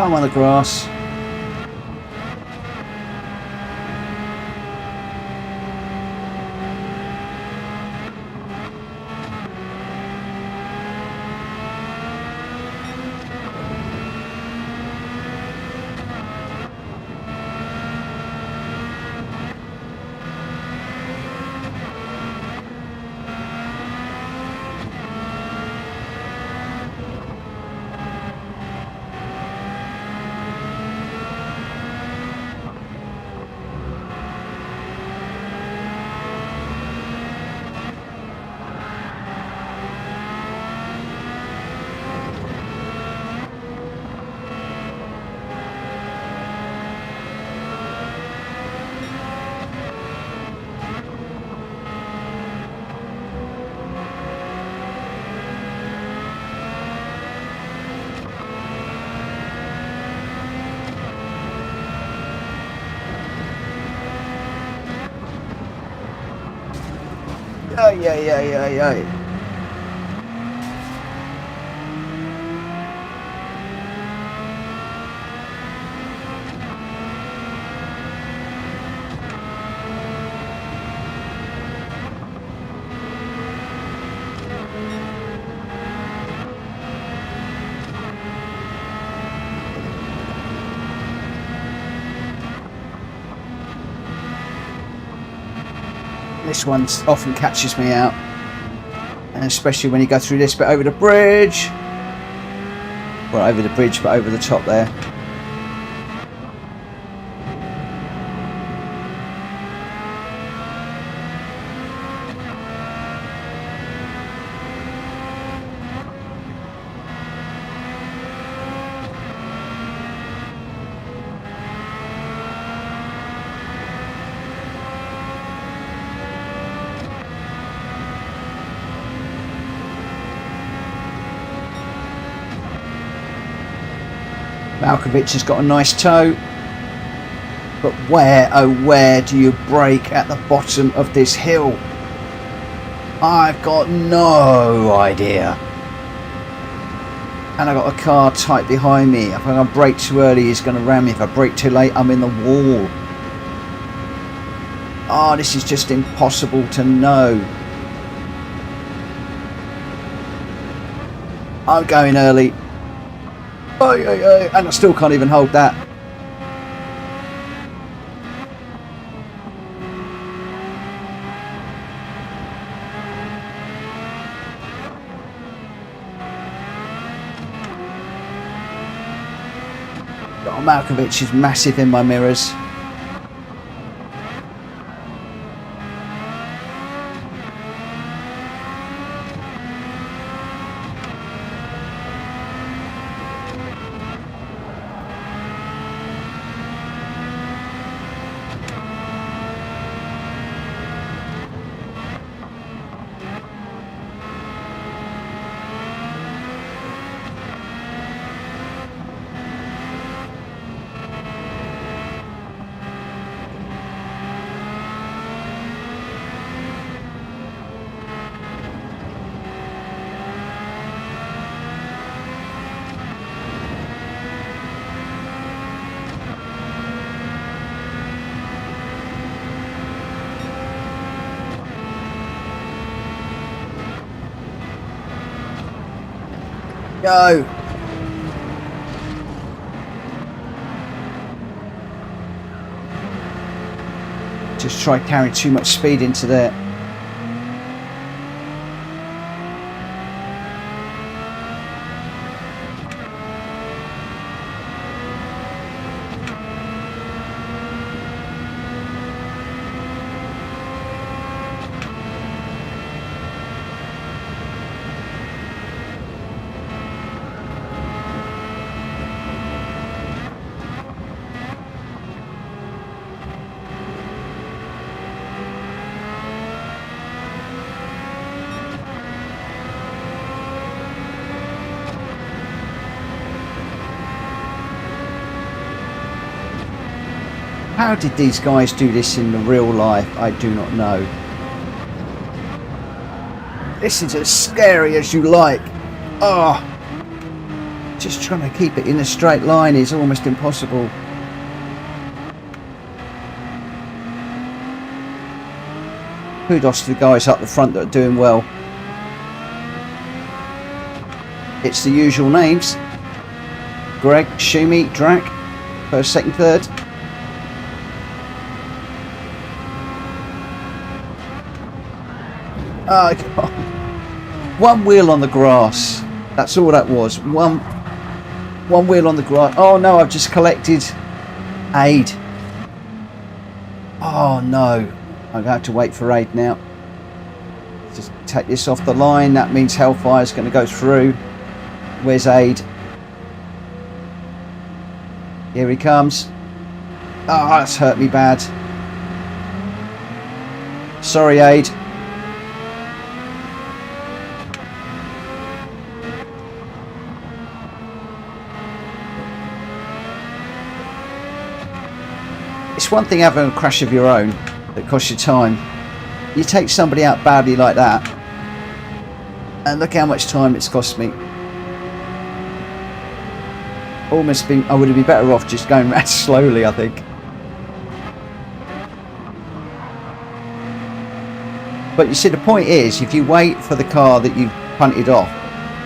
I'm on the grass. Yeah. This one often catches me out, and especially when you go through this bit over the bridge. Well, over the bridge, but over the top there. Malkovich has got a nice toe, but where, oh where do you brake at the bottom of this hill? I've got no idea. And I've got a car tight behind me. If I brake too early, he's going to ram me. If I brake too late, I'm in the wall. Oh, this is just impossible to know. I'm going early. And I still can't even hold that. Oh, Malkovich is massive in my mirrors. Go. Just try carrying too much speed into there. How did these guys do this in the real life? I do not know. This is as scary as you like. Oh. Just trying to keep it in a straight line is almost impossible. Kudos to the guys up the front that are doing well. It's the usual names. Greg, Shumi, Drac, first, second, third. Oh, come on. One wheel on the grass. That's all that was. One wheel on the grass. Oh no, I've just collected aid. Oh no. I'm going to have to wait for aid now. Just take this off the line. That means Hellfire's going to go through. Where's aid? Here he comes. Oh, that's hurt me bad. Sorry, aid. It's one thing having a crash of your own that costs you time. You take somebody out badly like that, and look how much time it's cost me. Almost been, I would have been better off just going round slowly, I think. But you see, the point is, if you wait for the car that you've punted off,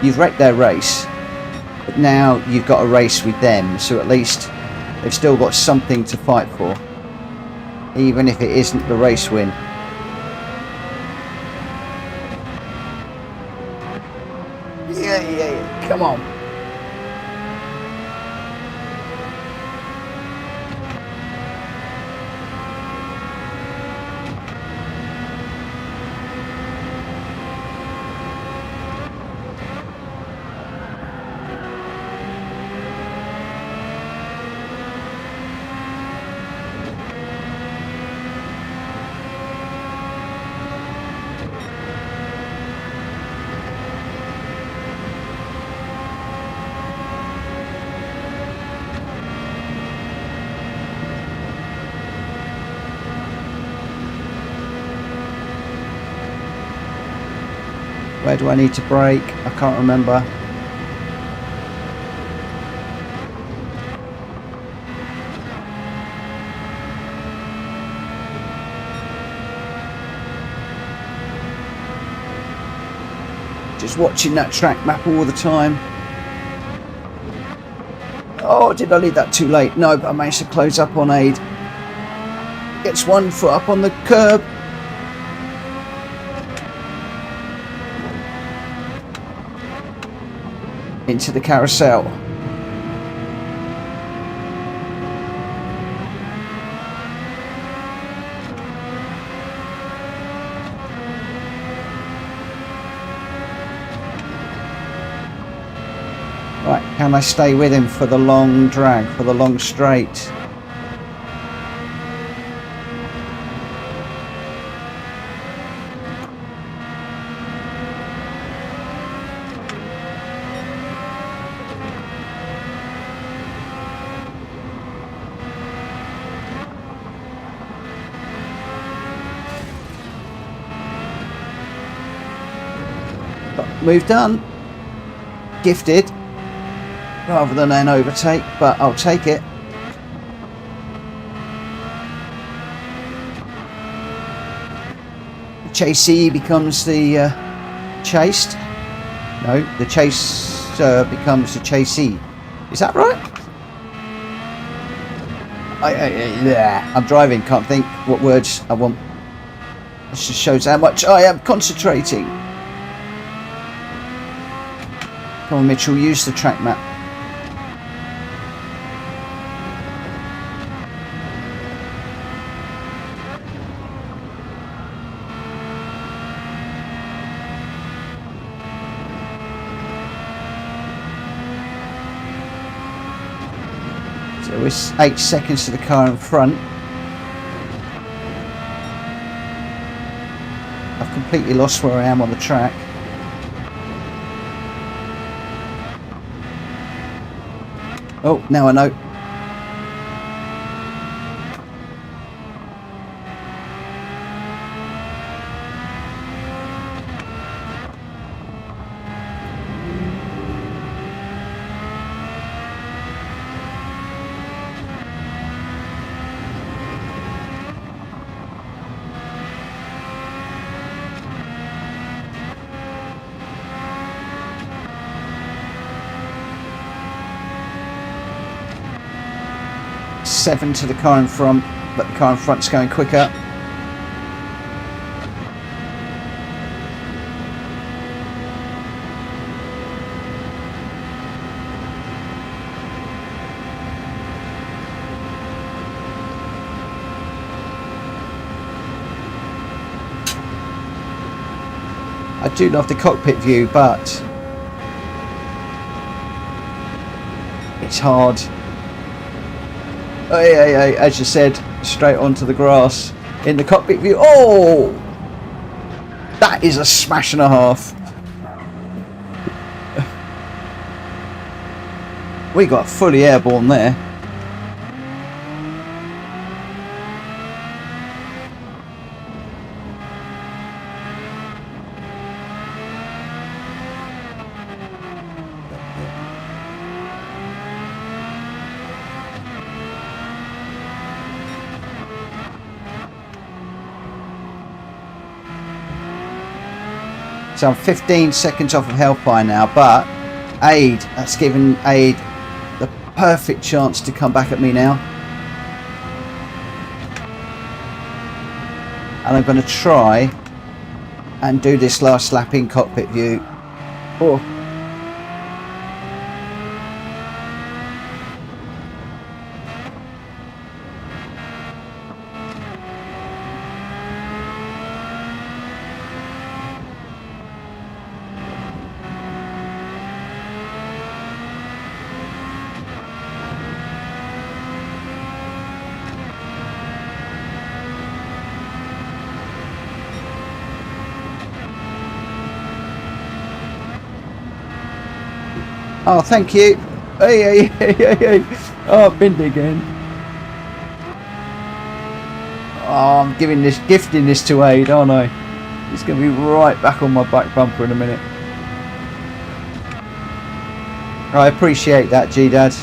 you've wrecked their race. But now you've got a race with them, so at least they've still got something to fight for, even if it isn't the race win. Yeah, come on. Where do I need to brake? I can't remember. Just watching that track map all the time. Oh, did I leave that too late? No, but I managed to close up on aid. Gets 1 foot up on the curb. Into the carousel. Right, can I stay with him for the long drag, for the long straight? Move done. Gifted rather than an overtake, but I'll take it. The chasee becomes the chased. No, the chaser becomes the chasee. Is that right? I'm driving, can't think what words I want. This just shows how much I am concentrating. Come on, Mitchell, use the track map. So it's 8 seconds to the car in front. I've completely lost where I am on the track. Oh, now I know. 7 to the car in front, but the car in front's going quicker. I do love the cockpit view, but it's hard. Hey, as you said, straight onto the grass in the cockpit view. Oh, that is a smash and a half. We got fully airborne there. So I'm 15 seconds off of Hellfire now, but Aid, that's given Aid the perfect chance to come back at me now. And I'm going to try and do this last lap in cockpit view. Oh. Oh, thank you. Hey. Oh, binned again. Oh, I'm gifting this to Aid, aren't I? It's going to be right back on my back bumper in a minute. I appreciate that, G-Dad.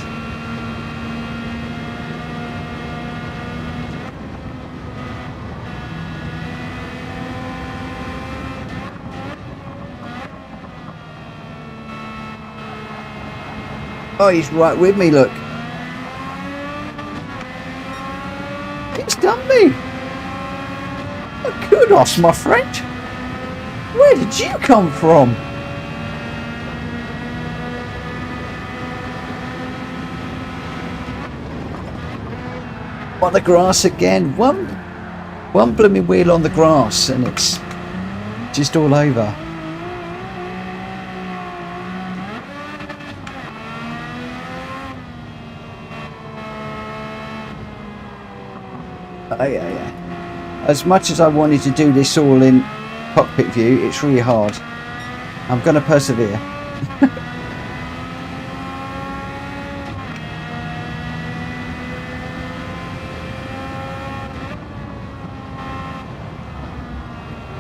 Oh, he's right with me, look. He's done me. Oh, kudos, my friend. Where did you come from? On the grass again. One blooming wheel on the grass and it's just all over. Yeah. As much as I wanted to do this all in cockpit view, it's really hard. I'm going to persevere.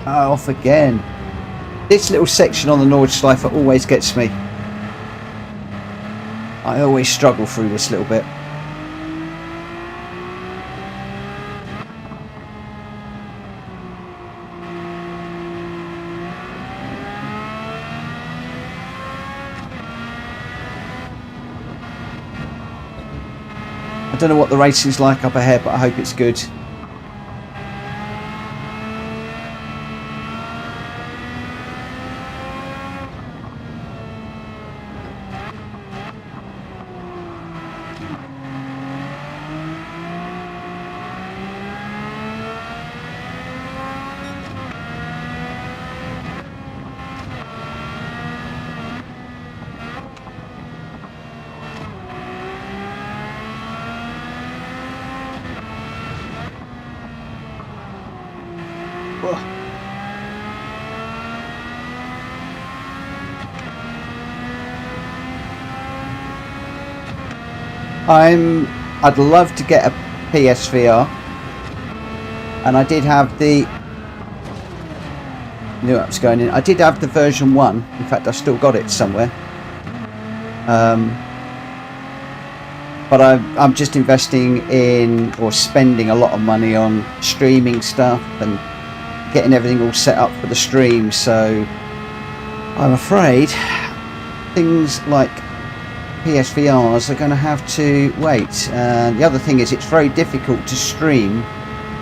Off again. This little section on the Nordschleife always gets me. I always struggle through this little bit. I don't know what the racing's like up ahead, but I hope it's good. I'd love to get a PSVR, and I did have the new apps going in. I did have the version 1. In fact, I've still got it somewhere. But I'm just investing in, or spending a lot of money on streaming stuff and getting everything all set up for the stream. So I'm afraid things like PSVRs are going to have to wait. The other thing is it's very difficult to stream,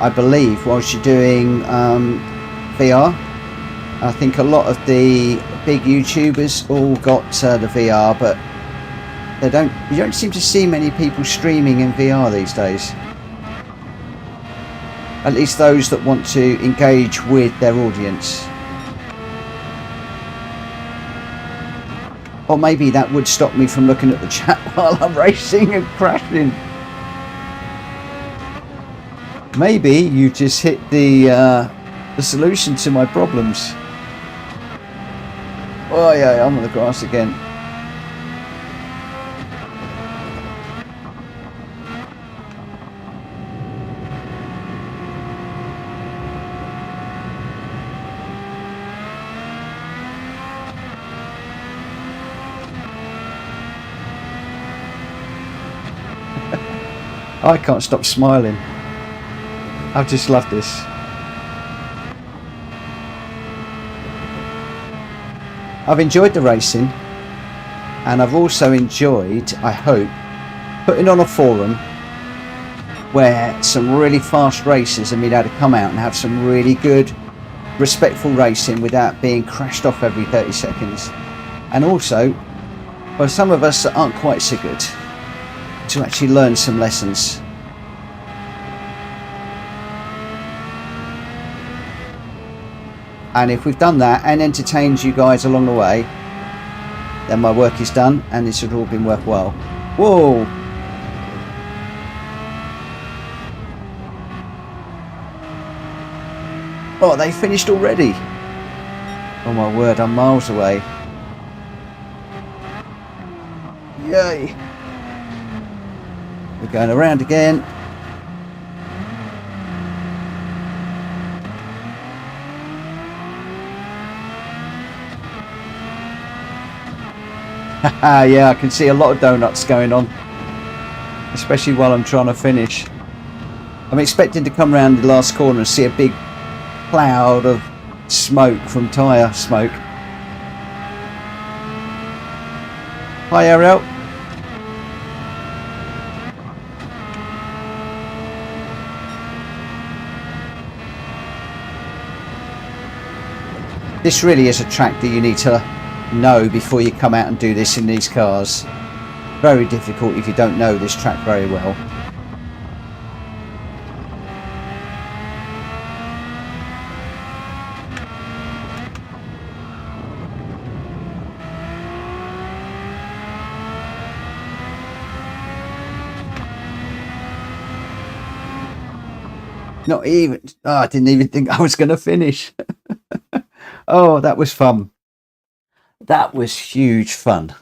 I believe, whilst you're doing VR. I think a lot of the big YouTubers all got the VR, but you don't seem to see many people streaming in VR these days. At least those that want to engage with their audience. Or maybe that would stop me from looking at the chat while I'm racing and crashing. Maybe you just hit the solution to my problems. Oh yeah, I'm on the grass again. I can't stop smiling. I just love this. I've enjoyed the racing, and I've also enjoyed, I hope, putting on a forum where some really fast racers are able to come out and have some really good, respectful racing without being crashed off every 30 seconds. And also, for some of us that aren't quite so good, to actually learn some lessons. And if we've done that and entertained you guys along the way, then my work is done and this has all been worthwhile. Whoa! Oh, they finished already? Oh my word, I'm miles away. Yay! We're going around again. Yeah, I can see a lot of donuts going on, especially while I'm trying to finish. I'm expecting to come around the last corner and see a big cloud of smoke from tyre smoke. Hi Ariel. This really is a track that you need to know before you come out and do this in these cars. Very difficult if you don't know this track very well. Not even, oh, I didn't even think I was going to finish. Oh, that was fun. That was huge fun.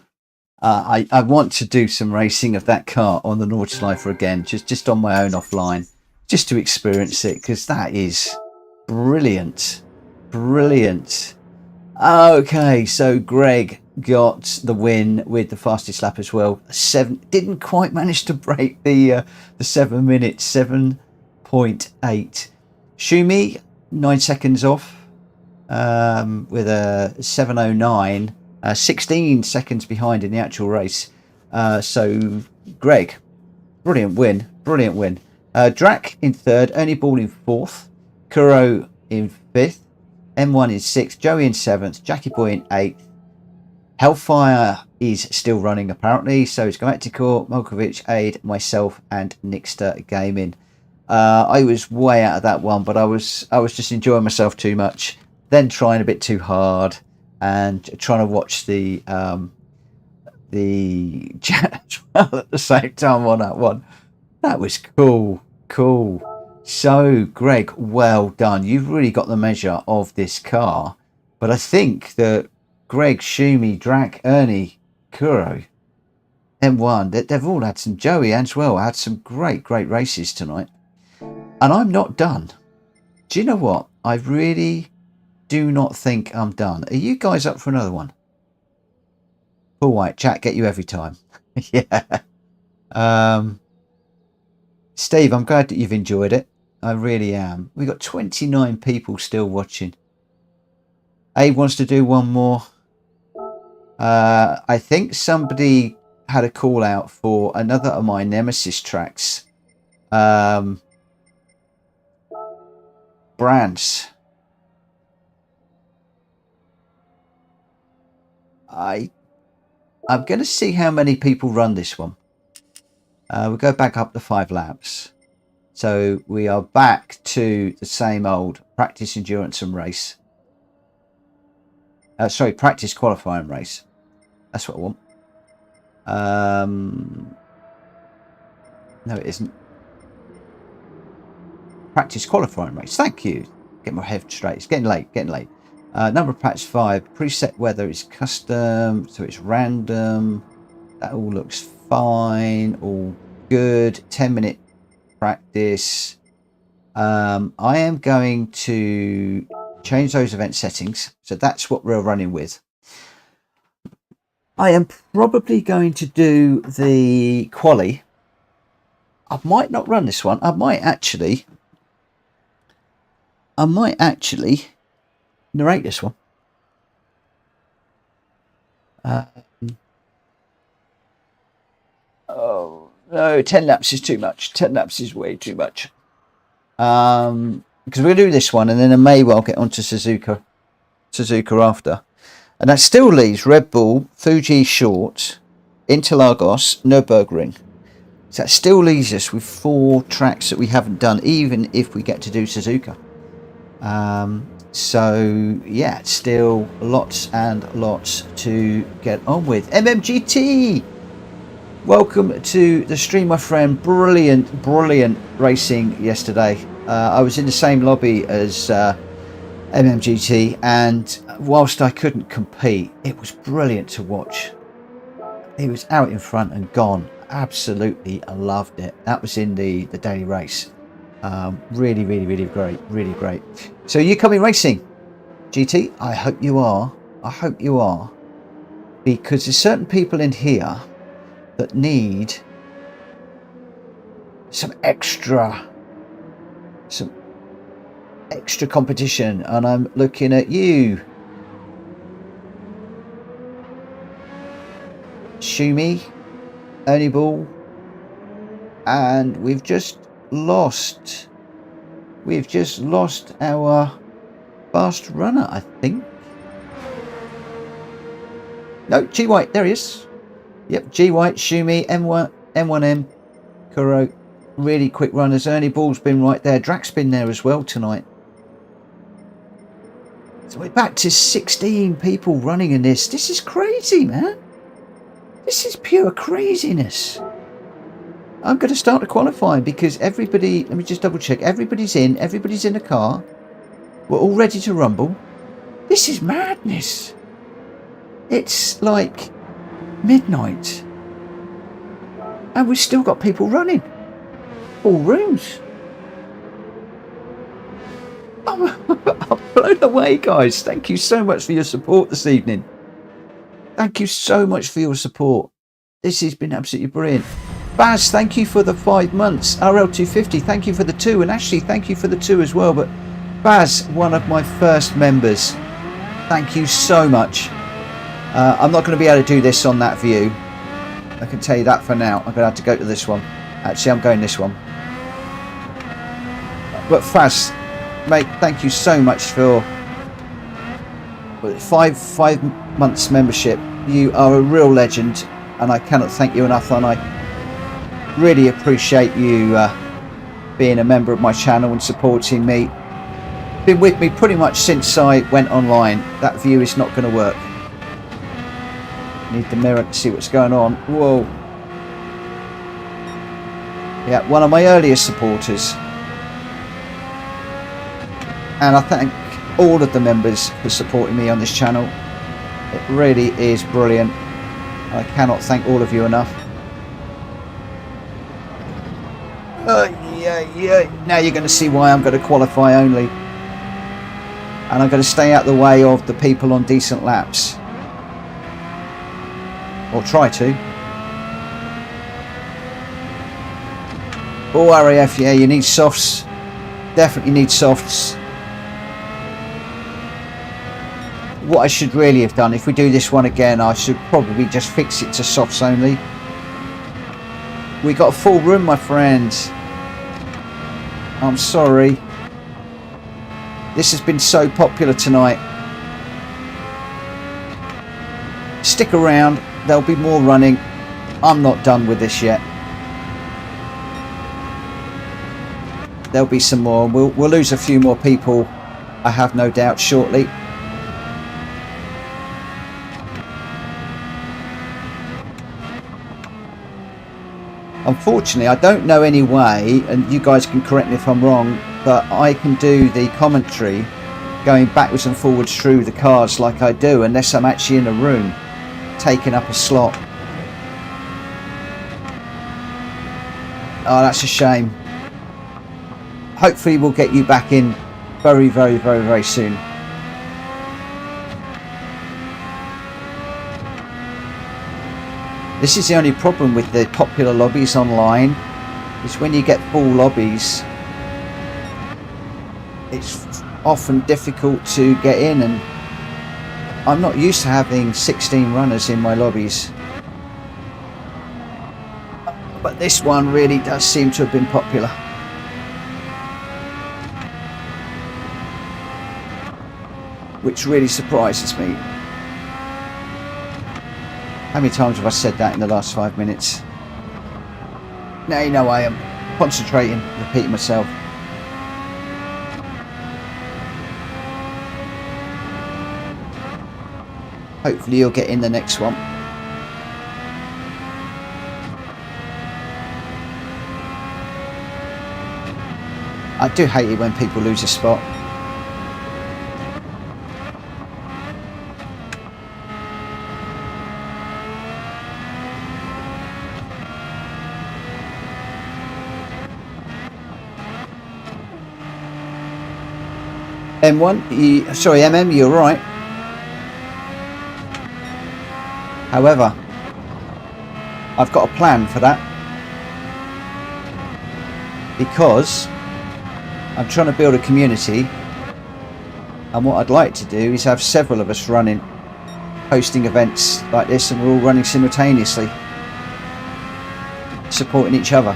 I want to do some racing of that car on the Nordschleife again, just on my own offline, just to experience it, because that is brilliant. Brilliant. Okay, so Greg got the win with the fastest lap as well. Didn't quite manage to break the 7 minutes, 7.8. Shumi, 9 seconds off. With a 7:09, 16 seconds behind in the actual race. So Greg, brilliant win. Drac in third, Ernie Ball in fourth, Kuro in fifth, M1 in sixth, Joey in seventh, Jackie Boy in eighth. Hellfire is still running apparently, so it's Galacticor, Molkovic, Aid, myself, and Nixter Gaming. I was way out of that one, but I was just enjoying myself too much. Then trying a bit too hard and trying to watch the chat as well at the same time on that one. That was cool. So Greg, well done. You've really got the measure of this car. But I think that Greg, Shumi, Drac, Ernie, Kuro, M1, they've all had some, Joey as well, had some great races tonight. And I'm not done. Do you know what? I really do not think I'm done. Are you guys up for another one? Paul White, chat, get you every time. Yeah. Steve, I'm glad that you've enjoyed it. I really am. We've got 29 people still watching. Abe wants to do one more. I think somebody had a call out for another of my Nemesis tracks. Brands. I'm going to see how many people run this one. We'll go back up to 5 laps. So we are back to the same old practice, endurance and race. Sorry, practice, qualifying, race. That's what I want. No, it isn't. Practice, qualifying, race. Thank you. Get my head straight. It's getting late. Number of patch 5. Preset weather is custom, so it's random. That all looks fine. All good. 10-minute practice. I am going to change those event settings, so that's what we're running with. I am probably going to do the quali. I might not run this one. I might actually narrate this one. Oh no, 10 laps is too much. 10 laps is way too much. Because we'll do this one and then I may well get onto Suzuka after. And that still leaves Red Bull, Fuji Short, Interlagos, Nürburgring. So that still leaves us with 4 tracks that we haven't done, even if we get to do Suzuka. So yeah, still lots and lots to get on with. MMGT! Welcome to the stream, my friend. Brilliant racing yesterday. I was in the same lobby as MMGT, and whilst I couldn't compete, it was brilliant to watch. He was out in front and gone. Absolutely, I loved it. That was in the daily race. Really great, really great. So you coming racing, GT? I hope you are. I hope you are, because there's certain people in here that need some extra competition, and I'm looking at you, Shumi, Ernie Ball, and we've just lost our fast runner, I think. No, G White, there he is. Yep, G White, Shumi, M1M, Kuro, really quick runners. Ernie Ball's been right there. Drax's been there as well tonight. So we're back to 16 people running in this. This is crazy, man. This is pure craziness. I'm going to start the qualifying because everybody, let me just double check. Everybody's in the car. We're all ready to rumble. This is madness. It's like midnight. And we've still got people running. All rooms. I'm blown away, guys. Thank you so much for your support this evening. Thank you so much for your support. This has been absolutely brilliant. Baz, thank you for the 5 months. RL250, thank you for the 2. And Ashley, thank you for the 2 as well. But Baz, one of my first members, thank you so much. I'm not going to be able to do this on that view. I can tell you that for now. I'm going to have to go to this one. Actually, I'm going this one. But Faz, mate, thank you so much for 5 months membership. You are a real legend, and I cannot thank you enough. And I really appreciate you being a member of my channel and supporting me. Been with me pretty much since I went online. That view is not going to work. Need the mirror to see what's going on. Whoa. Yeah, one of my earliest supporters. And I thank all of the members for supporting me on this channel. It really is brilliant. I cannot thank all of you enough. Yeah. Now you're going to see why I'm going to qualify only. And I'm going to stay out the way of the people on decent laps. Or try to. Oh, RAF, yeah, you need softs. Definitely need softs. What I should really have done, if we do this one again, I should probably just fix it to softs only. We got a full room, my friends. I'm sorry. This has been so popular tonight. Stick around, there'll be more running. I'm not done with this yet. There'll be some more. We'll lose a few more people, I have no doubt, shortly. Unfortunately, I don't know any way, and you guys can correct me if I'm wrong, but I can do the commentary going backwards and forwards through the cars like I do, unless I'm actually in a room taking up a slot. Oh, that's a shame. Hopefully we'll get you back in very, very, very, very soon. This is the only problem with the popular lobbies online, is when you get full lobbies, it's often difficult to get in, and I'm not used to having 16 runners in my lobbies. But this one really does seem to have been popular. Which really surprises me. How many times have I said that in the last 5 minutes? Now you know I am concentrating, repeating myself. Hopefully you'll get in the next one. I do hate it when people lose a spot. M1, sorry MM, you're right. However, I've got a plan for that, because I'm trying to build a community, and what I'd like to do is have several of us running, hosting events like this, and we're all running simultaneously, supporting each other.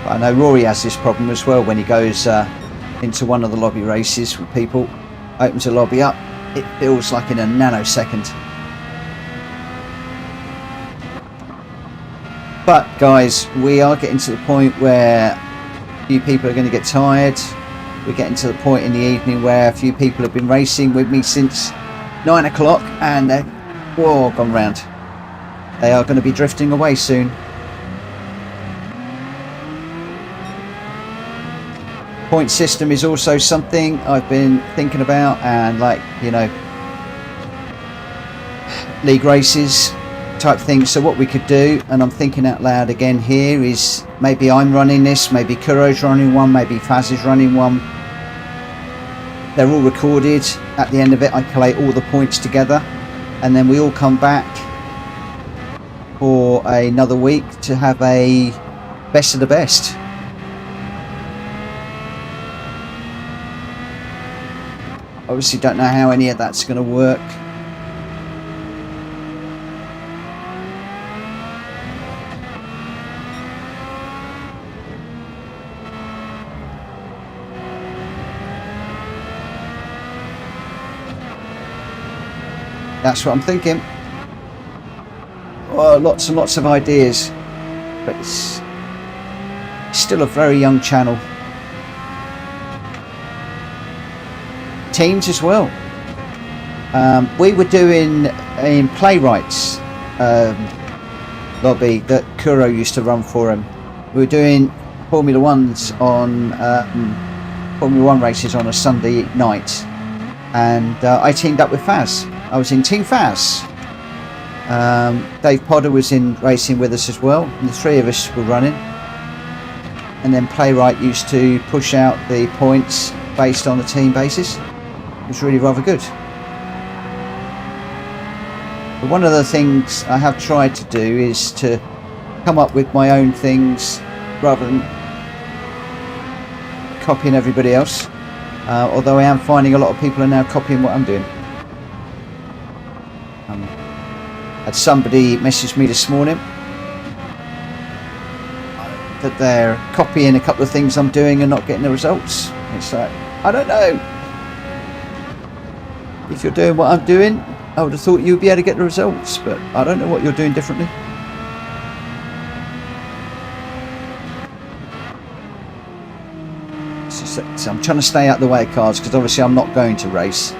I know Rory has this problem as well when he goes into one of the lobby races with people, opens a lobby up, it feels like in a nanosecond. But guys, we are getting to the point where a few people are going to get tired. We're getting to the point in the evening where a few people have been racing with me since 9 o'clock and they're all gone round. They are going to be drifting away soon. Point system is also something I've been thinking about, and like, you know, league races type things. So what we could do, and I'm thinking out loud again here, is maybe I'm running this, maybe Kuro's running one, maybe Faz is running one. They're all recorded. At the end of it, I collate all the points together, and then we all come back for another week to have a best of the best. Obviously don't know how any of that's going to work. That's what I'm thinking. Well, lots and lots of ideas, but it's still a very young channel. Teams as well. We were doing in Playwrights lobby that Kuro used to run for him. We were doing Formula Ones on Formula One races on a Sunday night, and I teamed up with Faz. I was in Team Faz. Dave Podder was in racing with us as well, and the three of us were running. And then Playwright used to push out the points based on a team basis. It was really rather good. But one of the things I have tried to do is to come up with my own things rather than copying everybody else. Although I am finding a lot of people are now copying what I'm doing. Had somebody message me this morning that they're copying a couple of things I'm doing and not getting the results. It's like, I don't know. If you're doing what I'm doing, I would have thought you'd be able to get the results, but I don't know what you're doing differently. So I'm trying to stay out of the way of cars because obviously I'm not going to race.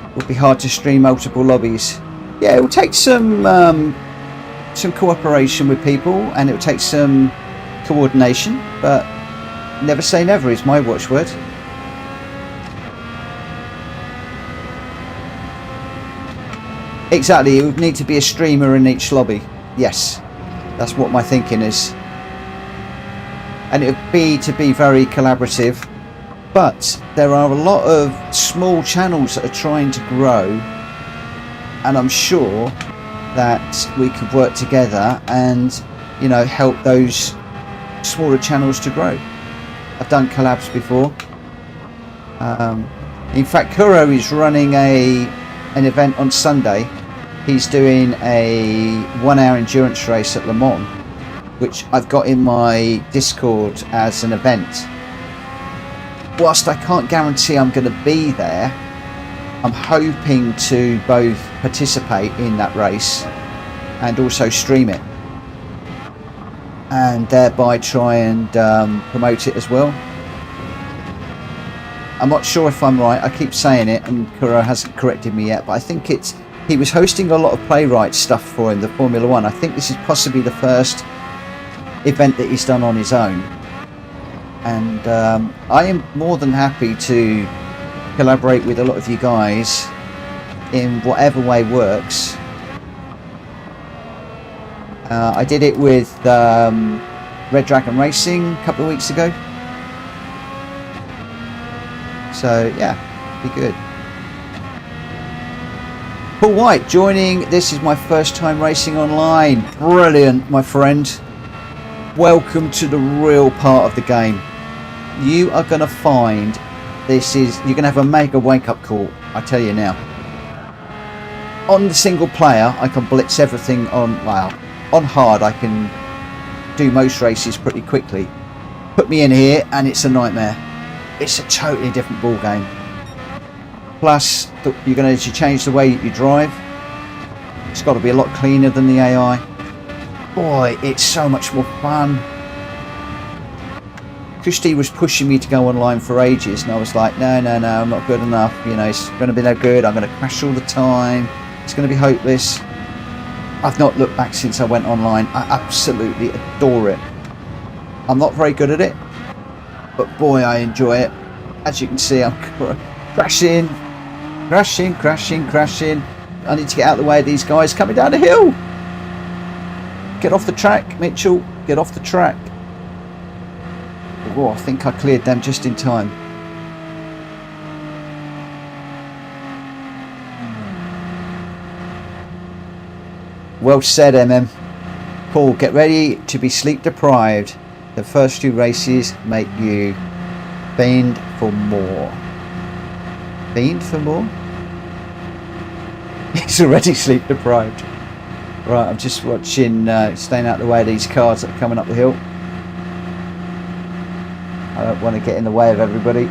It will be hard to stream multiple lobbies. Yeah, it will take some cooperation with people, and it will take some coordination, but never say never is my watchword. Exactly, it would need to be a streamer in each lobby. Yes, that's what my thinking is. And it would be to be very collaborative. But there are a lot of small channels that are trying to grow, and I'm sure that we could work together and, you know, help those smaller channels to grow. I've done collabs before. In fact, Kuro is running an event on Sunday. He's doing a 1 hour endurance race at Le Mans, which I've got in my Discord as an event. Whilst I can't guarantee I'm going to be there, I'm hoping to both participate in that race and also stream it, and thereby try and promote it as well. I'm not sure if I'm right. I keep saying it and Kuro hasn't corrected me yet, but I think he was hosting a lot of playwright stuff for him, the Formula One. I think this is possibly the first event that he's done on his own. And I am more than happy to collaborate with a lot of you guys in whatever way works. I did it with Red Dragon Racing a couple of weeks ago. So yeah, be good. Paul White joining. This is my first time racing online. Brilliant, my friend. Welcome to the real part of the game. You are going to find you're going to have a mega wake-up call, I tell you now. On the single player, I can blitz everything on hard. I can do most races pretty quickly. Put me in here and it's a nightmare. It's a totally different ball game. Plus, you're going to change the way you drive. It's got to be a lot cleaner than the AI. Boy, it's so much more fun. Christy was pushing me to go online for ages, and I was like, no, I'm not good enough. You know, it's going to be no good. I'm going to crash all the time. It's going to be hopeless. I've not looked back since I went online. I absolutely adore it. I'm not very good at it, but boy, I enjoy it. As you can see, I'm crashing. I need to get out of the way of these guys coming down the hill. Get off the track, Mitchell. Get off the track. Oh, I think I cleared them just in time. Well said, MM. Paul, get ready to be sleep deprived. The first 2 races make you fiend for more. Fiend for more? He's already sleep deprived. Right, I'm just watching, staying out of the way of these cars that are coming up the hill. I don't want to get in the way of everybody.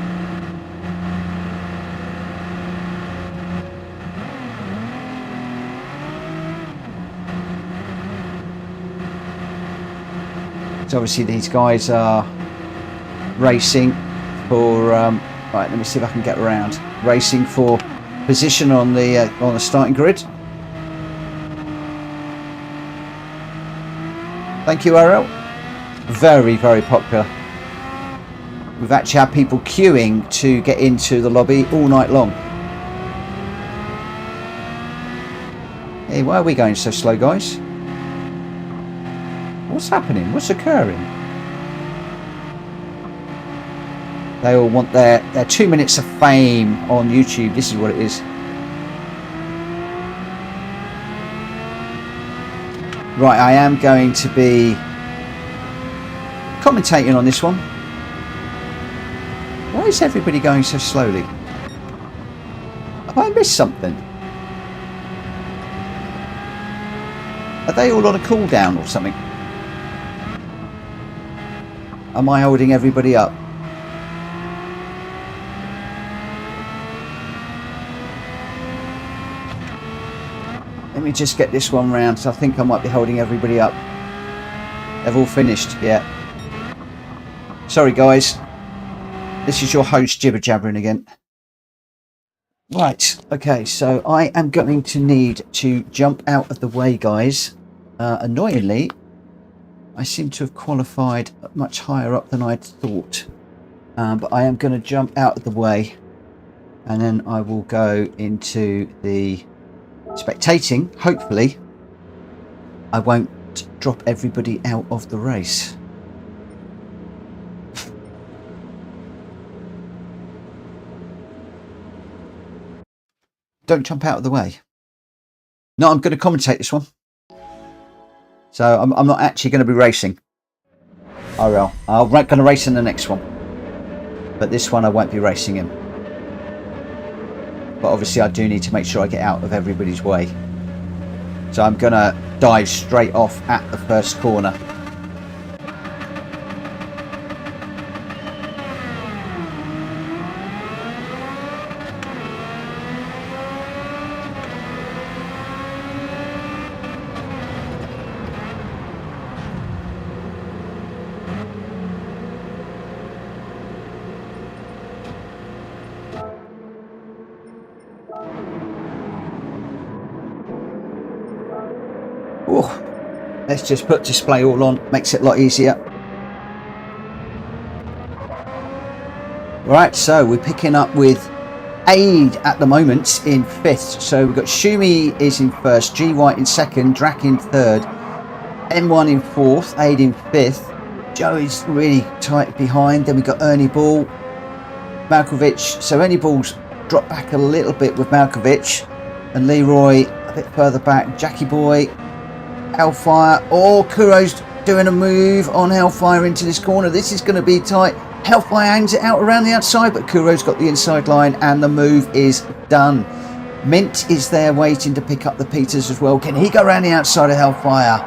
So obviously these guys are racing for right, let me see if I can get around. Racing for position on the starting grid. Thank you, RL. Very, very popular. We've actually had people queuing to get into the lobby all night long. Hey, why are we going so slow, guys? What's happening? What's occurring? They all want their 2 minutes of fame on YouTube. This is what it is. Right, I am going to be commentating on this one. Why is everybody going so slowly? Have I missed something? Are they all on a cooldown or something? Am I holding everybody up? Let me just get this one round. So I think I might be holding everybody up. They've all finished, yeah. Sorry guys. This is your host jibber jabbering again. Right, okay, so I am going to need to jump out of the way, guys. Annoyingly, I seem to have qualified much higher up than I'd thought. But I am going to jump out of the way, and then I will go into the spectating. Hopefully, I won't drop everybody out of the race. Don't jump out of the way. No, I'm going to commentate this one. So I'm not actually going to be racing. I will. I'm going to race in the next one. But this one I won't be racing in. But obviously I do need to make sure I get out of everybody's way. So I'm going to dive straight off at the first corner. Let's just put display all on, makes it a lot easier. Right, so we're picking up with Aid at the moment in 5th. So we've got Shumi is in 1st, G White in 2nd, Drac in 3rd, M1 in 4th, Aid in 5th. Joe is really tight behind. Then we've got Ernie Ball, Malkovich. So Ernie Ball's dropped back a little bit with Malkovich, and Leroy a bit further back. Jackie Boy, Hellfire. Oh, Kuro's doing a move on Hellfire into this corner. This is going to be tight. Hellfire hangs it out around the outside, but Kuro's got the inside line and the move is done. Mint is there waiting to pick up the Peters as well. Can he go around the outside of Hellfire?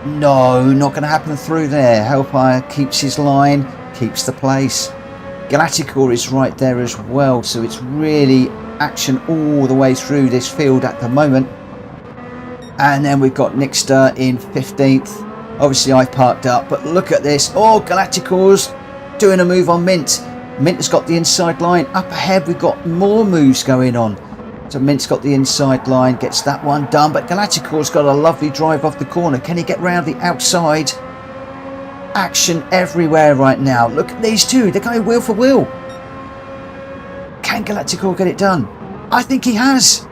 No, not going to happen through there. Hellfire keeps his line, keeps the place. Galacticor is right there as well, so it's really action all the way through this field at the moment. And then we've got Nixter in 15th. Obviously I've parked up, but look at this. Oh, Galacticor's doing a move on Mint. Mint has got the inside line. Up ahead we've got more moves going on. So Mint's got the inside line, gets that one done, but Galacticor's got a lovely drive off the corner. Can he get round the outside? Action everywhere right now. Look at these two, they're going wheel for wheel. Can Galacticor get it done? I think he has.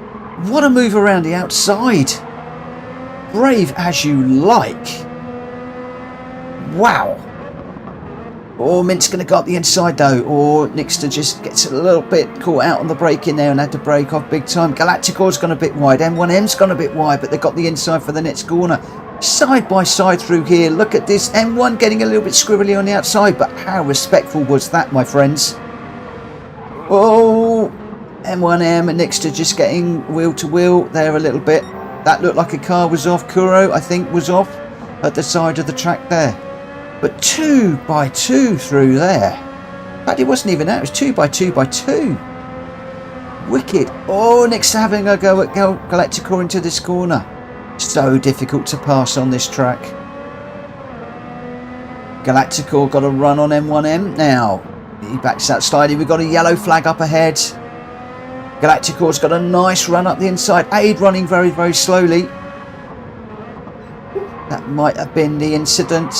What a move around the outside. Brave as you like. Wow. Oh, Mint's going to go up the inside though. Or Nixter just gets a little bit caught out on the brake in there and had to brake off big time. Galacticor's gone a bit wide. M1M's gone a bit wide, but they've got the inside for the next corner. Side by side through here. Look at this. M1 getting a little bit scribbly on the outside, but how respectful was that, my friends? Oh, M1M and Nixter just getting wheel to wheel there a little bit. That looked like a car was off. Kuro, I think, was off at the side of the track there. But 2 by 2 through there. In fact, it wasn't even that. It was 2 by 2 by 2. Wicked. Oh, Nixter having a go at Galacticor into this corner. So difficult to pass on this track. Galacticor got a run on M1M now. He backs out sliding. We've got a yellow flag up ahead. Galacticor's got a nice run up the inside. Aid running very, very slowly. That might have been the incident.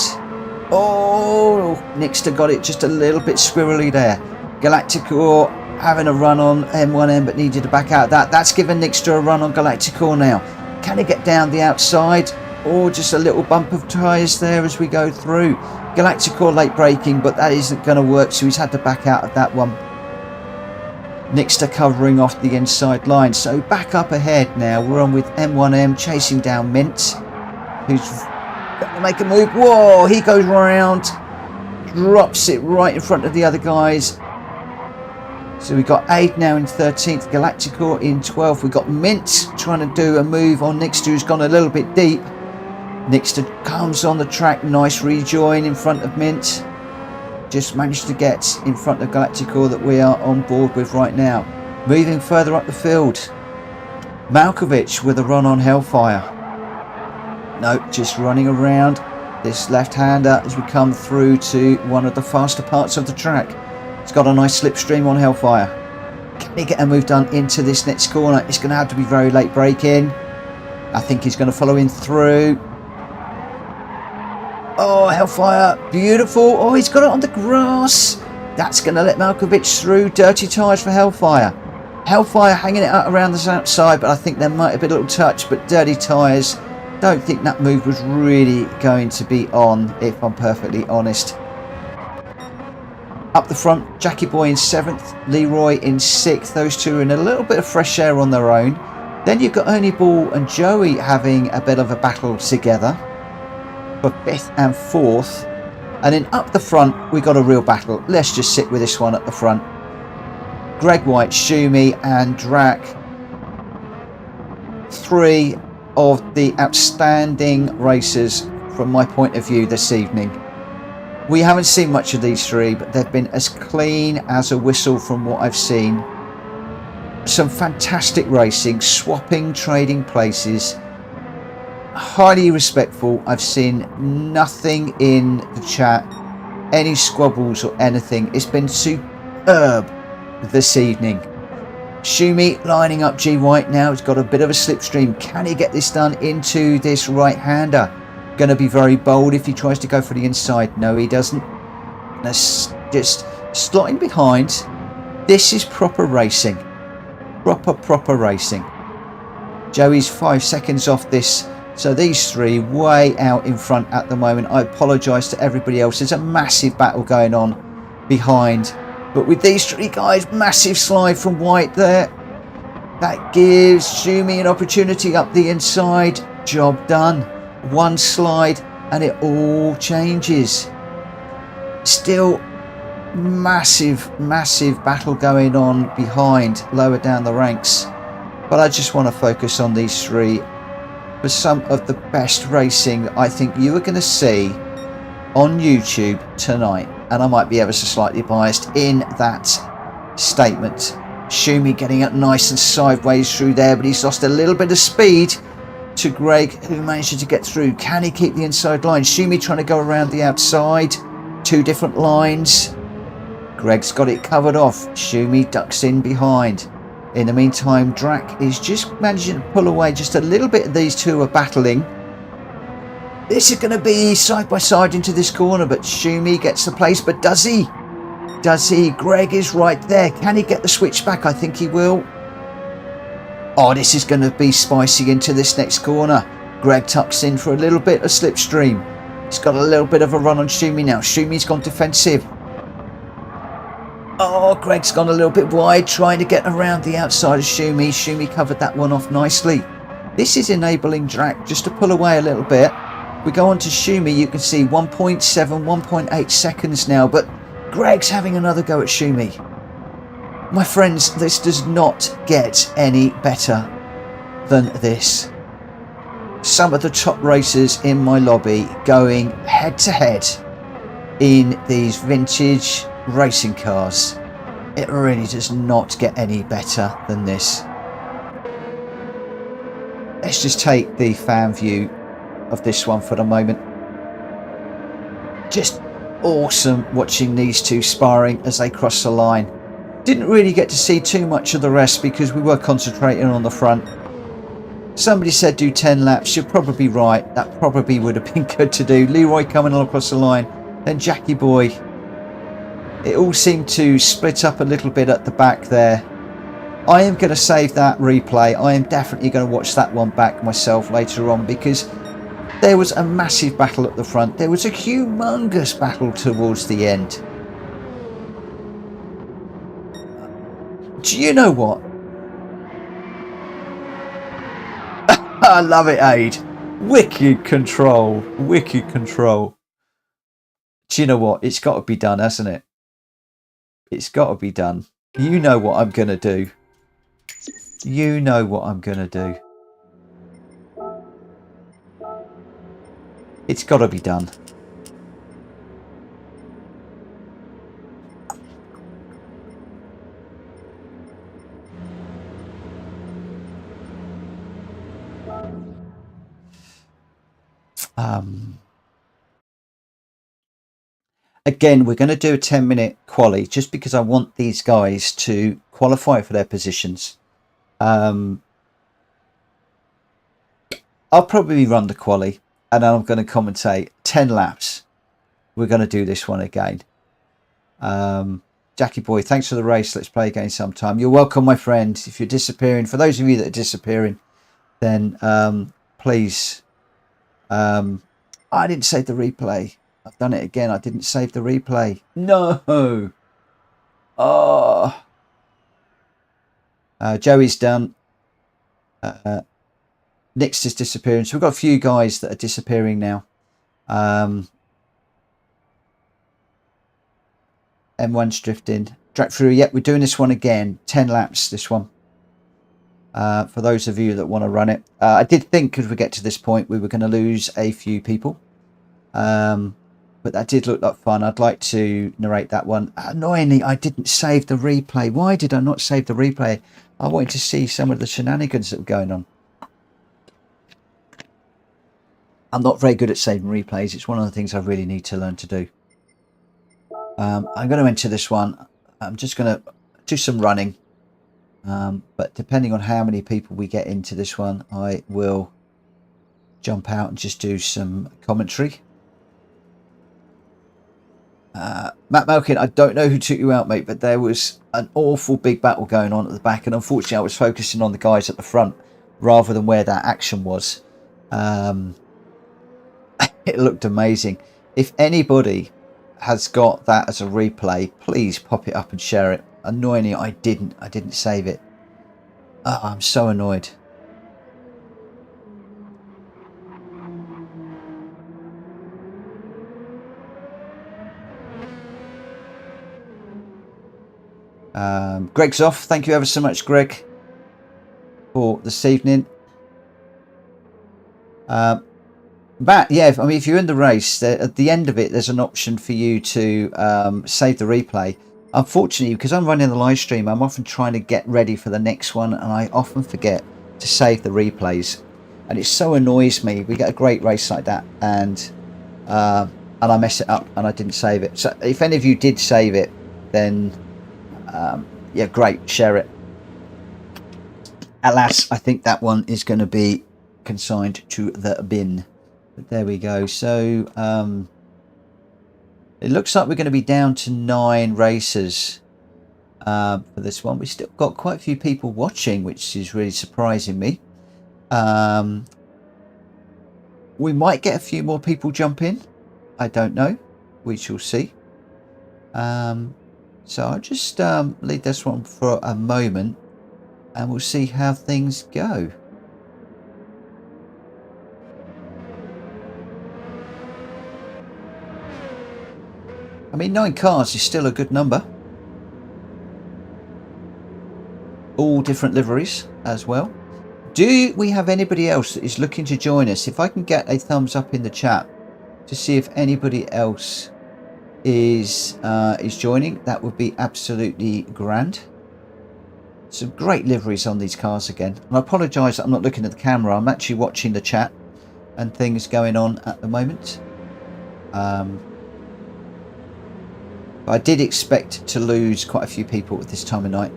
Oh, Nixter got it just a little bit squirrely there. Galacticor having a run on M1M but needed to back out that. That's given Nixter a run on Galacticor now. Can he get down the outside? Or just a little bump of tyres there as we go through. Galacticor late braking, but that isn't going to work, so he's had to back out of that one. Nixter covering off the inside line. So back up ahead now. We're on with M1M chasing down Mint. who's going to make a move. Whoa, he goes round, drops it right in front of the other guys. So we've got Aid now in 13th, Galacticore in 12th. We've got Mint trying to do a move on Nixter, who's gone a little bit deep. Nixter comes on the track, nice rejoin in front of Mint. Just managed to get in front of Galacticore that we are on board with right now. Moving further up the field, Malkovich with a run on Hellfire. No, just running around this left-hander as we come through to one of the faster parts of the track. He's got a nice slipstream on Hellfire. Can he get a move done into this next corner? It's going to have to be very late braking. I think he's going to follow in through. Oh, Hellfire, beautiful. Oh, he's got it on the grass. That's going to let Malkovich through. Dirty tyres for Hellfire. Hellfire hanging it out around the outside, but I think there might have been a little touch, but dirty tyres. Don't think that move was really going to be on, if I'm perfectly honest. Up the front, Jackie Boy in 7th, Leroy in 6th. Those two are in a little bit of fresh air on their own. Then you've got Ernie Ball and Joey having a bit of a battle together for 5th and 4th. And then up the front, we got a real battle. Let's just sit with this one at the front. Greg White, Shumi and Drac. 3 of the outstanding racers from my point of view this evening. We haven't seen much of these 3, but they've been as clean as a whistle from what I've seen. Some fantastic racing, swapping, trading places. Highly respectful. I've seen nothing in the chat, any squabbles or anything. It's been superb this evening. Shumi lining up G White now. He's got a bit of a slipstream. Can he get this done into this right-hander? Going to be very bold if he tries to go for the inside. No, he doesn't. That's just slotting behind. This is proper racing. Proper racing. Joey's 5 seconds off this. So these 3 way out in front at the moment. I apologise to everybody else. There's a massive battle going on behind. But with these 3 guys, massive slide from White there. That gives Shumi an opportunity up the inside. Job done. One slide and it all changes. Still massive battle going on behind, lower down the ranks. But I just want to focus on these 3 for some of the best racing I think you are going to see on YouTube tonight. And I might be ever so slightly biased in that statement. Shumi getting up nice and sideways through there, but he's lost a little bit of speed to Greg, who managed to get through. Can he keep the inside line? Shumi trying to go around the outside. 2 different lines. Greg's got it covered off. Shumi ducks in behind. In the meantime, Drac is just managing to pull away just a little bit. These 2 are battling. This is going to be side by side into this corner, but Shumi gets the place. But does he? Does he? Greg is right there. Can he get the switch back? I think he will. Oh, this is going to be spicy into this next corner. Greg tucks in for a little bit of slipstream. He's got a little bit of a run on Shumi now. Shumi's gone defensive. Oh, Greg's gone a little bit wide, trying to get around the outside of Shumi. Shumi covered that one off nicely. This is enabling Drac just to pull away a little bit. We go on to Shumi, you can see 1.7, 1.8 seconds now, but Greg's having another go at Shumi. My friends, this does not get any better than this. Some of the top racers in my lobby going head to head in these vintage racing cars. It really does not get any better than this. Let's just take the fan view of this one for the moment. Just awesome watching these 2 sparring as they cross the line. Didn't really get to see too much of the rest because we were concentrating on the front. Somebody said do 10 laps. You're probably right. That probably would have been good to do. Leroy coming on across the line. Then Jackie Boy. It all seemed to split up a little bit at the back there. I am going to save that replay. I am definitely going to watch that one back myself later on because there was a massive battle at the front. There was a humongous battle towards the end. Do you know what? I love it, Aid. Wicked control. Wicked control. Do you know what? It's got to be done, hasn't it? It's got to be done. You know what I'm going to do. You know what I'm going to do. It's got to be done. Again, we're going to do a 10-minute quali just because I want these guys to qualify for their positions. I'll probably run the quali and then I'm going to commentate 10 laps. We're going to do this one again. Jackie boy, thanks for the race. Let's play again sometime. You're welcome, my friend. If you're disappearing, for those of you that are disappearing, then please. I didn't save the replay. I've done it again. I didn't save the replay. No. Oh. Joey's done. Nick's is disappearing. So we've got a few guys that are disappearing now. M1's drifting. Drag through. Yep, we're doing this one again. 10 laps, this one. For those of you that want to run it. I did think as we get to this point we were going to lose a few people. But that did look like fun. I'd like to narrate that one. Annoyingly, I didn't save the replay. Why did I not save the replay? I wanted to see some of the shenanigans that were going on. I'm not very good at saving replays. It's one of the things I really need to learn to do. I'm going to enter this one. I'm just going to do some running. But depending on how many people we get into this one, I will jump out and just do some commentary. Matt Malkin, I don't know who took you out, mate, but there was an awful big battle going on at the back, and unfortunately I was focusing on the guys at the front rather than where that action was. It looked amazing. If anybody has got that as a replay, please pop it up and share it. Annoyingly, I didn't save it. Oh, I'm so annoyed. Greg's off. Thank you ever so much, Greg, for this evening. Matt, yeah, I mean, if you're in the race, at the end of it, there's an option for you to save the replay. Unfortunately, because I'm running the live stream, I'm often trying to get ready for the next one, and I often forget to save the replays, and it so annoys me. We get a great race like that, and I mess it up, and I didn't save it. So if any of you did save it, then yeah, great, share it. Alas, I think that one is going to be consigned to the bin. But there we go. So it looks like we're going to be down to 9 racers for this one. We've still got quite a few people watching, which is really surprising me. We might get a few more people jump in. I don't know. We shall see. So I'll just leave this one for a moment and we'll see how things go. I mean, 9 cars is still a good number. All different liveries as well. Do we have anybody else that is looking to join us? If I can get a thumbs up in the chat to see if anybody else is joining, that would be absolutely grand. Some great liveries on these cars again. And I apologise that I'm not looking at the camera. I'm actually watching the chat and things going on at the moment. I did expect to lose quite a few people at this time of night.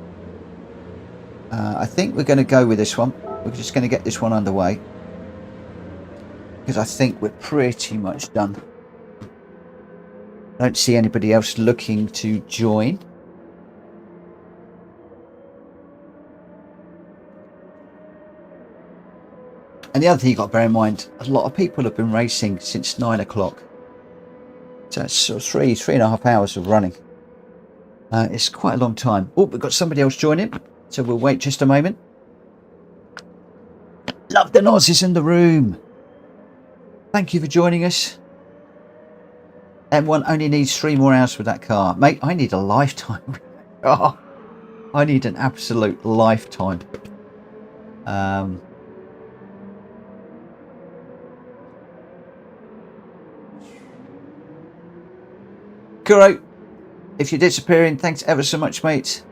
I think we're going to go with this one. We're just going to get this one underway, because I think we're pretty much done. I don't see anybody else looking to join. And the other thing you've got to bear in mind, a lot of people have been racing since 9 o'clock. So it's sort of 3.5 hours of running. It's quite a long time. Oh, we've got somebody else joining, so we'll wait just a moment. Love the Noz is in the room. Thank you for joining us. M1 only needs 3 more hours with that car. Mate, I need a lifetime with that car. I need an absolute lifetime. Kuro, if you're disappearing, thanks ever so much, mate.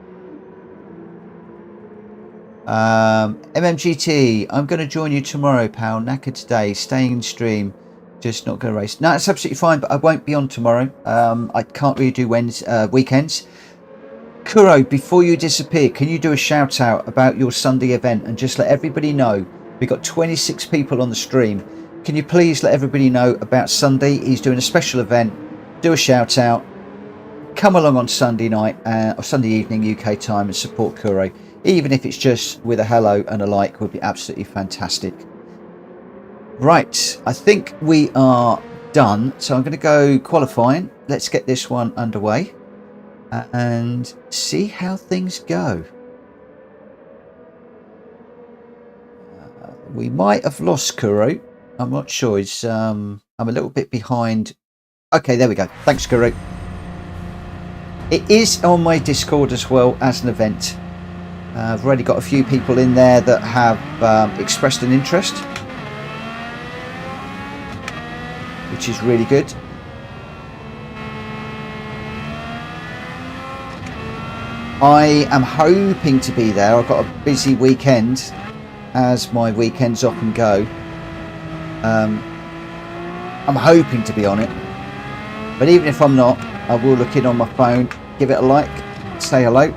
MMGT, I'm going to join you tomorrow, pal. Knackered today, staying in stream, just not going to race. No, it's absolutely fine, but I won't be on tomorrow. I can't really do weekends. Kuro, before you disappear, can you do a shout out about your Sunday event and just let everybody know? We've got 26 people on the stream. Can you please let everybody know about Sunday? He's doing a special event. Do a shout out. Come along on Sunday night or Sunday evening UK time and support Kuro. Even if it's just with a hello and a like, would be absolutely fantastic. Right, I think we are done. So I'm going to go qualifying. Let's get this one underway and see how things go. We might have lost Kuro. I'm not sure. I'm a little bit behind. Okay, there we go. Thanks, Kuro. It is on my Discord as well as an event. I've already got a few people in there that have expressed an interest, which is really good. I am hoping to be there. I've got a busy weekend, as my weekends often go. I'm hoping to be on it, but even if I'm not, I will look in on my phone, give it a like, say hello,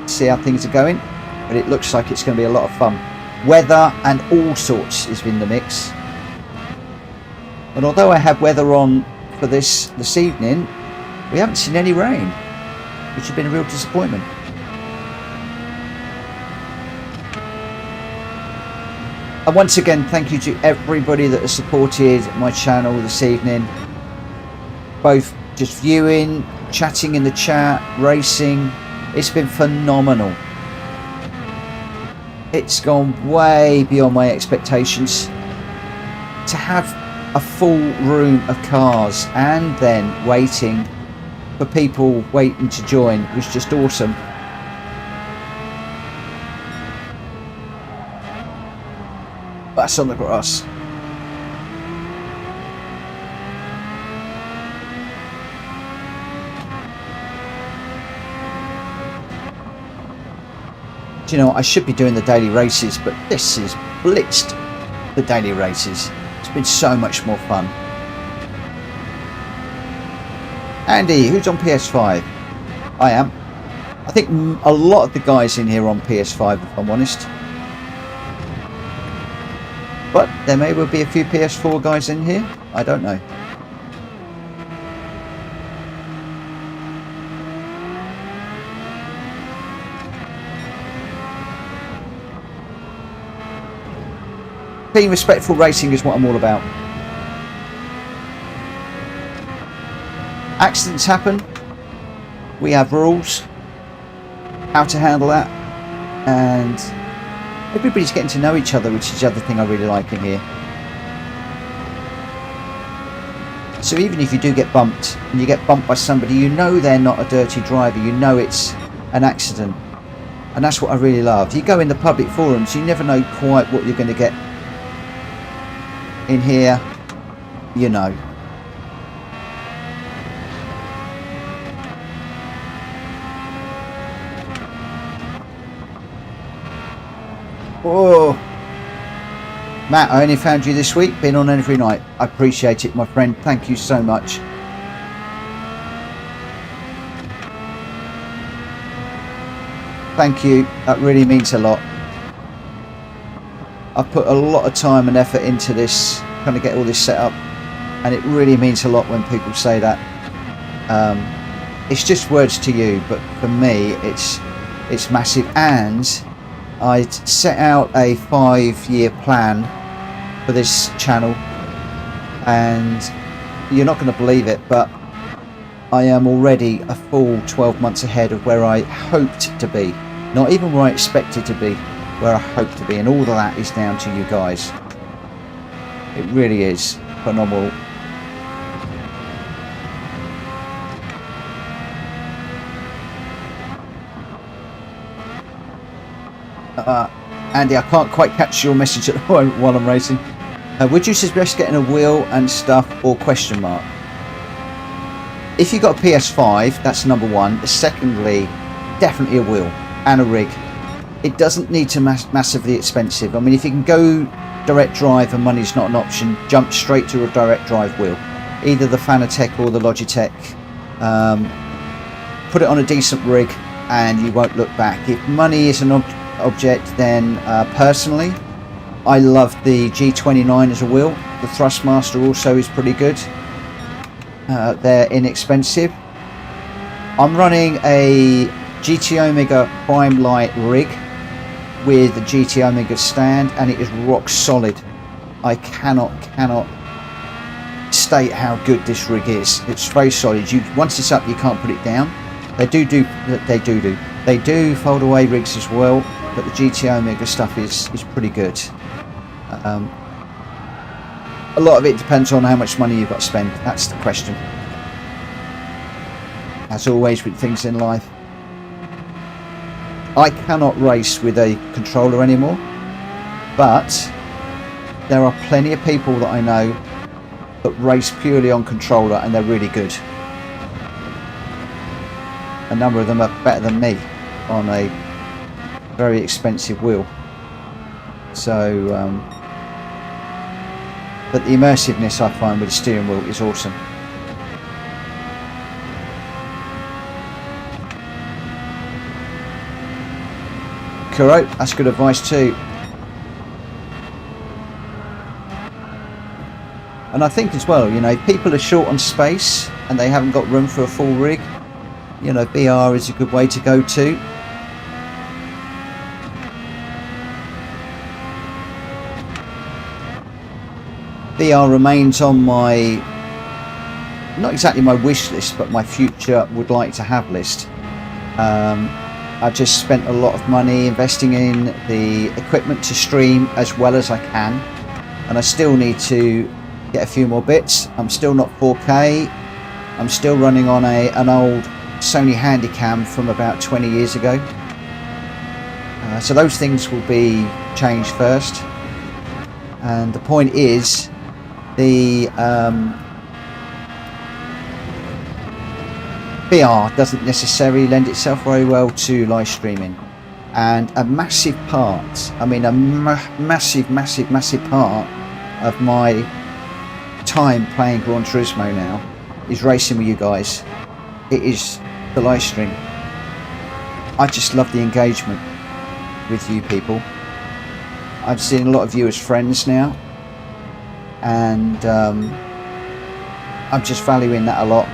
see how things are going. But it looks like it's going to be a lot of fun. Weather and all sorts is in the mix, and although I have weather on for this evening, we haven't seen any rain, which has been a real disappointment. And once again, thank you to everybody that has supported my channel this evening, both just viewing, chatting in the chat, racing. It's been phenomenal. It's gone way beyond my expectations. To have a full room of cars and then waiting for people waiting to join was just awesome. That's on the grass. Do you know, I should be doing the daily races, but this has blitzed the daily races. It's been so much more fun. Andy, who's on PS5? I am. I think a lot of the guys in here are on PS5, if I'm honest. But there may well be a few PS4 guys in here. I don't know. Being respectful racing is what I'm all about. Accidents happen. We have rules. How to handle that. And everybody's getting to know each other, which is the other thing I really like in here. So even if you do get bumped, and you get bumped by somebody, you know they're not a dirty driver. You know it's an accident. And that's what I really love. You go in the public forums, you never know quite what you're going to get. In here, you know. Oh, Matt, I only found you this week, been on every night. I appreciate it, my friend. Thank you so much. Thank you, that really means a lot. I've put a lot of time and effort into this, trying to get all this set up, and it really means a lot when people say that. It's just words to you, but for me it's massive. And I set out a 5-year plan for this channel, and you're not going to believe it, but I am already a full 12 months ahead of where I hoped to be, not even where I expected to be, where I hope to be. And all of that is down to you guys. It really is. phenomenal. Andy, I can't quite catch your message at the moment while I'm racing. Would you suggest getting a wheel and stuff or question mark? If you've got a PS5, that's number one. Secondly, definitely a wheel and a rig. It doesn't need to massively expensive. I mean, if you can go direct drive and money's not an option, jump straight to a direct drive wheel. Either the Fanatec or the Logitech. Put it on a decent rig and you won't look back. If money is an object, then personally, I love the G29 as a wheel. The Thrustmaster also is pretty good. They're inexpensive. I'm running a GT Omega Prime Light rig with the GT Omega stand, and it is rock solid. I cannot state how good this rig is. It's very solid. Once it's up, you can't put it down. They do fold away rigs as well, but the GT Omega stuff is pretty good. A lot of it depends on how much money you've got to spend. That's the question. As always with things in life. I cannot race with a controller anymore, but there are plenty of people that I know that race purely on controller and they're really good. A number of them are better than me on a very expensive wheel. So but the immersiveness I find with the steering wheel is awesome. Correct, that's good advice too. And I think as well, you know, if people are short on space and they haven't got room for a full rig, you know, VR is a good way to go to. VR remains on my, not exactly my wish list, but my future would like to have list. I've just spent a lot of money investing in the equipment to stream as well as I can, and I still need to get a few more bits. I'm still not 4K. I'm still running on an old Sony Handycam from about 20 years ago. So those things will be changed first. And the point is, the VR doesn't necessarily lend itself very well to live streaming, and a massive part, I mean a massive part of my time playing Gran Turismo now is racing with you guys. It is the live stream. I just love the engagement with you people. I've seen a lot of you as friends now, and I'm just valuing that a lot.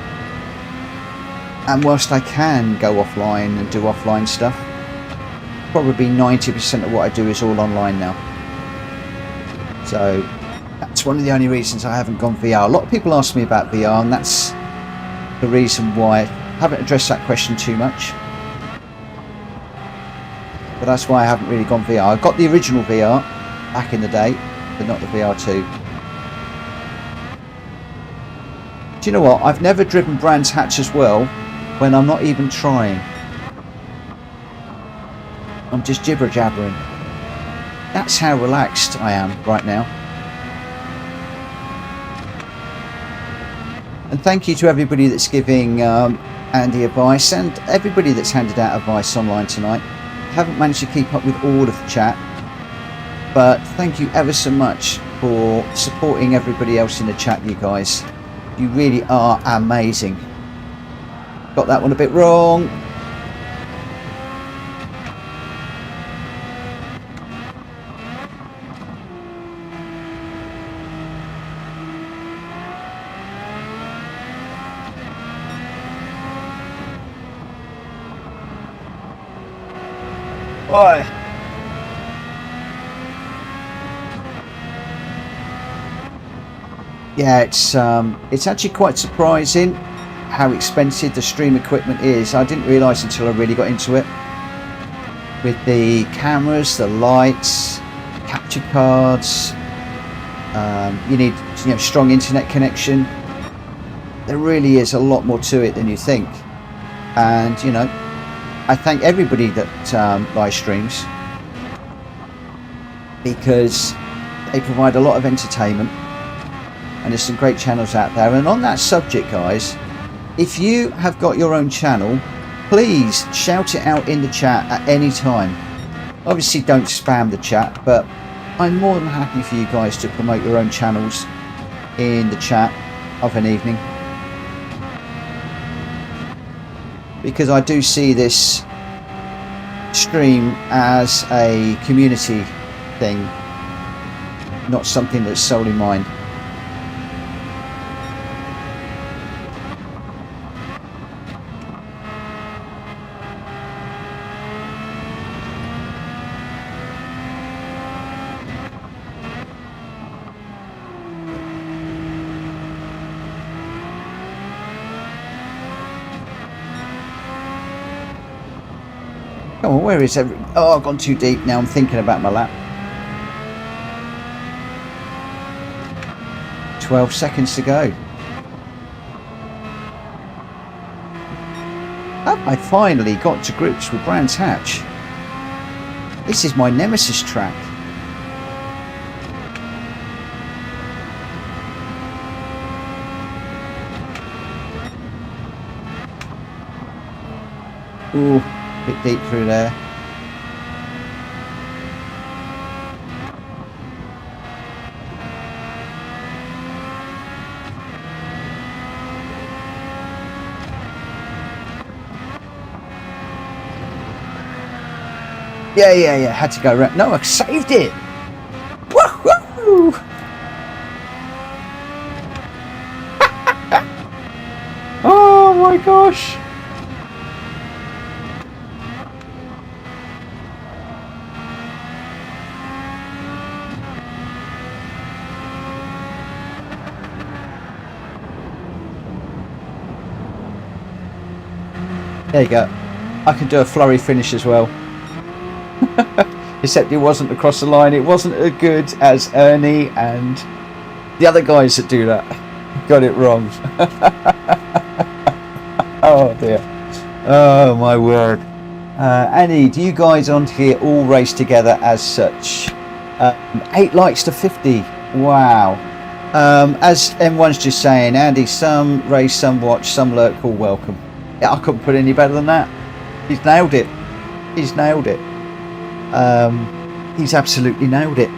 And whilst I can go offline and do offline stuff, probably 90% of what I do is all online now. So that's one of the only reasons I haven't gone VR. A lot of people ask me about VR, and that's the reason why I haven't addressed that question too much. But that's why I haven't really gone VR. I got the original VR back in the day, but not the VR2. Do you know what? I've never driven Brands Hatch as well when I'm not even trying. I'm just jibber jabbering. That's how relaxed I am right now. And thank you to everybody that's giving Andy advice, and everybody that's handed out advice online tonight. I haven't managed to keep up with all of the chat, but thank you ever so much for supporting everybody else in the chat, you guys. You really are amazing. Got that one a bit wrong. Why? Yeah, it's actually quite surprising how expensive the stream equipment is. I didn't realise until I really got into it. With the cameras, the lights, capture cards, you need strong internet connection. There really is a lot more to it than you think. And I thank everybody that live streams, because they provide a lot of entertainment, and there's some great channels out there. And on that subject, guys, if you have got your own channel, please shout it out in the chat at any time. Obviously don't spam the chat, but I'm more than happy for you guys to promote your own channels in the chat of an evening, because I do see this stream as a community thing, not something that's solely mine. Come on, where is every... Oh, I've gone too deep now. I'm thinking about my lap. 12 seconds to go. Have I finally got to grips with Brands Hatch? This is my nemesis track. Ooh, a bit deep through there. Yeah, had to go around. No, I saved it. Woohoo! Oh my gosh. There you go. I can do a flurry finish as well. Except it wasn't across the line. It wasn't as good as Ernie and the other guys that do that. Got it wrong. Oh dear. Oh my word. Annie, do you guys on here all race together as such? 8 likes to 50. Wow. As M1's just saying, Andy, some race, some watch, some lurk, all welcome. Yeah, I couldn't put any better than that. He's nailed it. He's nailed it. He's absolutely nailed it.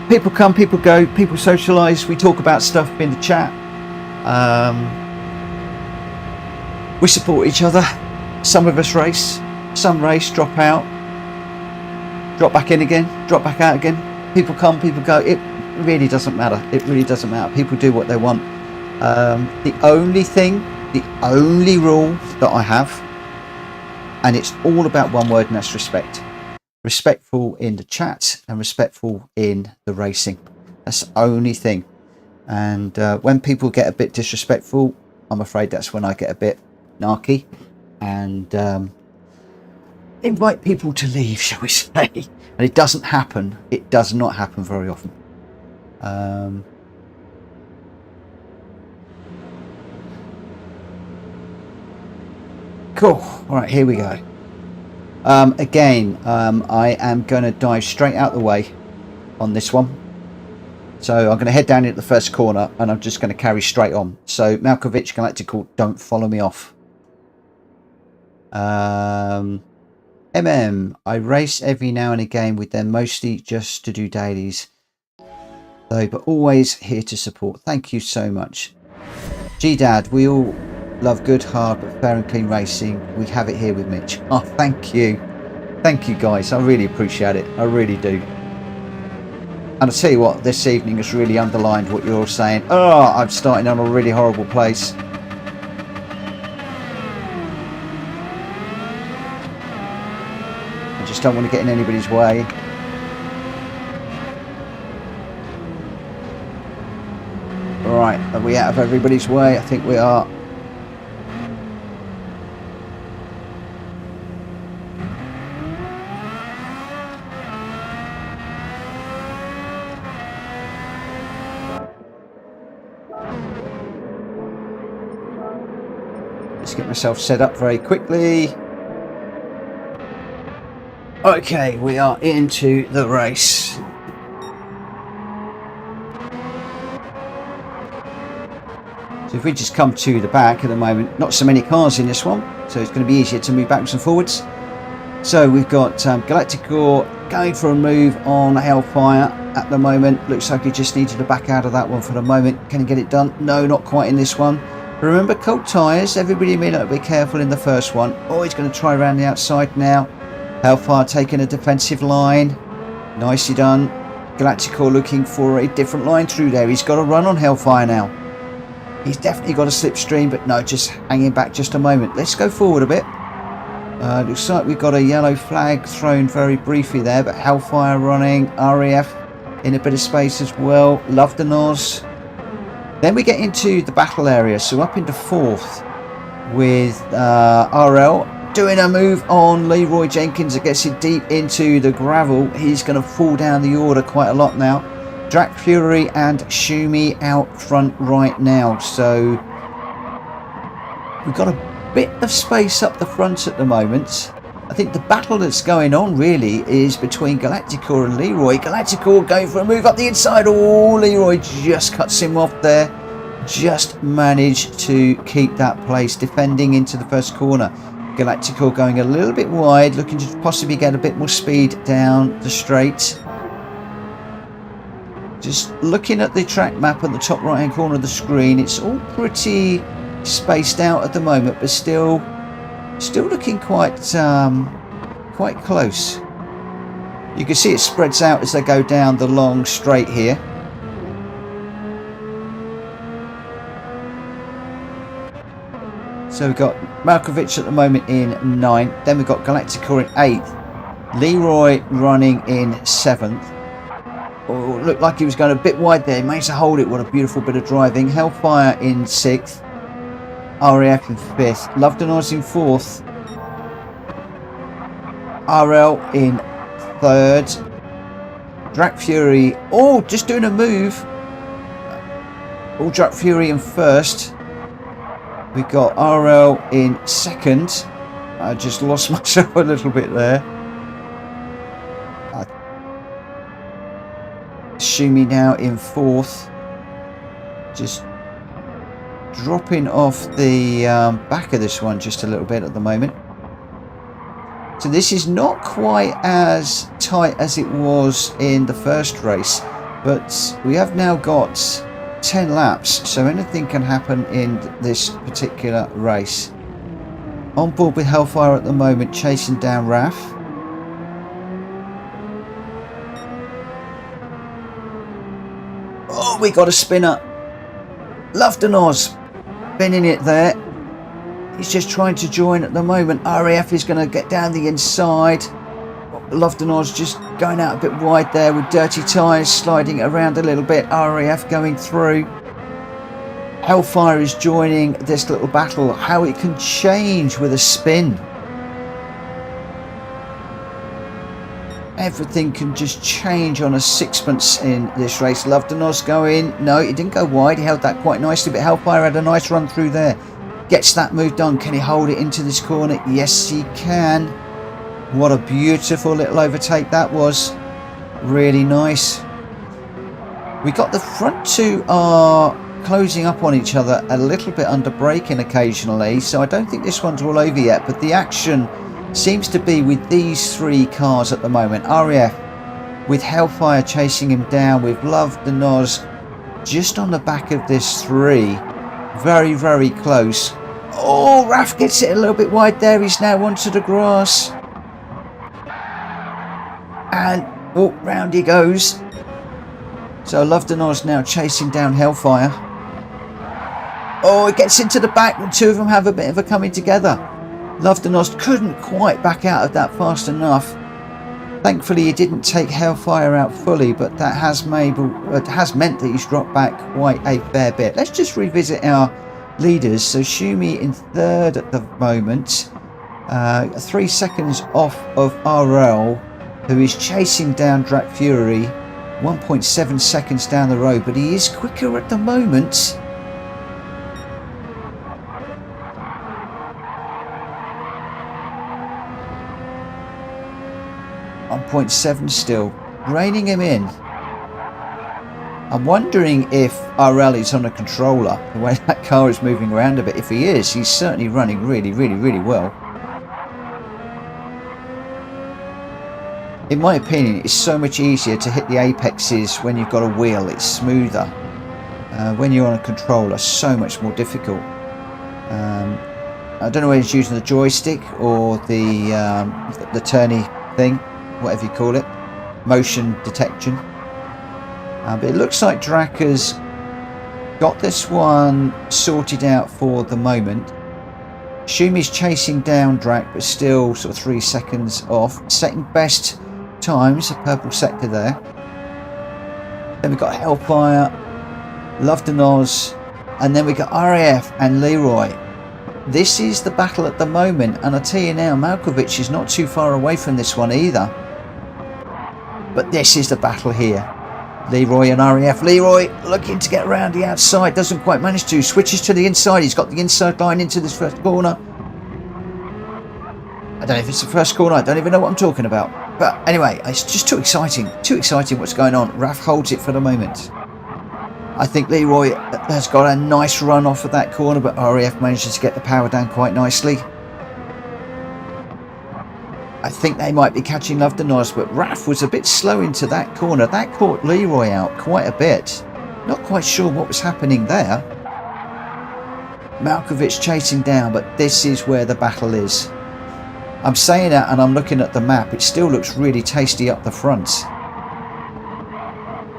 People come, people go, people socialise, we talk about stuff in the chat. We support each other. Some of us race, some race, drop out, drop back in again, drop back out again. People come, people go. It really doesn't matter. It really doesn't matter. People do what they want. The only rule that I have, and it's all about one word, and that's respect. Respectful in the chat and respectful in the racing. That's the only thing. And when people get a bit disrespectful, I'm afraid that's when I get a bit narky and invite people to leave, shall we say. And it doesn't happen. It does not happen very often. Cool. All right, here we go. Again, I am going to dive straight out the way on this one. So I'm going to head down into the first corner and I'm just going to carry straight on. So Malkovich Galactical, don't follow me off. MM, I race every now and again with them, mostly just to do dailies. Though, but always here to support. Thank you so much. G-Dad, we all love good, hard, but fair and clean racing. We have it here with Mitch. Oh, thank you. Thank you, guys. I really appreciate it. I really do. And I'll tell you what, this evening has really underlined what you're all saying. Oh, I'm starting on a really horrible place. I just don't want to get in anybody's way. Right, are we out of everybody's way? I think we are. get myself set up very quickly. Okay, we are into the race. So if we just come to the back at the moment, not so many cars in this one, so it's going to be easier to move backwards and forwards. So we've got Galacticor going for a move on Hellfire at the moment. Looks like he just needed to back out of that one for the moment. Can he get it done? No, not quite in this one. Remember, cold tyres. Everybody be a little bit careful in the first one. Oh, he's going to try around the outside now. Hellfire taking a defensive line. Nicely done. Galacticor looking for a different line through there. He's got to run on Hellfire now. He's definitely got a slipstream, but no, just hanging back just a moment. Let's go forward a bit. Looks like we've got a yellow flag thrown very briefly there, but Hellfire running, RAF in a bit of space as well. Love the Nos. Then we get into the battle area, so up into 4th with RL doing a move on Leroy Jenkins that gets it deep into the gravel. He's going to fall down the order quite a lot now. Drac Fury and Shumi out front right now, so we've got a bit of space up the front at the moment. I think the battle that's going on really is between Galacticor and Leroy. Galacticor going for a move up the inside. Oh, Leroy just cuts him off there. Just managed to keep that place, defending into the first corner. Galacticor going a little bit wide, looking to possibly get a bit more speed down the straight. Just looking at the track map at the top right hand corner of the screen, it's all pretty spaced out at the moment, but still looking quite close. You can see it spreads out as they go down the long straight here. So we've got Malkovich at the moment in 9th, then we've got Galacticor in 8th, Leroy running in 7th. Oh, looked like he was going a bit wide there. He managed to hold it. What a beautiful bit of driving. Hellfire in 6th. RAF in 5th. Lovedonos in 4th. RL in 3rd. Drac Fury. Oh, just doing a move. Oh, Drac Fury in 1st. We've got RL in 2nd. I just lost myself a little bit there. Shumi now in 4th, just dropping off the back of this one just a little bit at the moment. So this is not quite as tight as it was in the first race, but we have now got 10 laps, so anything can happen in this particular race. On board with Hellfire at the moment, chasing down Raf. Oh, we got a spinner. Lovedonos spinning it there. He's just trying to join at the moment. RAF is going to get down the inside. Lovedonos just going out a bit wide there with dirty tyres, sliding it around a little bit. RAF going through. Hellfire is joining this little battle. How it can change with a spin. Everything can just change on a sixpence in this race. Lovedonos going. No, he didn't go wide. He held that quite nicely, but Hellfire had a nice run through there. Gets that move done. Can he hold it into this corner? Yes, he can. What a beautiful little overtake that was. Really nice. We got the front two are closing up on each other a little bit under braking occasionally, so I don't think this one's all over yet, but the action seems to be with these 3 cars at the moment. RAF with Hellfire chasing him down, with Lovedonos just on the back of this 3. Very, very close. Oh, Raf gets it a little bit wide there. He's now onto the grass. And oh, round he goes. So Lovedonos now chasing down Hellfire. Oh, it gets into the back. The two of them have a bit of a coming together. Lovedonos couldn't quite back out of that fast enough. Thankfully, he didn't take Hellfire out fully, but that has meant that he's dropped back quite a fair bit. Let's just revisit our leaders. So Shumi in 3rd at the moment, 3 seconds off of RL, who is chasing down Drac Fury, 1.7 seconds down the road, but he is quicker at the moment. on 0.7 still, reining him in. I'm wondering if RL is on a controller, the way that car is moving around a bit. If he is, he's certainly running really, really, really well. In my opinion, it's so much easier to hit the apexes when you've got a wheel. It's smoother. When you're on a controller, so much more difficult. I don't know whether he's using the joystick or the turny thing, whatever you call it, motion detection. But it looks like Drac has got this one sorted out for the moment. Schumi's chasing down Drac, but still sort of 3 seconds off. Second best times, a purple sector there. Then we've got Hellfire, Love the Noz, and then we got RAF and Leroy. This is the battle at the moment, and I tell you now, Malkovich is not too far away from this one either. But this is the battle here. Leroy and RAF. Leroy looking to get around the outside, doesn't quite manage to. Switches to the inside. He's got the inside line into this first corner. I don't know if it's the first corner. I don't even know what I'm talking about. But anyway, it's just too exciting. Too exciting what's going on. Raf holds it for the moment. I think Leroy has got a nice run off of that corner, but RAF manages to get the power down quite nicely. I think they might be catching Love the Noz, but Raf was a bit slow into that corner. That caught Leroy out quite a bit. Not quite sure what was happening there. Malkovich chasing down, but this is where the battle is. I'm saying that and I'm looking at the map. It still looks really tasty up the front.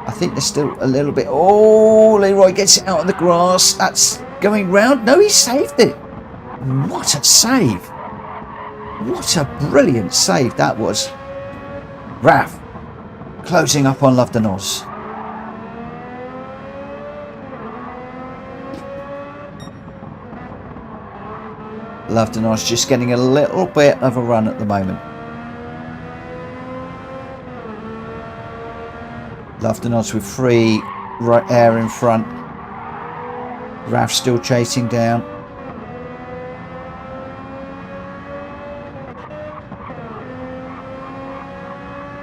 I think there's still a little bit. Oh, Leroy gets it out of the grass. That's going round. No, he saved it. What a save. What a brilliant save that was. Raf closing up on Love the Noz. Love the Noz just getting a little bit of a run at the moment. Love the Noz with free right air in front. Raf still chasing down.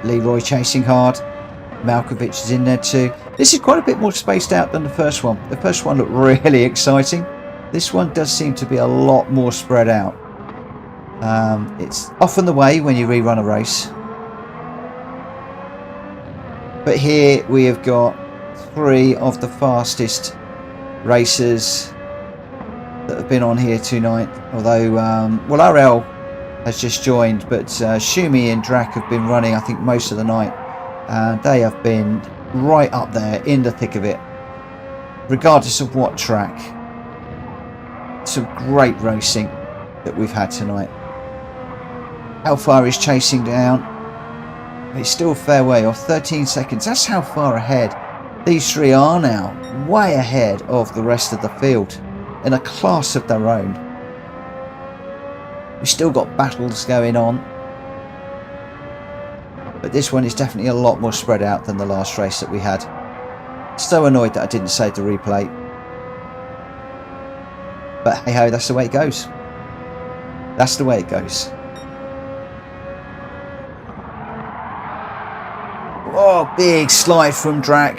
Leroy chasing hard. Malkovich is in there too. This is quite a bit more spaced out than the first one. The first one looked really exciting. This one does seem to be a lot more spread out. It's often the way when you rerun a race. But here we have got 3 of the fastest racers that have been on here tonight. Although, well, RL has just joined, but Schumi and Drac have been running, I think, most of the night. They have been right up there in the thick of it, regardless of what track. Some great racing that we've had tonight. Hellfire is chasing down. It's still a fair way off, 13 seconds. That's how far ahead these 3 are now. Way ahead of the rest of the field in a class of their own. We've still got battles going on, but this one is definitely a lot more spread out than the last race that we had. So annoyed that I didn't save the replay, but hey ho, that's the way it goes. That's the way it goes. Oh, big slide from Drac.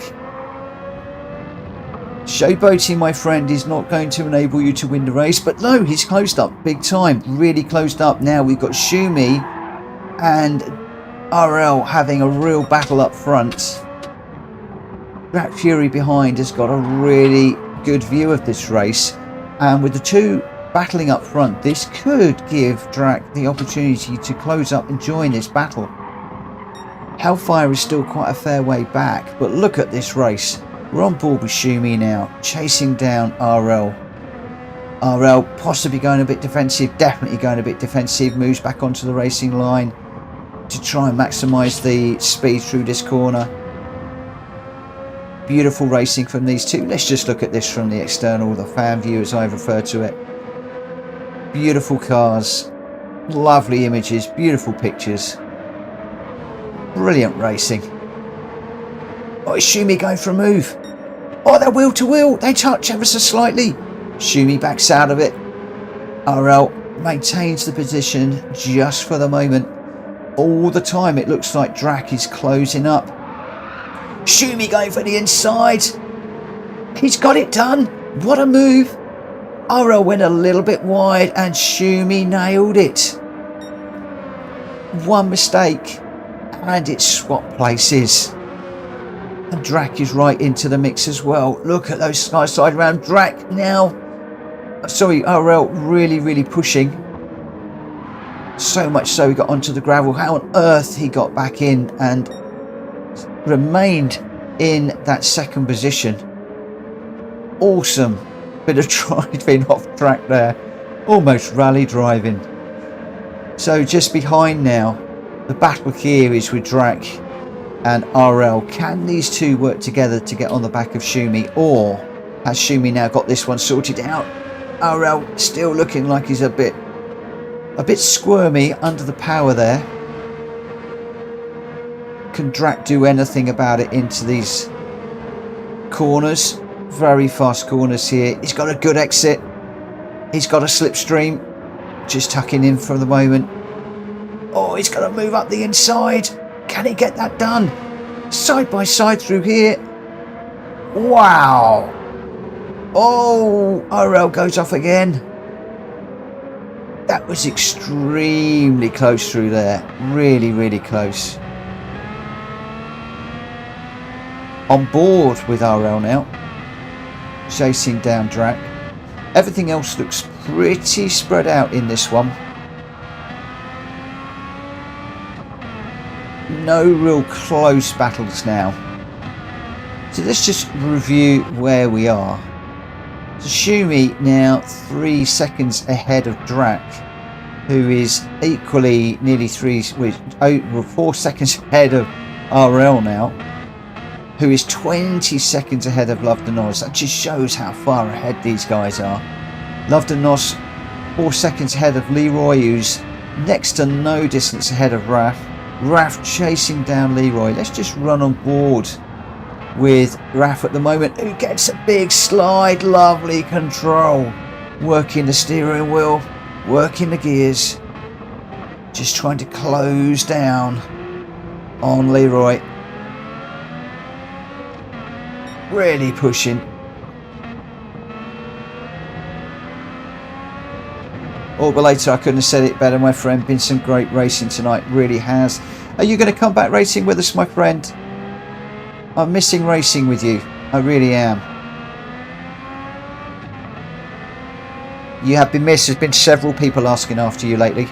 Showboating, my friend, is not going to enable you to win the race, but no, he's closed up big time, really closed up. Now we've got Schumi and RL having a real battle up front. Drac Fury behind has got a really good view of this race, and with the 2 battling up front, this could give Drac the opportunity to close up and join this battle. Hellfire is still quite a fair way back, but look at this race. We're on board with Schumi now, chasing down RL. RL possibly going a bit defensive, definitely going a bit defensive, moves back onto the racing line to try and maximise the speed through this corner. Beautiful racing from these 2. Let's just look at this from the external, the fan view as I refer to it. Beautiful cars, lovely images, beautiful pictures. Brilliant racing. Oh, is Schumi going for a move? Oh, they're wheel to wheel. They touch ever so slightly. Schumi backs out of it. RL maintains the position just for the moment. All the time it looks like Drac is closing up. Schumi going for the inside. He's got it done. What a move. RL went a little bit wide and Schumi nailed it. One mistake and it swapped places. And Drac is right into the mix as well. Look at those side round. Drac now. Sorry, RL really pushing. So much so he got onto the gravel. How on earth he got back in and remained in that second position. Awesome bit of driving off track there. Almost rally driving. So just behind now, the battle here is with Drac and RL. Can these two work together to get on the back of Schumi, or has Schumi now got this one sorted out? RL still looking like he's a bit squirmy under the power there. Can Drac do anything about it into these corners? Very fast corners here. He's got a good exit. He's got a slipstream. Just tucking in for the moment. Oh, he's got to move up the inside. Can he get that done? Side by side through here. Wow. Oh, RL goes off again. That was extremely close through there. Really close. On board with RL now. Chasing down Drac. Everything else looks pretty spread out in this one. No real close battles now. So let's just review where we are. So Schumi now 3 seconds ahead of Drac, who is equally nearly 4 seconds ahead of RL now, who is 20 seconds ahead of Love de Nos. That just shows how far ahead these guys are. Love de Nos 4 seconds ahead of Leroy, who's next to no distance ahead of Raf. Raf chasing down Leroy. Let's just run on board with Raf at the moment, who gets a big slide. Lovely control. Working the steering wheel, working the gears. Just trying to close down on Leroy. Really pushing. Oh, but later I couldn't have said it better, my friend. Been some great racing tonight, really has. Are you going to come back racing with us, my friend? I'm missing racing with you. I really am. You have been missed. There's been several people asking after you lately.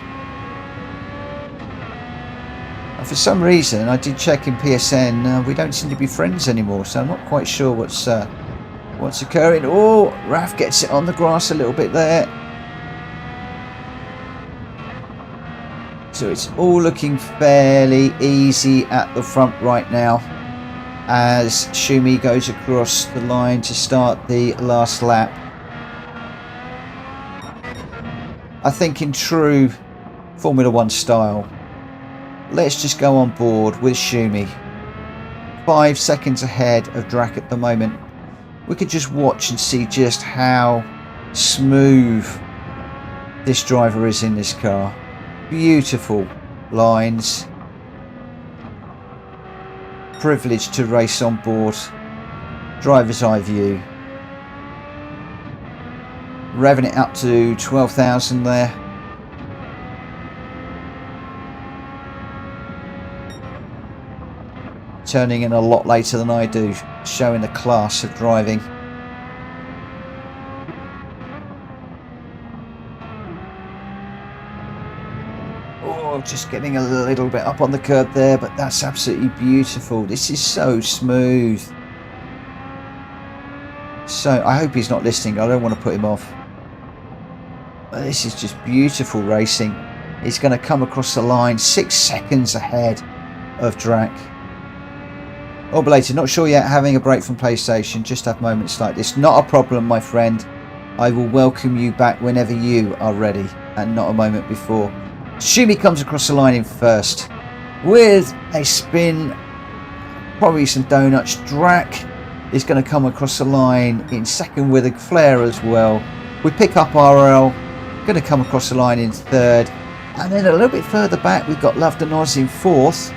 And for some reason, I did check in PSN. We don't seem to be friends anymore, so I'm not quite sure what's occurring. Oh, Raf gets it on the grass a little bit there. So it's all looking fairly easy at the front right now, as Schumi goes across the line to start the last lap. I think in true Formula 1 style, let's just go on board with Schumi. 5 seconds ahead of Drac at the moment. We could just watch and see just how smooth this driver is in this car. Beautiful lines. Privileged to race on board. Driver's eye view. Revving it up to 12,000 there. Turning in a lot later than I do, showing the class of driving. Oh, just getting a little bit up on the curb there, but that's absolutely beautiful. This is so smooth. So I hope he's not listening. I don't want to put him off. But this is just beautiful racing. He's going to come across the line 6 seconds ahead of Drac. Oh, belated, not sure yet, having a break from PlayStation. Just have moments like this. Not a problem, my friend. I will welcome you back whenever you are ready, and not a moment before. Schumi comes across the line in first with a spin, probably some donuts. Drac is going to come across the line in second with a flare as well. We pick up RL, going to come across the line in third, And then a little bit further back, we've got Love the Noz in 4th.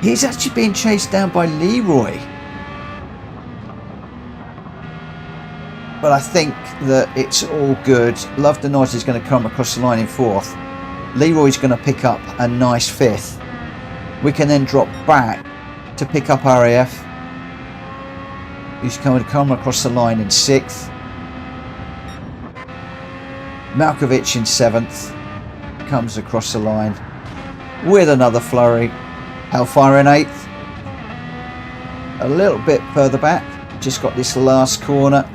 He's actually being chased down by Leroy. But I think that it's all good. Love the Noz is going to come across the line in 4th. Leroy's going to pick up a nice 5th. We can then drop back to pick up RAF, who's going to come across the line in 6th. Malkovich in 7th comes across the line with another flurry. Hellfire in 8th. A little bit further back, just got this last corner.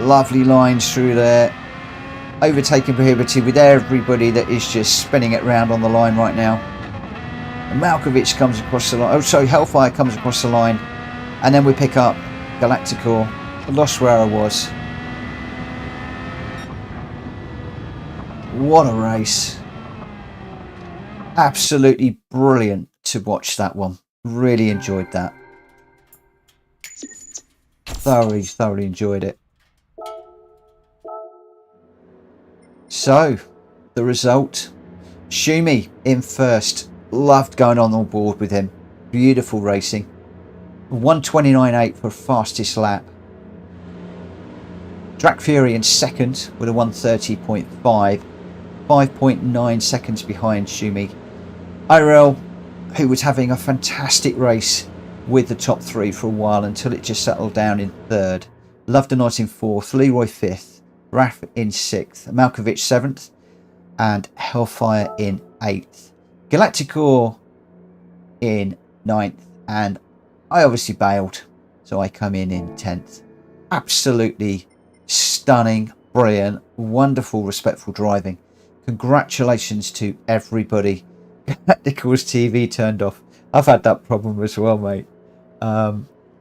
Lovely lines through there. Overtaking Prohibitive with everybody that is just spinning it round on the line right now. And Malkovich comes across the line. Oh, sorry, Hellfire comes across the line. And then we pick up Galacticor. I lost where I was. What a race. Absolutely brilliant to watch that one. Really enjoyed that. Thoroughly enjoyed it. So, the result. Schumi in 1st. Loved going on board with him. Beautiful racing. 1:29.8 for fastest lap. Drac Fury in 2nd with a 1:30.5. 5.9 seconds behind Schumi. Irel, who was having a fantastic race with the top 3 for a while until it just settled down in 3rd. Love the Noz in 4th. Leroy 5th. Raf in 6th. Malkovich 7th. And Hellfire in 8th. Galacticor in 9th. And I obviously bailed, so I come in 10th. Absolutely stunning, brilliant, wonderful, respectful driving. Congratulations to everybody. Galacticor's TV turned off. I've had that problem as well, mate.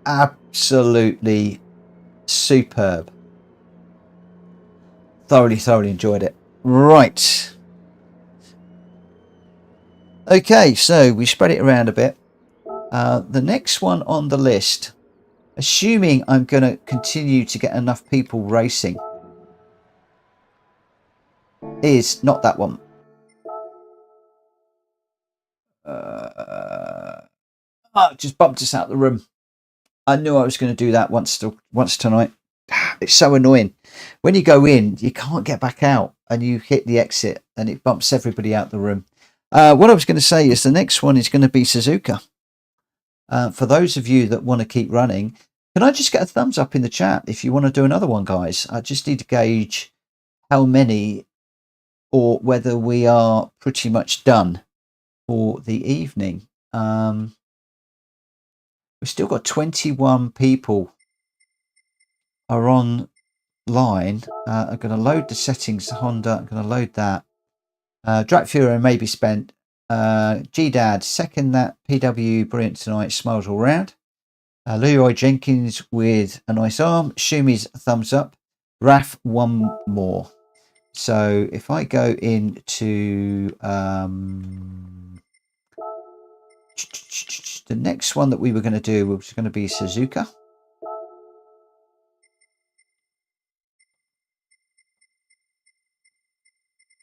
Absolutely superb. Thoroughly enjoyed it. Right. Okay, so we spread it around a bit. The next one on the list, assuming I'm going to continue to get enough people racing, is not that one. Just bumped us out of the room. I knew I was going to do that once tonight. It's so annoying. When you go in, you can't get back out, and you hit the exit, and it bumps everybody out the room. What I was going to say is the next one is going to be Suzuka. For those of you that want to keep running, can I just get a thumbs up in the chat if you want to do another one, guys? I just need to gauge how many, or whether we are pretty much done for the evening. We've still got 21 people are online. I'm going to load the settings, Honda. I'm going to load that. Drac Fury maybe spent. G-Dad, second that. PW, brilliant tonight. Smiles all round. Leroy Jenkins with a nice arm. Shumi's thumbs up. Raf, one more. So if I go into the next one that we were going to do was going to be Suzuka.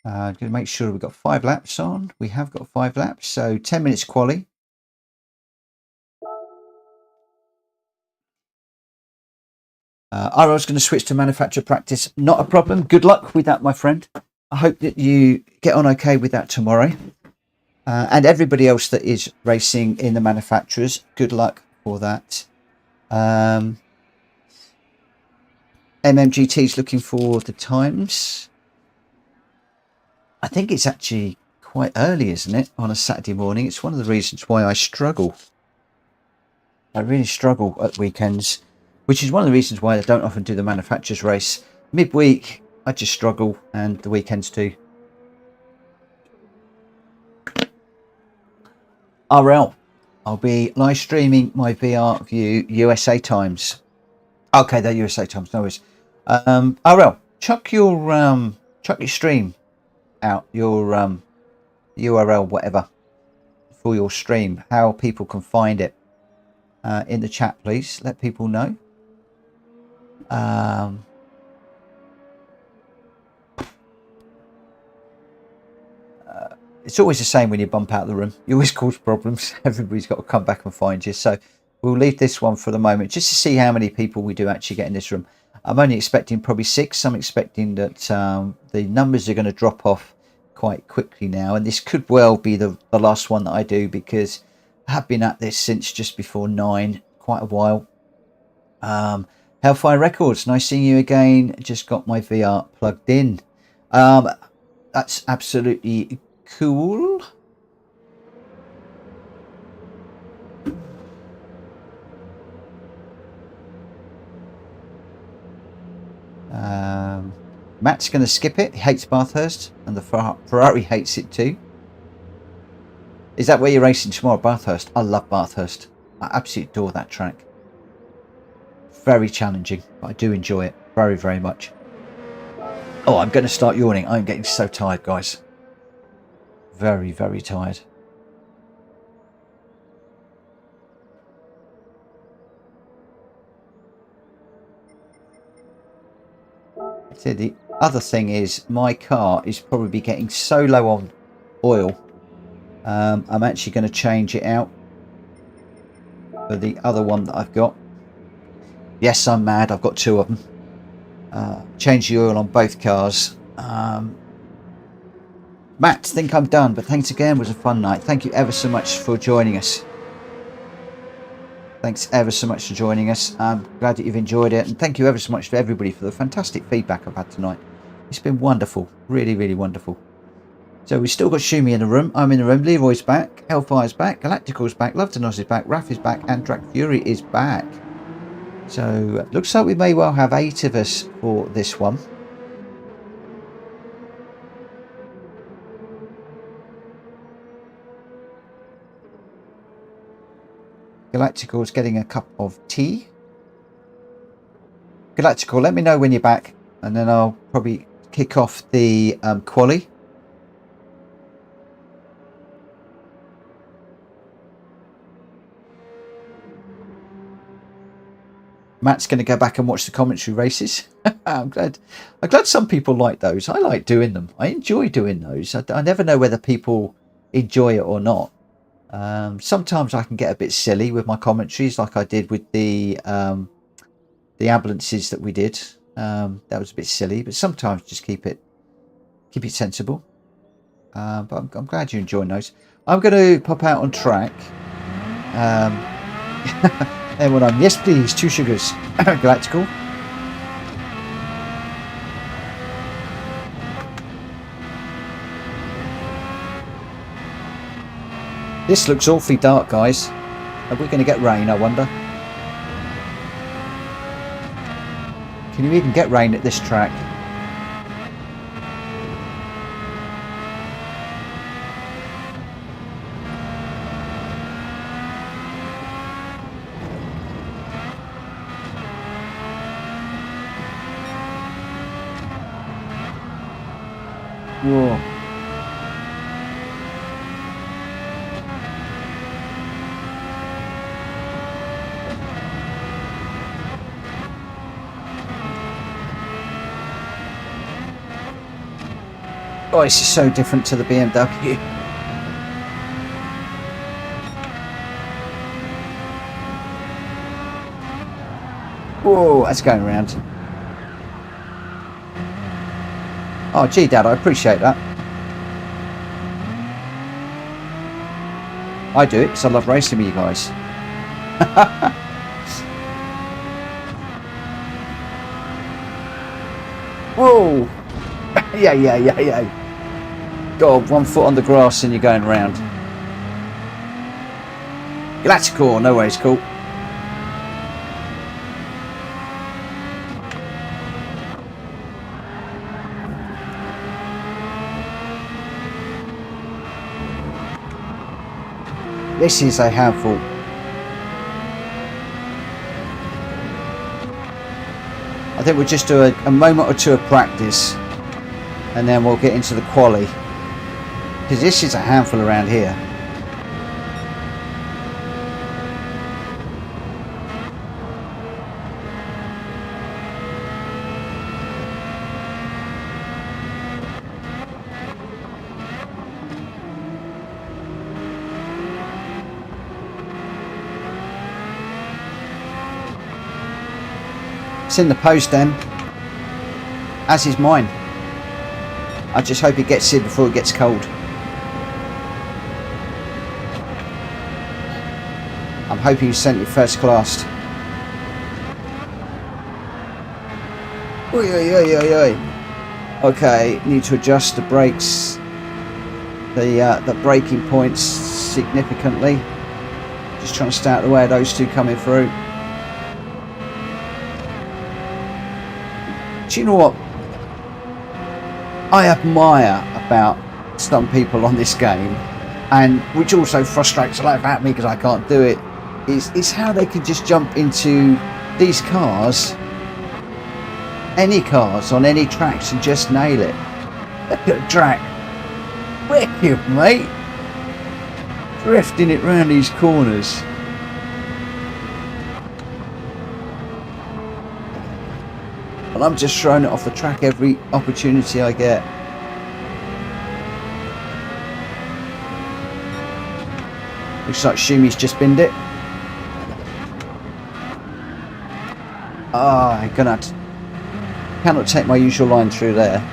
Going to make sure we've got 5 laps on. We have got 5 laps, so 10 minutes quali. I was going to switch to manufacturer practice. Not a problem. Good luck with that, my friend. I hope that you get on okay with that tomorrow. And everybody else that is racing in the manufacturers, good luck for that. MMGT is looking for the times. I think it's actually quite early, isn't it, on a Saturday morning? It's one of the reasons why I struggle. I really struggle at weekends, which is one of the reasons why I don't often do the manufacturers race. Midweek, I just struggle, and the weekends too. RL, I'll be live streaming my VR View USA times. Okay, they're USA times, no worries. RL, chuck your stream out, your URL, whatever, for your stream, how people can find it in the chat, please. Let people know. it's always the same when you bump out of the room. You always cause problems. Everybody's got to come back and find you. So we'll leave this one for the moment just to see how many people we do actually get in this room. I'm only expecting probably 6. I'm expecting that the numbers are going to drop off quite quickly now. And this could well be the last one that I do, because I have been at this since just before 9, quite a while. Hellfire Records, nice seeing you again. Just got my VR plugged in. That's absolutely cool. Matt's going to skip it. He hates Bathurst, and the Ferrari hates it too. Is that where you're racing tomorrow, Bathurst? I love Bathurst. I absolutely adore that track. Very challenging, but I do enjoy it very, very much. Oh, I'm going to start yawning. I'm getting so tired, guys. Very, very tired. So the other thing is, my car is probably getting so low on oil. I'm actually going to change it out for the other one that I've got. Yes, I'm mad. I've got 2 of them. Change the oil on both cars. Matt, think I'm done, but thanks again. It was a fun night. Thank you ever so much for joining us. Thanks ever so much for joining us. I'm glad that you've enjoyed it, and thank you ever so much to everybody for the fantastic feedback I've had tonight. It's been wonderful, really, really wonderful. So we've still got Shumi in the room. I'm in the room. Leroy's back. Hellfire's back. Galactical's back. Love to Nos is back. Raph is back, and Drac Fury is back. So looks like we may well have 8 of us for this one. Galactical's getting a cup of tea. Galactical, let me know when you're back, and then I'll probably kick off the quali. Matt's going to go back and watch the commentary races. I'm glad some people like those. I like doing them. I enjoy doing those. I never know whether people enjoy it or not. Sometimes I can get a bit silly with my commentaries, like I did with the ambulances that we did. That was a bit silly, but sometimes just keep it sensible. But I'm glad you're enjoying those. I'm going to pop out on track. And when I'm, yes please, 2 sugars. Galactical. This looks awfully dark, guys. Are we going to get rain, I wonder? Can you even get rain at this track? Whoa. Oh, this is so different to the BMW. Whoa, that's going around. Oh, gee, Dad, I appreciate that. I do it because I love racing with you guys. Whoa! yeah. God, 1 foot on the grass and you're going round. Galactical, no way, it's cool. This is a handful. I think we'll just do a moment or 2 of practice, and then we'll get into the quali. Because this is a handful around here. It's in the post, then. As is mine. I just hope it gets in before it gets cold. I'm hoping you sent it first class. Oi, oi, oi, oi, oi. Okay, need to adjust the brakes, the braking points significantly. Just trying to stay out of the way of those two coming through. Do you know what I admire about some people on this game, and which also frustrates the life out of me because I can't do it, is how they can just jump into these cars, any cars on any tracks, and just nail it. Look at the track. Wicked, mate. Drifting it round these corners. And I'm just throwing it off the track every opportunity I get. Looks like Shumi's just binned it. Ah, I'm gonna have to, cannot take my usual line through there.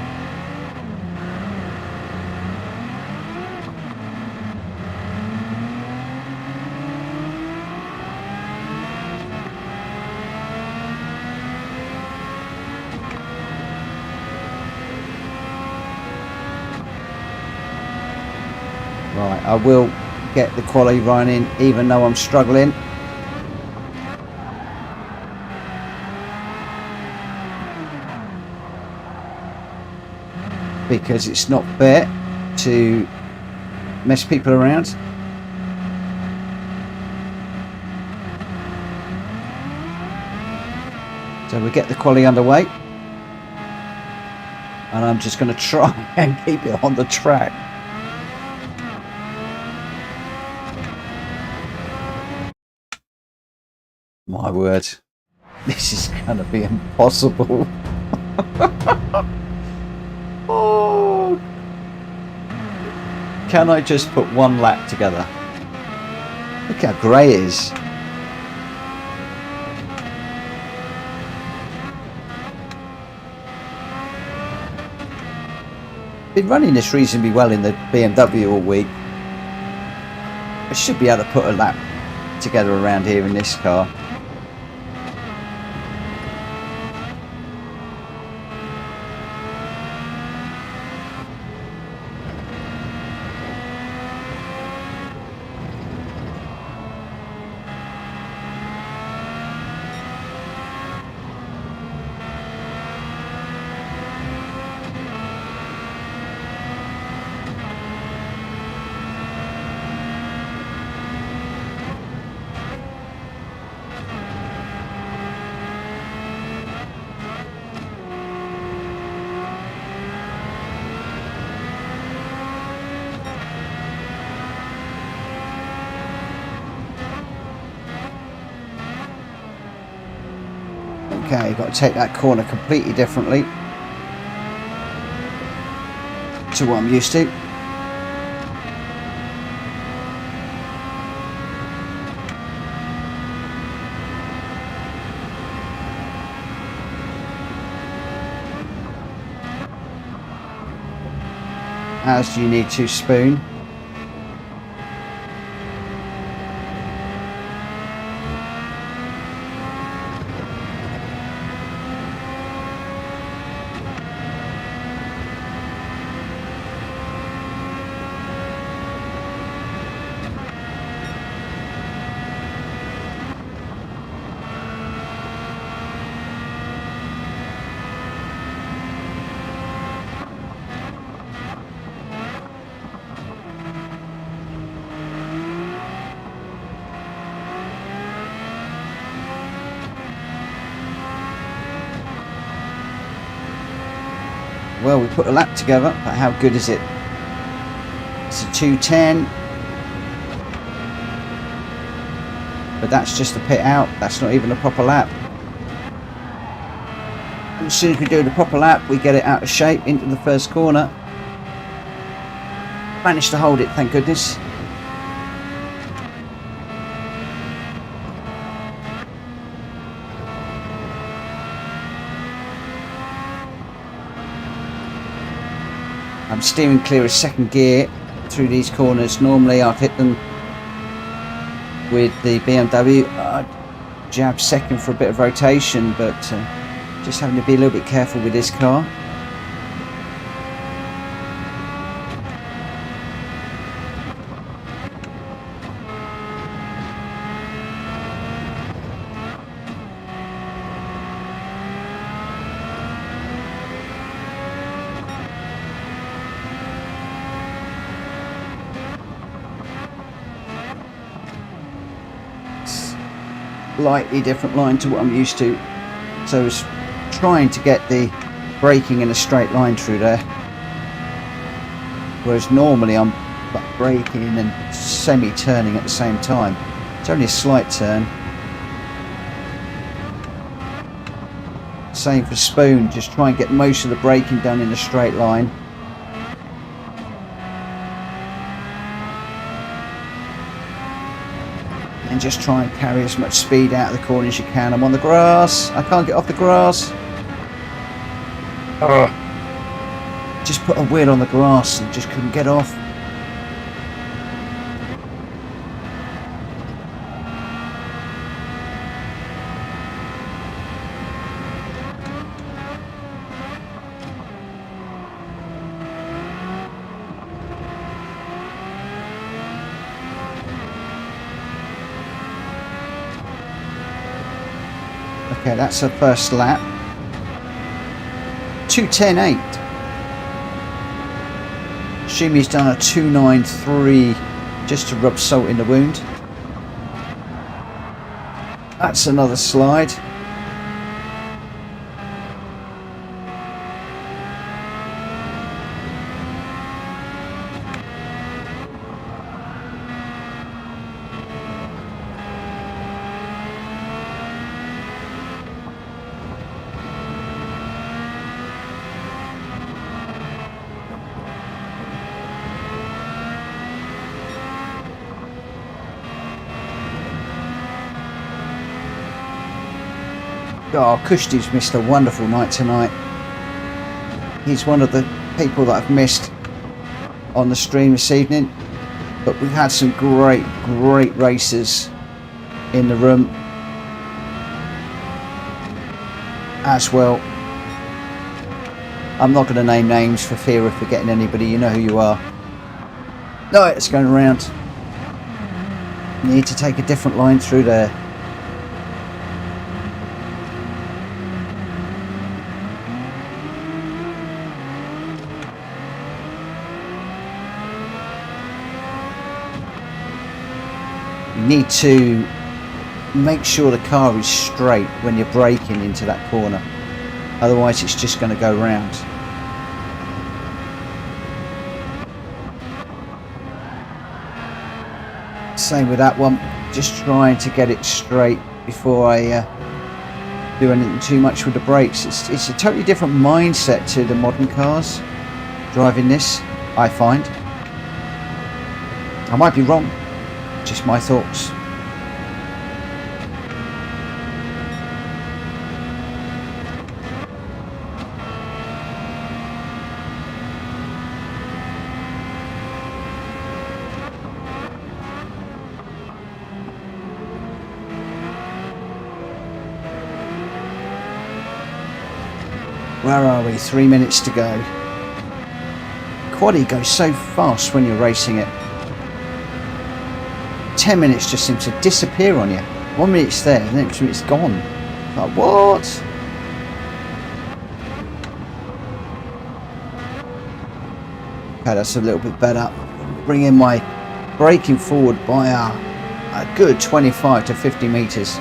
Right, I will get the quali running even though I'm struggling. Because it's not fair to mess people around. So we get the quali underway. And I'm just going to try and keep it on the track. My word, this is going to be impossible. Oh, can I just put one lap together? Look how grey it is. Been running this reasonably well in the BMW all week. I should be able to put a lap together around here in this car. Okay, got to take that corner completely differently to what I'm used to. As do you need to spoon. Well, we put a lap together, but how good is it? It's a 2:10. But that's just the pit out. That's not even a proper lap. And as soon as we do the proper lap, we get it out of shape into the first corner. Managed to hold it, thank goodness. I'm steering clear of second gear through these corners. Normally I've hit them with the BMW. Jab second for a bit of rotation, but just having to be a little bit careful with this car. Slightly different line to what I'm used to, so I was trying to get the braking in a straight line through there, whereas normally I'm braking and semi-turning at the same time. It's only a slight turn. Same for spoon, just try and get most of the braking done in a straight line. And just try and carry as much speed out of the corner as you can. I'm on the grass. I can't get off the grass. Just put a wheel on the grass and just couldn't get off. Okay, that's her first lap. 2:10.8. Shumi's done a 2:9.3 just to rub salt in the wound. That's another slide. Oh, Kushti's missed a wonderful night tonight. He's one of the people that I've missed on the stream this evening. But we've had some great racers in the room as well. I'm not going to name names for fear of forgetting anybody. You know who you are. No, it's going around. Need to take a different line through there. Need to make sure the car is straight when you're braking into that corner, otherwise it's just going to go round. Same with that one, just trying to get it straight before I do anything too much with the brakes. It's a totally different mindset to the modern cars driving this, I find. I might be wrong. Just my thoughts. Where are we? 3 minutes to go. Quaddy goes so fast when you're racing it. 10 minutes just seems to disappear on you. 1 minute it's there, the next minute it's gone. Like, what? Okay, that's a little bit better. Bringing my braking forward by a good 25 to 50 meters.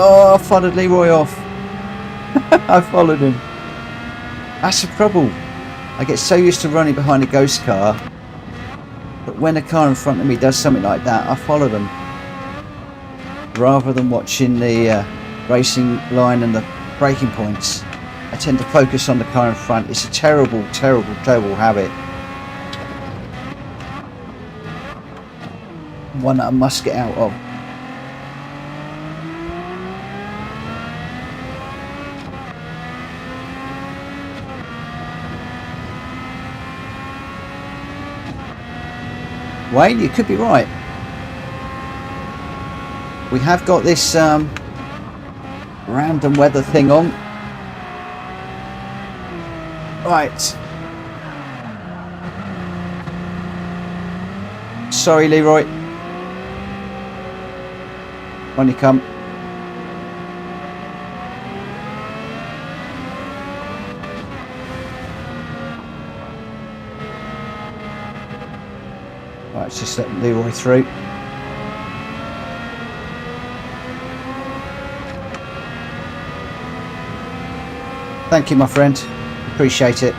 Oh, I followed Leroy off. I followed him. That's the trouble. I get so used to running behind a ghost car that when a car in front of me does something like that, I follow them rather than watching the racing line and the braking points. I tend to focus on the car in front. It's a terrible, terrible, terrible habit. One that I must get out of. Wayne, you could be right. We have got this random weather thing on. Right. Sorry, Leroy. On you come. Right, let's just let Leroy through. Thank you, my friend. Appreciate it.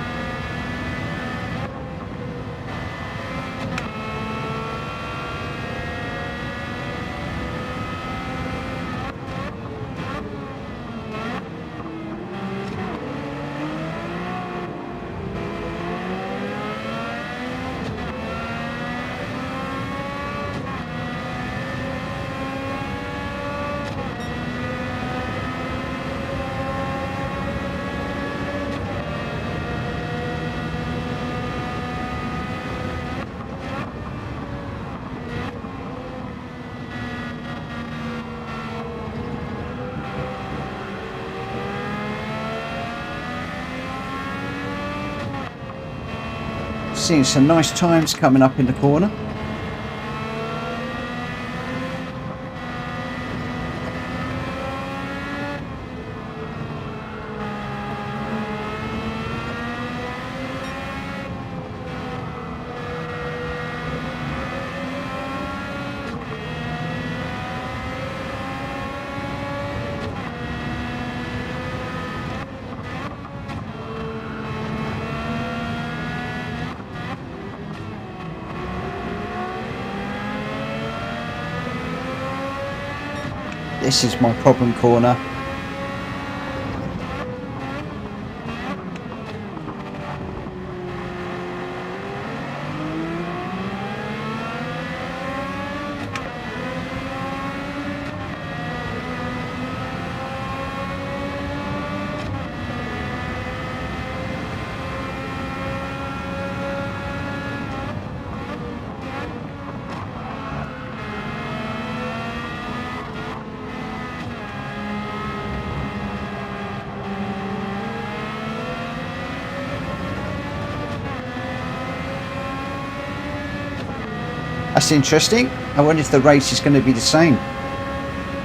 Seeing some nice times coming up in the corner. This is my problem corner. That's interesting. I wonder if the race is going to be the same.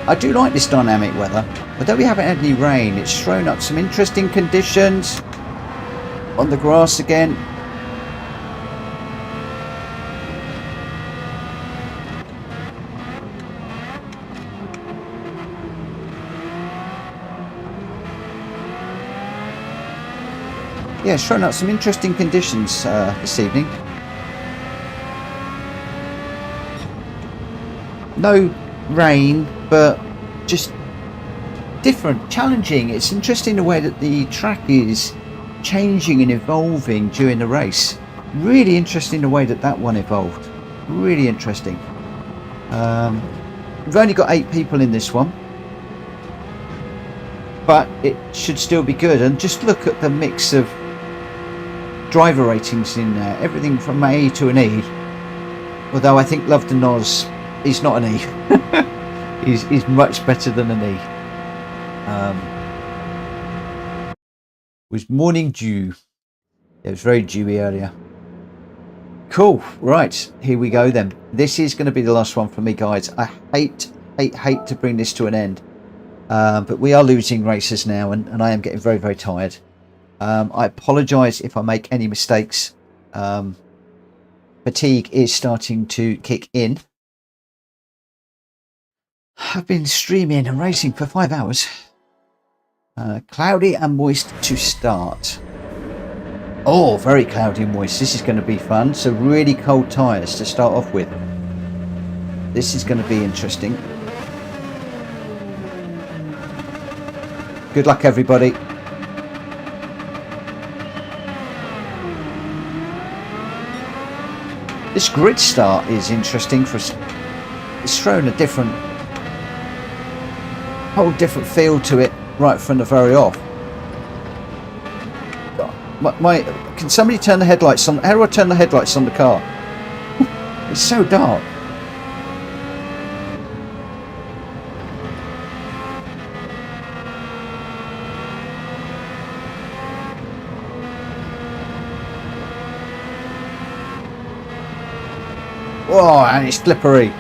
I do like this dynamic weather. Although we haven't had any rain, it's thrown up some interesting conditions on the grass again. Yeah, it's thrown up some interesting conditions this evening. No rain, but just different, challenging. It's interesting the way that the track is changing and evolving during the race. Really interesting the way that that one evolved. Really interesting. We've only got 8 people in this one, but it should still be good. And just look at the mix of driver ratings in there. Everything from an A to an E. Although I think Love to Noz, he's not an E. he's much better than an E. Was morning dew. It was very dewy earlier. Cool. Right, here we go then. This is going to be the last one for me, guys. I hate to bring this to an end. But we are losing races now, and I am getting very, very tired. I apologise if I make any mistakes. Fatigue is starting to kick in. I've been streaming and racing for 5 hours. Cloudy and moist to start. Oh, very cloudy and moist. This is going to be fun. So really cold tyres to start off with. This is going to be interesting. Good luck, everybody. This grid start is interesting for us. It's thrown a whole different feel to it right from the very off. Can somebody turn the headlights on? How do I turn the headlights on the car? It's so dark. Whoa, and it's slippery.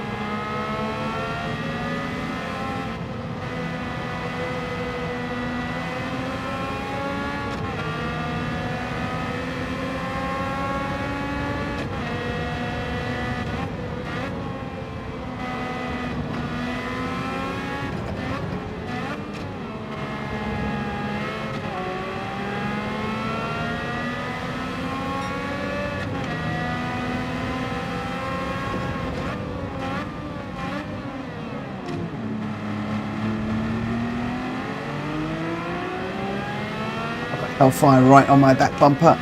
Hellfire right on my back bumper.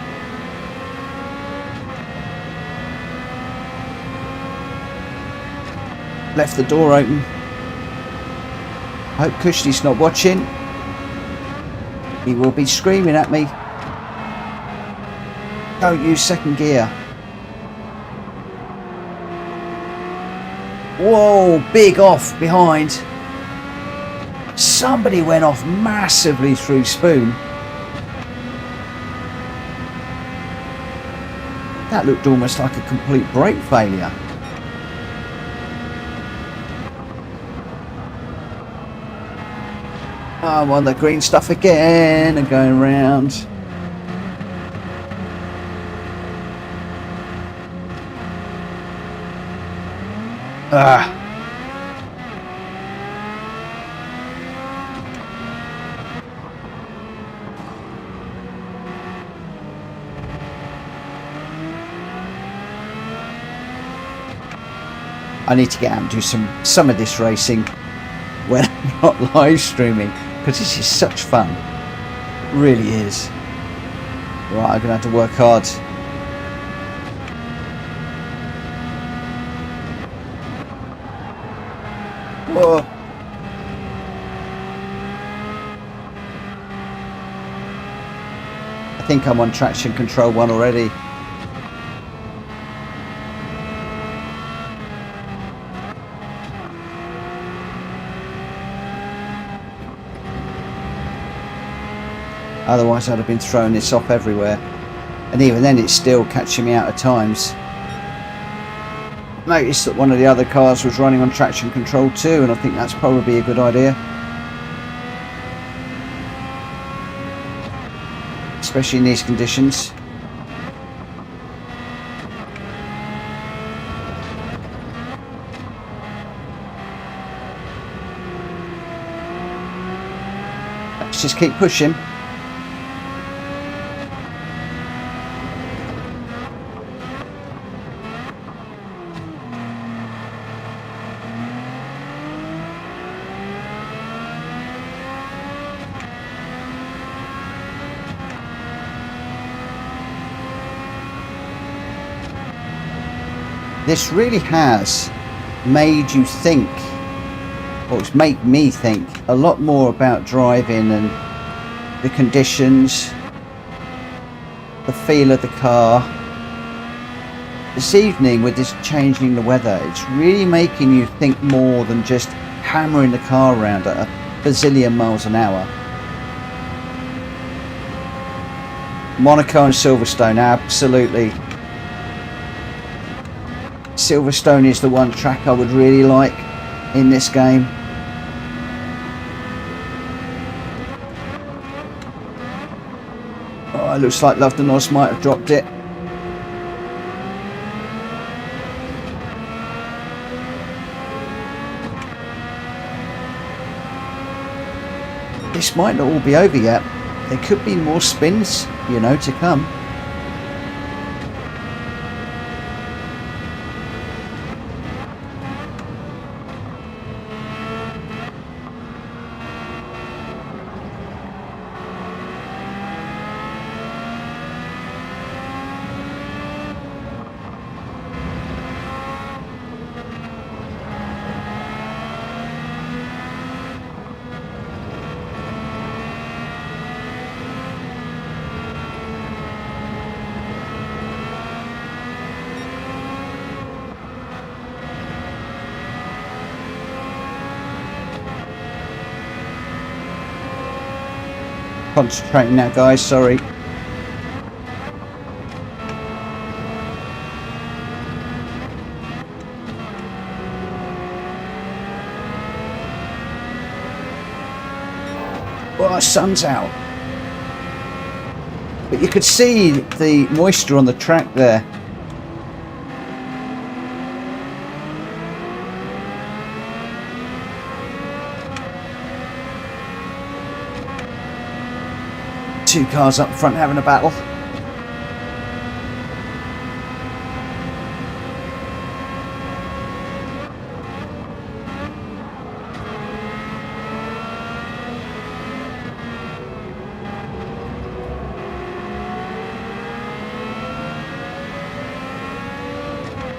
Left the door open. Hope Cushny's not watching. He will be screaming at me. Don't use second gear. Whoa, big off behind. Somebody went off massively through Spoon. That looked almost like a complete brake failure. Oh, I'm on the green stuff again and going round. Ah. I need to get out and do some of this racing when I'm not live streaming, because this is such fun. It really is. Right, I'm going to have to work hard. Whoa. I think I'm on traction control 1 already. Otherwise I'd have been throwing this off everywhere, and even then it's still catching me out at times. Noticed that one of the other cars was running on traction control too, and I think that's probably a good idea, especially in these conditions. Let's just keep pushing. This really has made you think, or it's made me think a lot more about driving and the conditions, the feel of the car. This evening, with this changing the weather, it's really making you think more than just hammering the car around at a bazillion miles an hour. Monaco and Silverstone, absolutely. Silverstone is the one track I would really like in this game. Oh, it looks like Love the Nos might have dropped it. This might not all be over yet. There could be more spins, you know, to come. Concentrating now, guys, sorry. Well, the sun's out. But you could see the moisture on the track there. Two cars up front having a battle.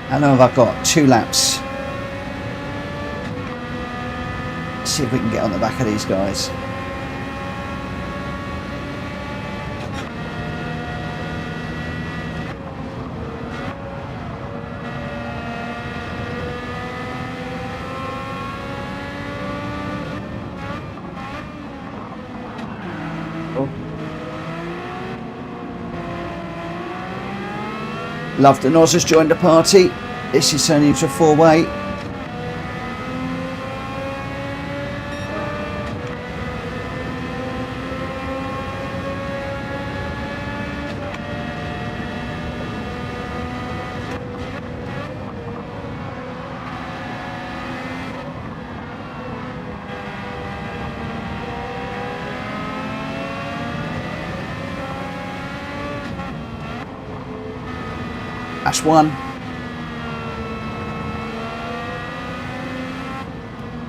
How long have I got? 2 laps. Let's see if we can get on the back of these guys. Love that Noz has joined the party. This is turning into a 4-way. That's one.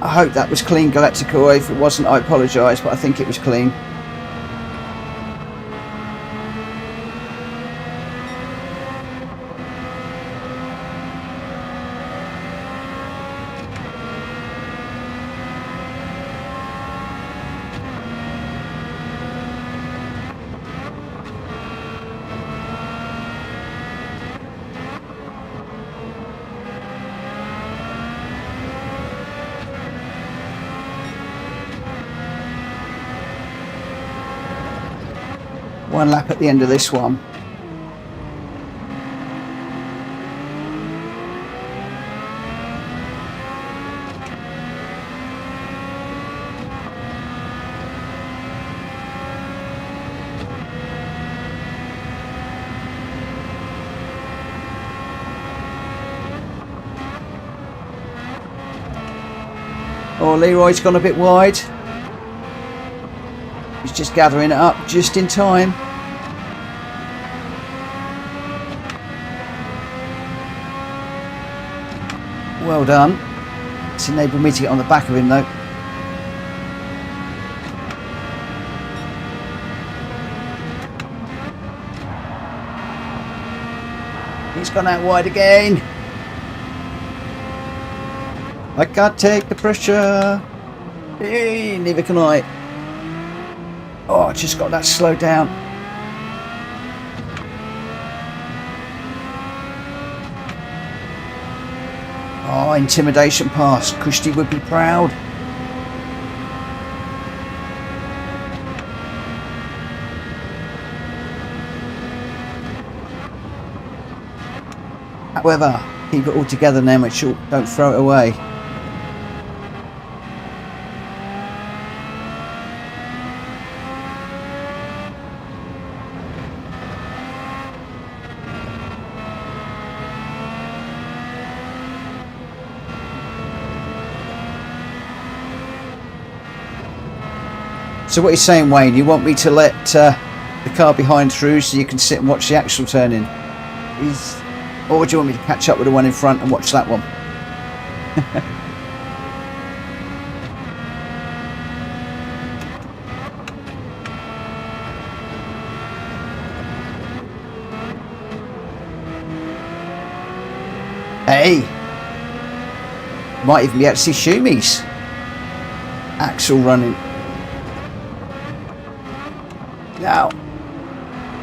I hope that was clean, Galactico. If it wasn't, I apologise, but I think it was clean. One lap at the end of this one. Oh, Leroy's gone a bit wide. He's just gathering it up just in time. Well done. It's enabled me to get on the back of him though. He's gone out wide again. I can't take the pressure. Hey, neither can I. Oh, I just got that slowed down. Oh, intimidation pass. Kushti would be proud. However, keep it all together now, Mitchell. Don't throw it away. So what you're saying, Wayne, you want me to let the car behind through so you can sit and watch the actual turn-in? Or do you want me to catch up with the one in front and watch that one? Hey! Might even be able to see Shumi's axle running. Now,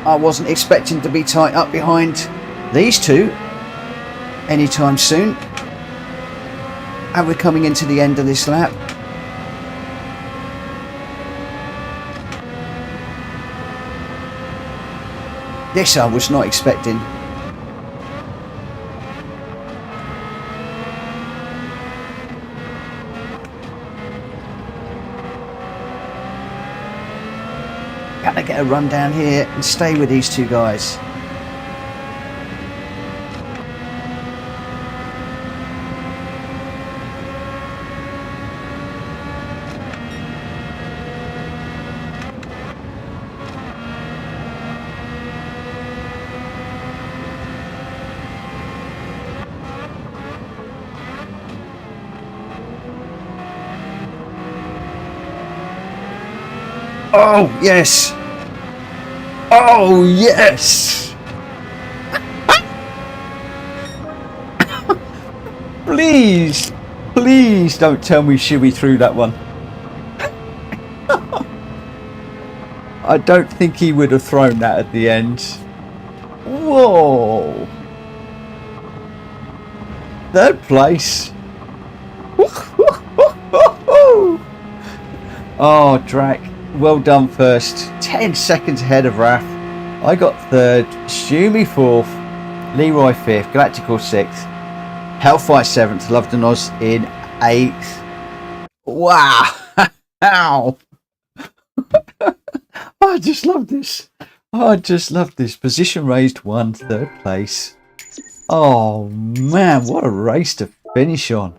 I wasn't expecting to be tight up behind these two anytime soon. And we're coming into the end of this lap. This I was not expecting. Gotta get a run down here and stay with these two guys. Oh, yes. Oh, yes. Please, please don't tell me Shuey threw that one. I don't think he would have thrown that at the end. Whoa. Third place. Oh, Drac. Well done first. 10 seconds ahead of Raf. I got third. Shumi fourth. Leroy fifth. Galactical sixth. Hellfire seventh. Loved and Oz in eighth. Wow. Ow. I just love this. I just love this. Position raised one. Third place. Oh man, what a race to finish on.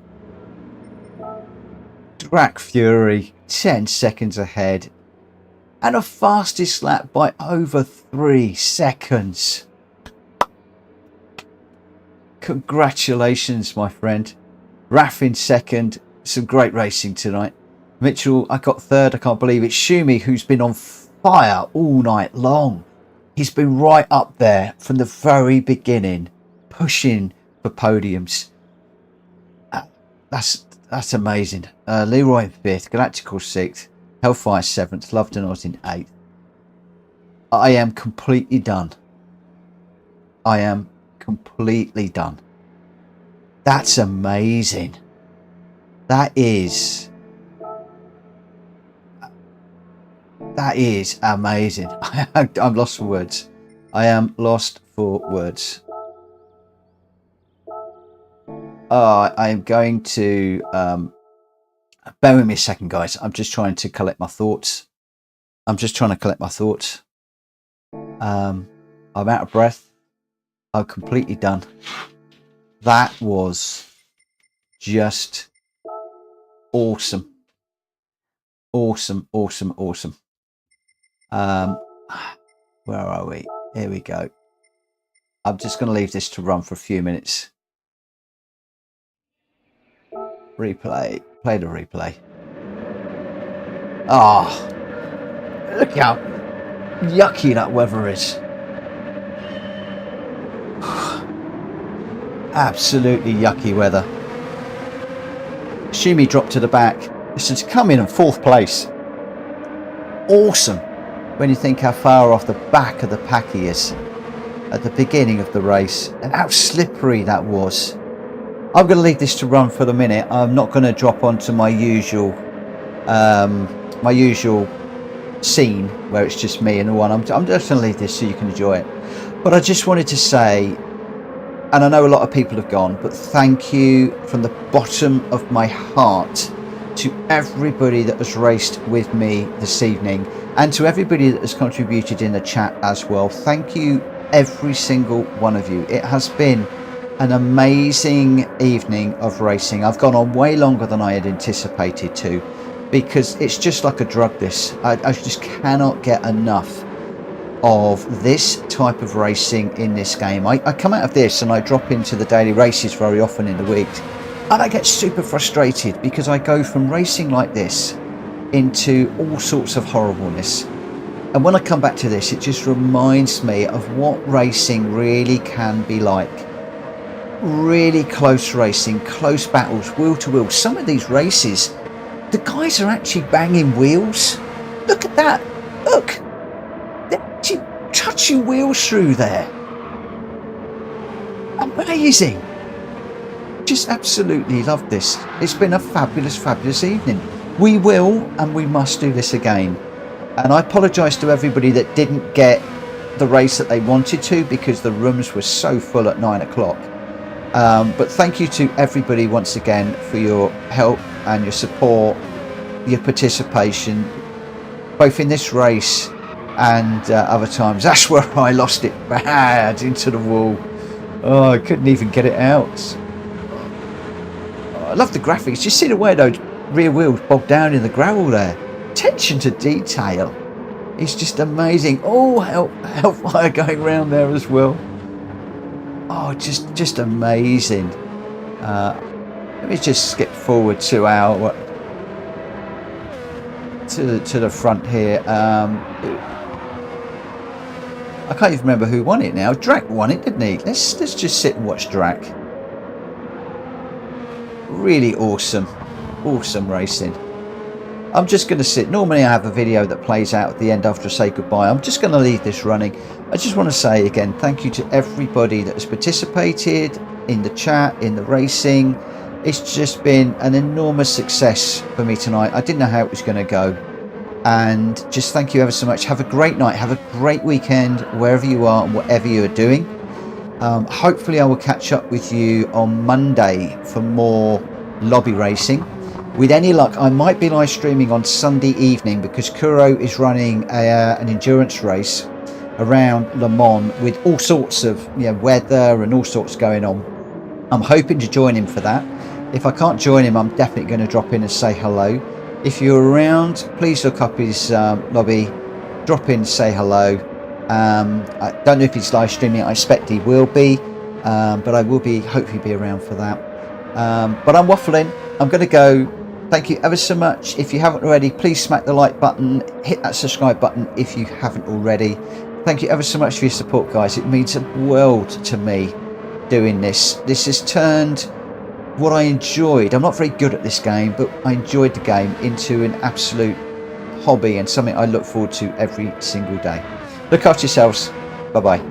Drac Fury 10 seconds ahead. And a fastest lap by over 3 seconds. Congratulations, my friend. Raf in second. Some great racing tonight. Mitchell, I got third. I can't believe it. Shumi, who's been on fire all night long. He's been right up there from the very beginning, pushing for podiums. That's amazing. Leroy in fifth. Galactical sixth. Hellfire 7th, Loved and Oz in 8th. I am completely done. I am completely done. That's amazing. That is amazing. I'm lost for words. I am lost for words. I am going to... bear with me a second, guys. I'm just trying to collect my thoughts. I'm out of breath. I'm completely done. That was just awesome. Awesome. Where are we? Here we go. I'm just going to leave this to run for a few minutes. Replay. Play the replay. Ah, oh, look how yucky that weather is. Absolutely yucky weather. Shumi dropped to the back. Listen, to come in 4th place. Awesome. When you think how far off the back of the pack he is at the beginning of the race and how slippery that was. I'm going to leave this to run for the minute. I'm not going to drop onto my usual scene where it's just me and the one. I'm just going to leave this so you can enjoy it. But I just wanted to say, and I know a lot of people have gone, but thank you from the bottom of my heart to everybody that has raced with me this evening and to everybody that has contributed in the chat as well. Thank you, every single one of you. It has been an amazing evening of racing. I've gone on way longer than I had anticipated to, because it's just like a drug, this. I just cannot get enough of this type of racing in this game. I come out of this and I drop into the daily races very often in the week, and I get super frustrated because I go from racing like this into all sorts of horribleness. And when I come back to this, it just reminds me of what racing really can be like. Really close racing, close battles, wheel to wheel. Some of these races, the guys are actually banging wheels. Look at that. Look. They're actually touching wheels through there. Amazing. Just absolutely love this. It's been a fabulous, fabulous evening. We will and we must do this again. And I apologise to everybody that didn't get the race that they wanted to because the rooms were so full at 9 o'clock. But thank you to everybody once again for your help and your support, your participation, both in this race and other times. That's where I lost it bad into the wall. Oh, I couldn't even get it out. Oh, I love the graphics. You see the way those rear wheels bogged down in the gravel there. Attention to detail. It's just amazing. Oh, hellfire going around there as well. Oh, just amazing. Let me just skip forward to our to the front here. I can't even remember who won it now. Drac won it, didn't he? Let's just sit and watch Drac. Really awesome racing. I'm just going to sit. Normally I have a video that plays out at the end after I say goodbye. I'm just going to leave this running. I just want to say again, thank you to everybody that has participated in the chat, in the racing. It's just been an enormous success for me tonight. I didn't know how it was going to go. And just thank you ever so much. Have a great night. Have a great weekend wherever you are and whatever you're doing. Hopefully I will catch up with you on Monday for more lobby racing. With any luck, I might be live streaming on Sunday evening because Kuro is running an endurance race around Le Mans with all sorts of weather and all sorts going on. I'm hoping to join him for that. If I can't join him, I'm definitely going to drop in and say hello. If you're around, please look up his lobby, drop in, say hello. I don't know if he's live streaming. I expect he will be, but I will be hopefully be around for that. But I'm waffling. I'm going to go. Thank you ever so much. If you haven't already, please smack the like button, hit that subscribe button if you haven't already. Thank you ever so much for your support, guys. It means a world to me doing this. This has turned what I enjoyed. I'm not very good at this game, but I enjoyed the game into an absolute hobby and something I look forward to every single day. Look after yourselves. Bye-bye.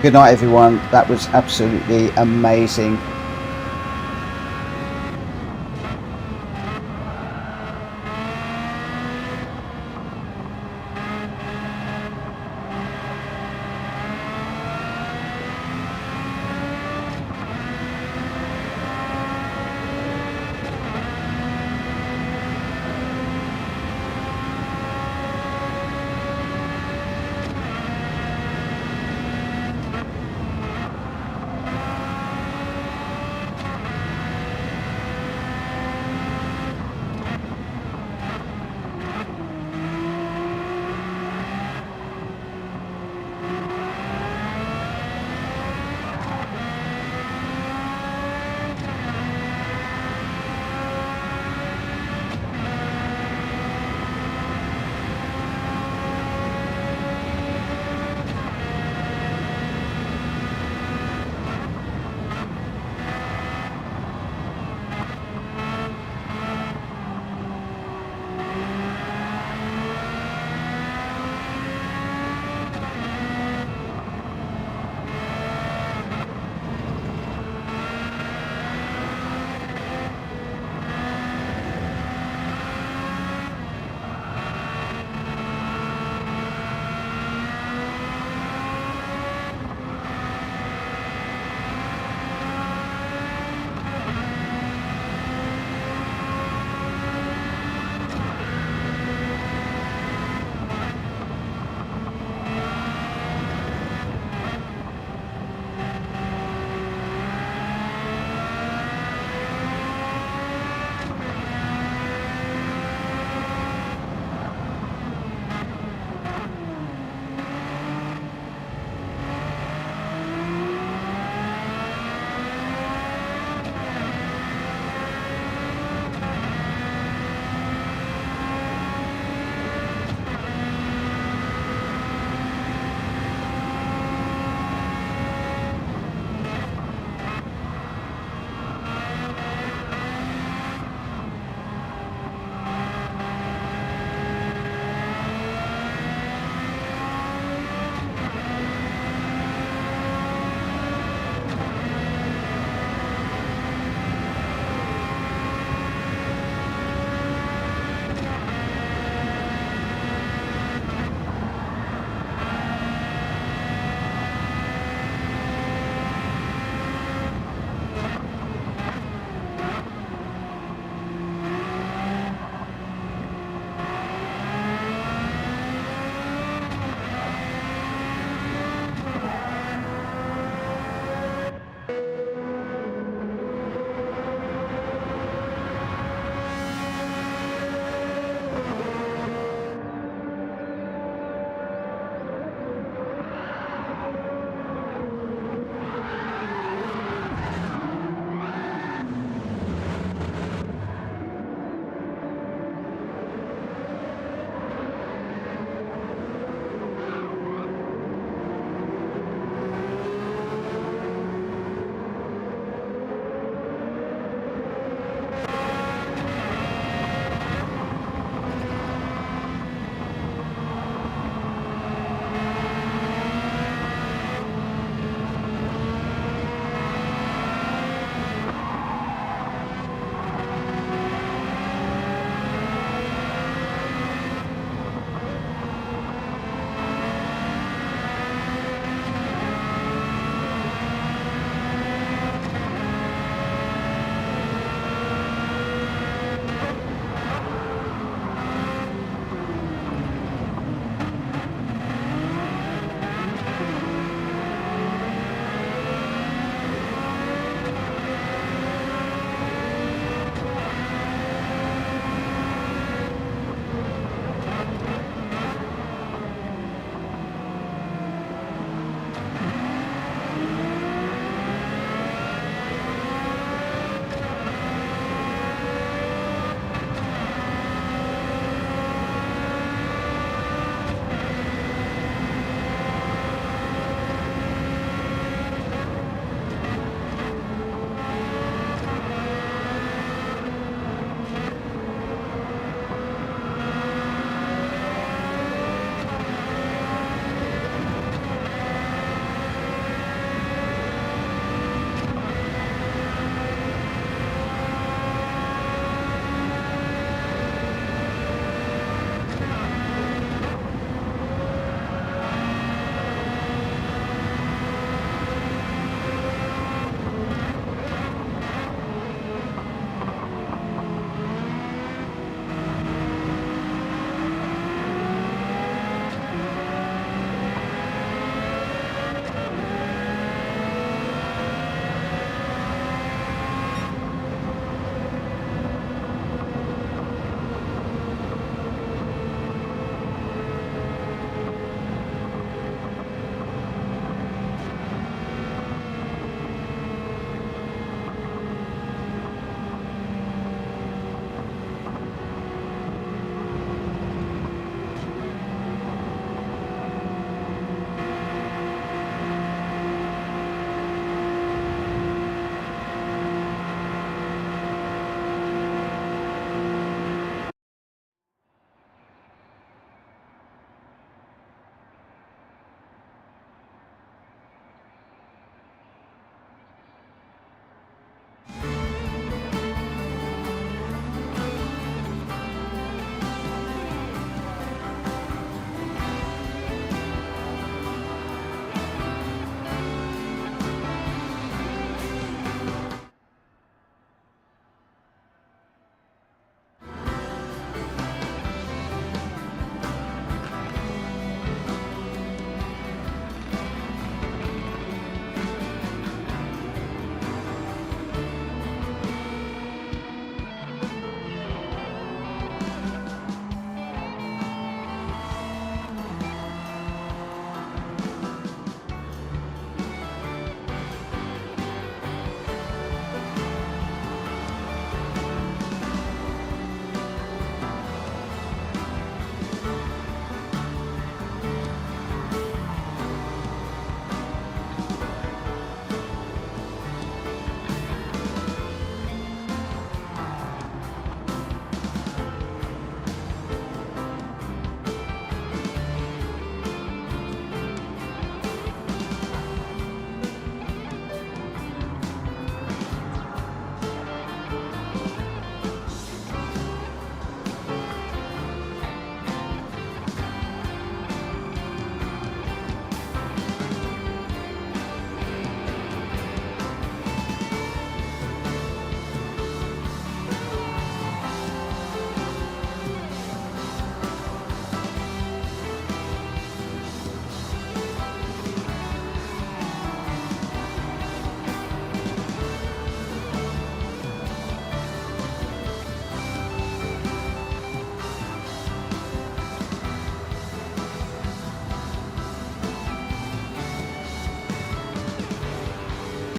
Good night, everyone. That was absolutely amazing.